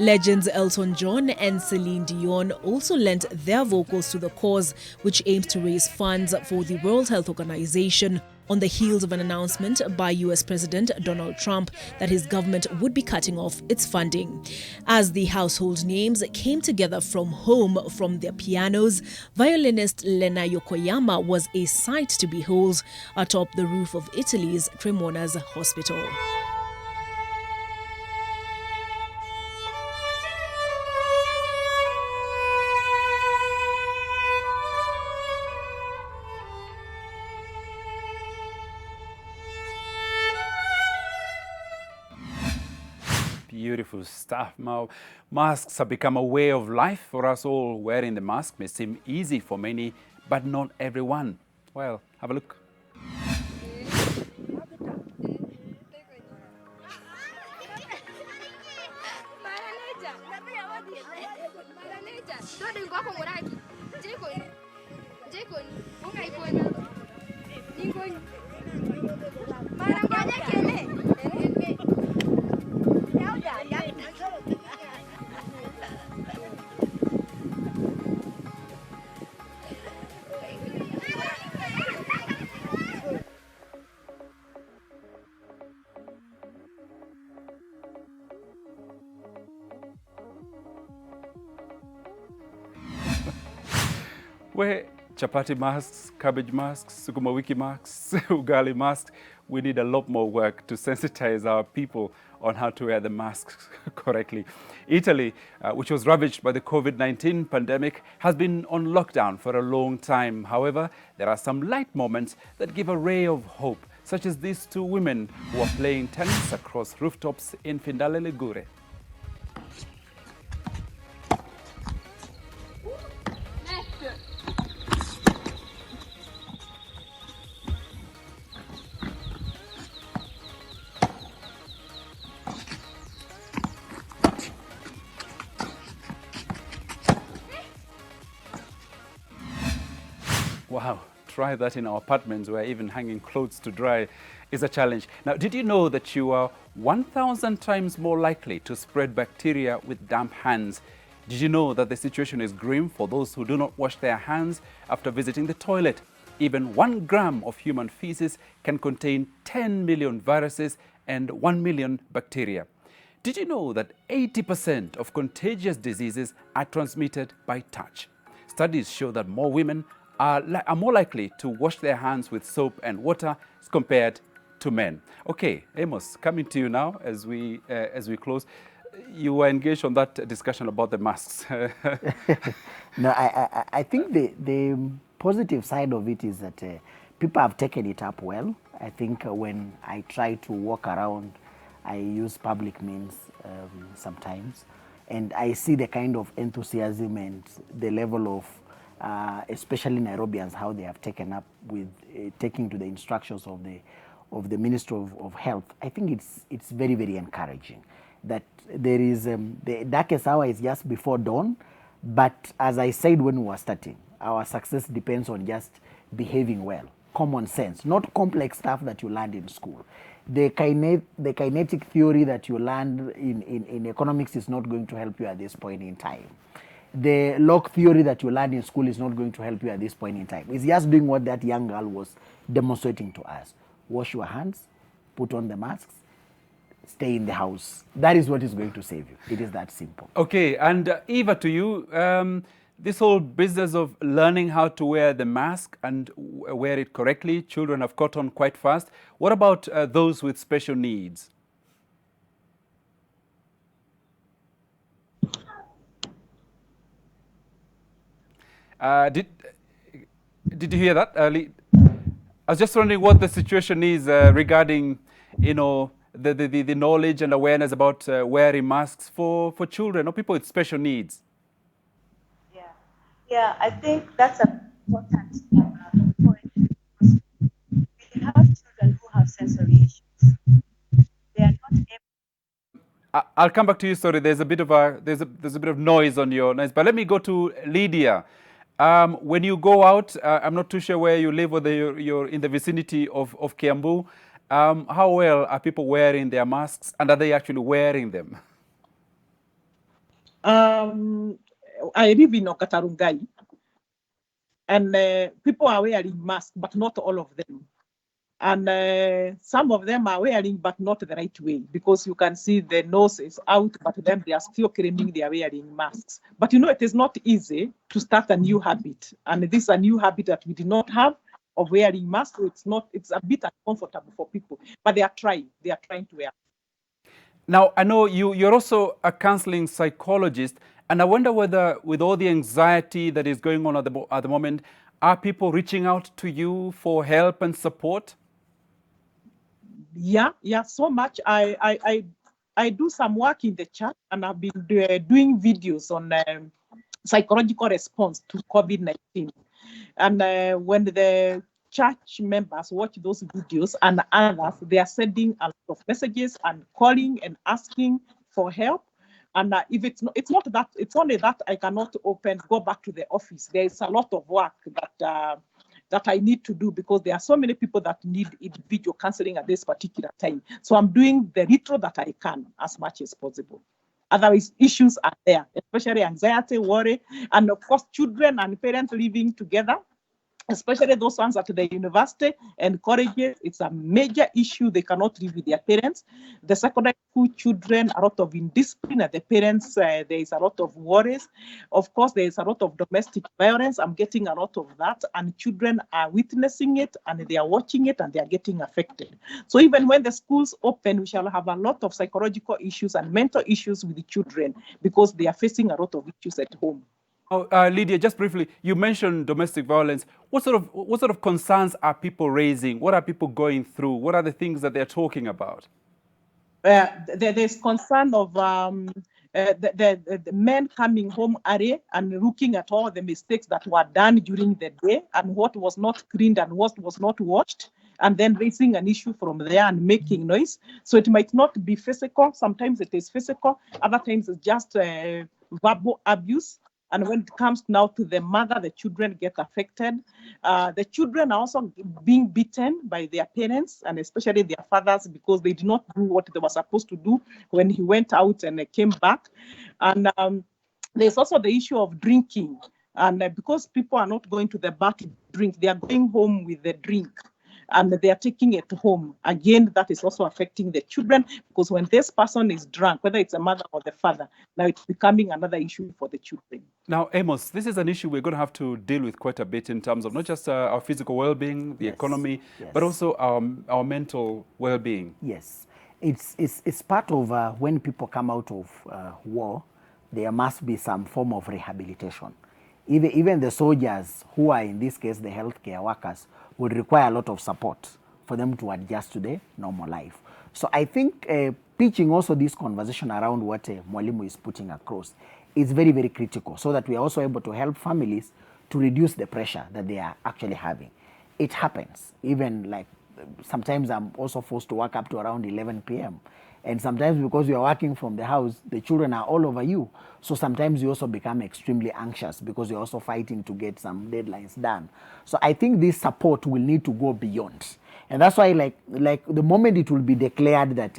legends Elton John and Celine Dion also lent their vocals to the cause, which aims to raise funds for the World Health Organization on the heels of an announcement by US President Donald Trump that his government would be cutting off its funding. As the household names came together from home from their pianos, violinist Lena Yokoyama was a sight to behold atop the roof of Italy's Cremona's hospital. Beautiful stuff. Now, masks have become a way of life for us all. Wearing the mask may seem easy for many, but not everyone. Well, have a look. Where chapati masks, cabbage masks, sukuma wiki masks, ugali masks. We need a lot more work to sensitize our people on how to wear the masks correctly. Italy, which was ravaged by the COVID-19 pandemic, has been on lockdown for a long time. However, there are some light moments that give a ray of hope, such as these two women who are playing tennis across rooftops in Findale Ligure. Wow, try that in our apartments where even hanging clothes to dry is a challenge. Now, did you know that you are 1,000 times more likely to spread bacteria with damp hands? Did you know that the situation is grim for those who do not wash their hands after visiting the toilet? Even 1 gram of human feces can contain 10 million viruses and 1 million bacteria. Did you know that 80% of contagious diseases are transmitted by touch? Studies show that more women are more likely to wash their hands with soap and water as compared to men. Okay, Amos, coming to you now as we close. You were engaged on that discussion about the masks. No, I think the positive side of it is that people have taken it up well. I think when I try to walk around, I use public means sometimes, and I see the kind of enthusiasm and the level of especially Nairobians, how they have taken up with taking to the instructions of the Minister of Health. I think it's very, very encouraging that there is the darkest hour is just before dawn, but as I said when we were starting, our success depends on just behaving well, common sense, not complex stuff that you learned in school. The kinetic theory that you learned in economics is not going to help you at this point in time. The log theory that you learned in school is not going to help you at this point in time. It's just doing what that young girl was demonstrating to us. Wash your hands, put on the masks, stay in the house. That is what is going to save you. It is that simple. Okay, and Eva, to you, this whole business of learning how to wear the mask and wear it correctly, children have caught on quite fast. What about those with special needs? Did you hear that? I was just wondering what the situation is regarding, you know, the knowledge and awareness about wearing masks for children or people with special needs. Yeah, I think that's an important point. We have children who have sensory issues. They are not able. I'll come back to you. Sorry, there's a bit of noise on your noise, but let me go to Lydia. When you go out, I'm not too sure where you live, whether you're in the vicinity of Kiambu. How well are people wearing their masks, and are they actually wearing them? I live in Okatarungai, and people are wearing masks, but not all of them. And some of them are wearing, but not the right way, because you can see the nose is out, but then they are still claiming they are wearing masks. But you know, it is not easy to start a new habit. And this is a new habit that we did not have of wearing masks. So it's a bit uncomfortable for people, but they are trying to wear. Now, I know you're also a counseling psychologist, and I wonder whether with all the anxiety that is going on at the moment, are people reaching out to you for help and support? Yeah, so much. I do some work in the church, and I've been doing videos on psychological response to COVID-19. And when the church members watch those videos and others, they are sending a lot of messages and calling and asking for help. And if it's only that I cannot go back to the office. There is a lot of work that I need to do, because there are so many people that need individual counseling at this particular time. So I'm doing the little that I can as much as possible. Otherwise, issues are there, especially anxiety, worry, and of course, children and parents living together. especially those ones at the university and colleges. It's a major issue. They cannot live with their parents. The secondary school children, a lot of indiscipline at the parents. There is a lot of worries. Of course, there is a lot of domestic violence. I'm getting a lot of that, and children are witnessing it, and they are watching it, and they are getting affected. So even when the schools open, we shall have a lot of psychological issues and mental issues with the children because they are facing a lot of issues at home. Lydia, just briefly, you mentioned domestic violence. What sort of concerns are people raising? What are people going through? What are the things that they're talking about? There's concern of the men coming home early and looking at all the mistakes that were done during the day and what was not cleaned and what was not washed, and then raising an issue from there and making noise. So it might not be physical. Sometimes it is physical. Other times it's just verbal abuse. And when it comes now to the mother, the children get affected. The children are also being beaten by their parents and especially their fathers because they did not do what they were supposed to do when he went out and came back. And there's also the issue of drinking. And because people are not going to the bar to drink, they are going home with the drink. And they are taking it home. Again, that is also affecting the children because when this person is drunk, whether it's a mother or the father, now it's becoming another issue for the children. Now, Amos, this is an issue we're going to have to deal with quite a bit in terms of not just our physical well-being, the economy, but also our mental well-being. Yes, it's part of when people come out of war, there must be some form of rehabilitation. Even the soldiers who are, in this case, the healthcare workers, would require a lot of support for them to adjust to the normal life. So I think pitching also this conversation around what Mwalimu is putting across is very, very critical so that we are also able to help families to reduce the pressure that they are actually having. It happens. Even like sometimes I'm also forced to work up to around 11 p.m. And sometimes because you are working from the house, the children are all over you. So sometimes you also become extremely anxious because you're also fighting to get some deadlines done. So I think this support will need to go beyond. And that's why like the moment it will be declared that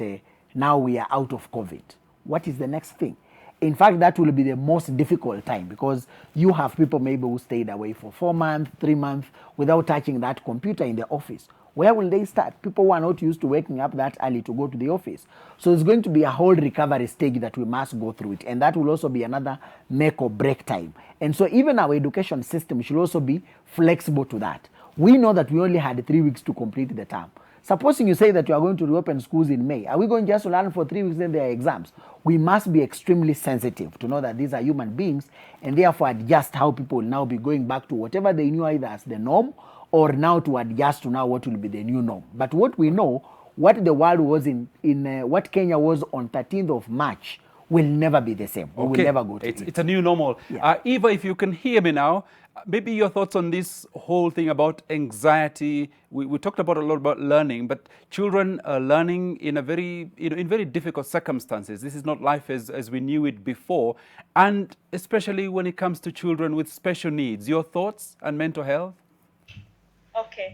now we are out of COVID, what is the next thing? In fact, that will be the most difficult time because you have people maybe who stayed away for 4 months, 3 months without touching that computer in the office. Where will they start? People who are not used to waking up that early to go to the office. So it's going to be a whole recovery stage that we must go through it. And that will also be another make or break time. And so even our education system should also be flexible to that. We know that we only had 3 weeks to complete the term. Supposing you say that you are going to reopen schools in May, are we going just to learn for 3 weeks then there are exams? We must be extremely sensitive to know that these are human beings and therefore adjust how people will now be going back to whatever they knew either as the norm or now to adjust to now what will be the new norm. But what we know, what the world was what Kenya was on 13th of March will never be the same. We will never go to it. It's a new normal. Yeah. Eva, if you can hear me now, maybe your thoughts on this whole thing about anxiety. We talked about a lot about learning, but children are learning in a very, in very difficult circumstances. This is not life as we knew it before, and especially when it comes to children with special needs. Your thoughts on mental health? Okay.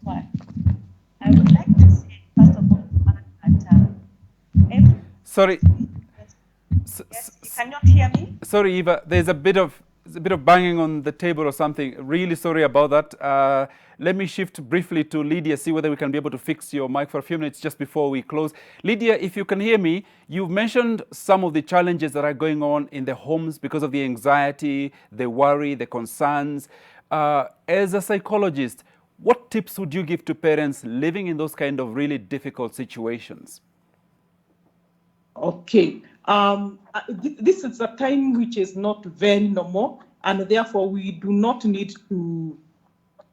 Well, I would like to say, first of all, that sorry. Yes, you cannot hear me? Sorry, Eva. There's a bit of banging on the table or something. Really sorry about that. Let me shift briefly to Lydia, see whether we can be able to fix your mic for a few minutes just before we close. Lydia, if you can hear me, you've mentioned some of the challenges that are going on in the homes because of the anxiety, the worry, the concerns. As a psychologist, what tips would you give to parents living in those kind of really difficult situations? Okay. This is a time which is not very normal, and therefore we do not need to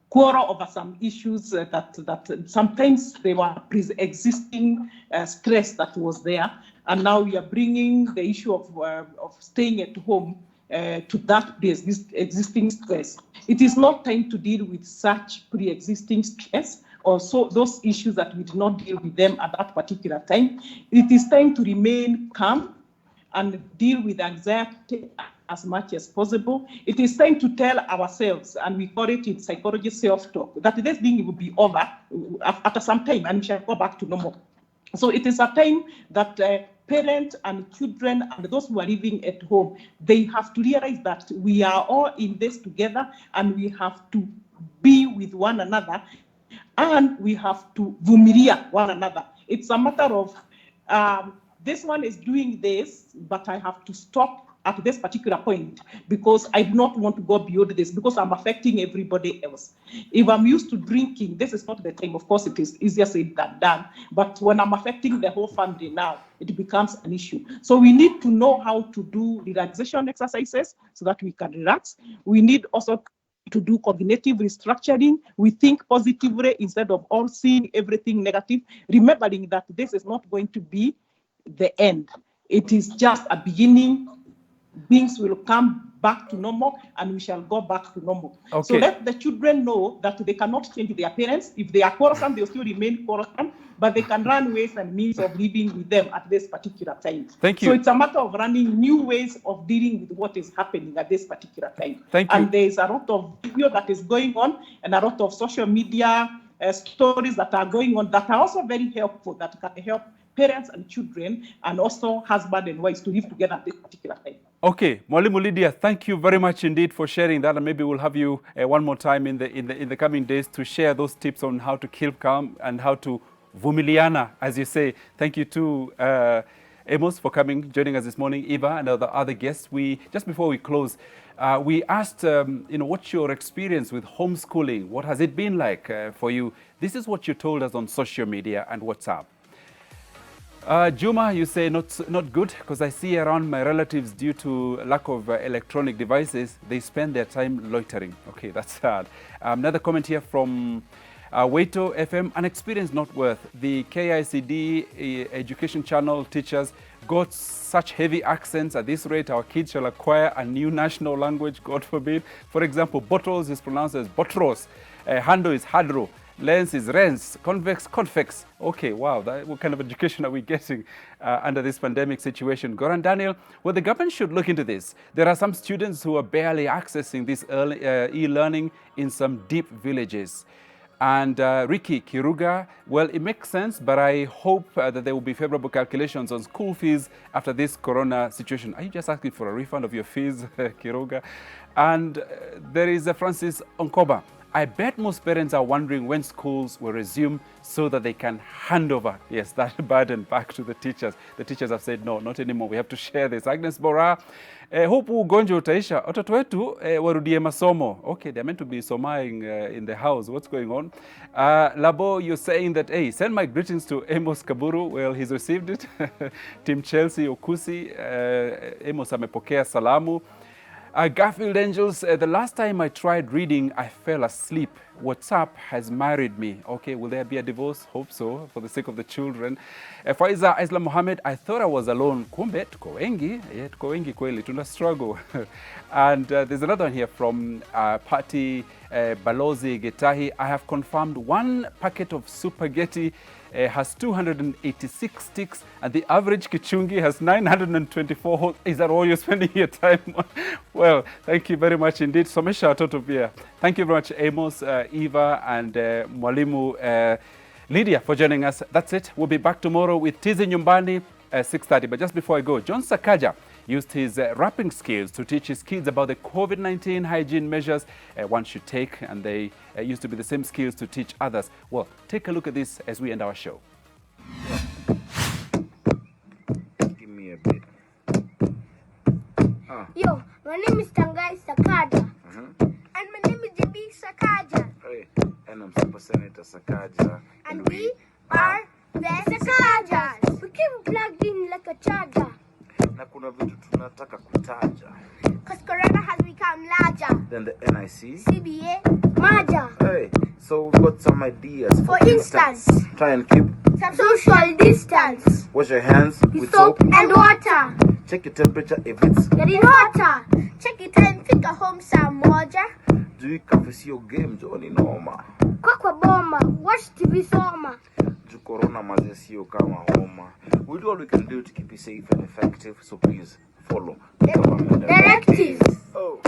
quarrel over some issues that sometimes they were pre-existing stress that was there, and now we are bringing the issue of staying at home to that place, this existing stress. It is not time to deal with such pre-existing stress or so those issues that we did not deal with them at that particular time. It is time to remain calm and deal with anxiety as much as possible. It is time to tell ourselves, and we call it in psychology self-talk, that this thing will be over after some time and we shall go back to normal. So it is a time that parents and children and those who are living at home, they have to realize that we are all in this together and we have to be with one another and we have to vumilia one another. It's a matter of this one is doing this, but I have to stop at this particular point because I do not want to go beyond this because I'm affecting everybody else. If I'm used to drinking, this is not the time. Of course, it is easier said than done. But when I'm affecting the whole family now, it becomes an issue. So we need to know how to do relaxation exercises so that we can relax. We need also to do cognitive restructuring. We think positively instead of all seeing everything negative, remembering that this is not going to be the end. It is just a beginning. Things will come back to normal and we shall go back to normal. Okay. So let the children know that they cannot change their parents. If they are quarrelsome, they'll still remain quarrelsome, but they can run ways and means of living with them at this particular time. Thank you. So it's a matter of running new ways of dealing with what is happening at this particular time. Thank you. And there's a lot of video that is going on and a lot of social media stories that are going on that are also very helpful, that can help parents and children and also husband and wives to live together at this particular time. Okay, Mwalimu Lydia, thank you very much indeed for sharing that, and maybe we'll have you one more time in the coming days to share those tips on how to keep calm and how to vumiliana, as you say. Thank you to Amos for coming, joining us this morning, Eva and the other guests. Just before we close, we asked, what's your experience with homeschooling? What has it been like for you? This is what you told us on social media and WhatsApp. Juma, you say not good because I see around my relatives due to lack of electronic devices, they spend their time loitering. Okay, that's sad. Another comment here from Waito FM, an experience not worth. The KICD education channel teachers got such heavy accents. At this rate, our kids shall acquire a new national language, God forbid. For example, bottles is pronounced as botros, hando is hadro. Lens is rens, convex. Okay, wow, what kind of education are we getting under this pandemic situation? Goran Daniel, well, the government should look into this. There are some students who are barely accessing this e-learning in some deep villages. And Ricky Kiruga, well, it makes sense, but I hope that there will be favorable calculations on school fees after this corona situation. Are you just asking for a refund of your fees, Kiruga? And there is Francis Onkoba. I bet most parents are wondering when schools will resume so that they can hand over, yes, that burden back to the teachers. The teachers have said, no, not anymore. We have to share this. Agnes Bora, hope ugonjwa utaisha. Watoto wetu warudie masomo. Okay, they're meant to be somaing in the house. What's going on? Labo, you're saying that, hey, send my greetings to Amos Kaburu. Well, he's received it. Team Chelsea Okusi, Amos amepokea salamu. Garfield Angels, the last time I tried reading, I fell asleep. WhatsApp has married me. Okay, will there be a divorce? Hope so, for the sake of the children. Faiza Islam Mohammed, I thought I was alone. Kumbe, tuko wengi kweli, tuna struggle. And there's another one here from Party Balozi Getahi. I have confirmed one packet of spaghetti has 286 sticks and the average kichungi has 924 holes. Is that all you're spending your time on? Well, thank you very much indeed. Somesha watoto pia. Thank you very much, Amos, Eva, and Mwalimu Lydia for joining us. That's it. We'll be back tomorrow with Tizi Nyumbani at 6:30. But just before I go, John Sakaja used his rapping skills to teach his kids about the COVID-19 hygiene measures one should take, and they used to be the same skills to teach others. Well, take a look at this as we end our show. Give me a bit. Yo, my name is Tangai Sakaja. And my name is JB Sakaja. Hey, and I'm Super Senator Sakaja. And we are the Sakajas. We came plugged in like a charger. Na kuna vitu tunataka kutaja. Because Corona has become larger Then the NIC. CBA, Maja. Hey, so we've got some ideas. For instance, try and keep some social distance. Wash your hands with soap and water. Check your temperature if it's getting hotter. Check it and fika home some moja. Do you confess your game, Johnny Noma? Kwa bomba, watch TV soma. Do corona maze sio kama homa. We'll do all we can do to keep you safe and effective, so please follow the government directives. Oh.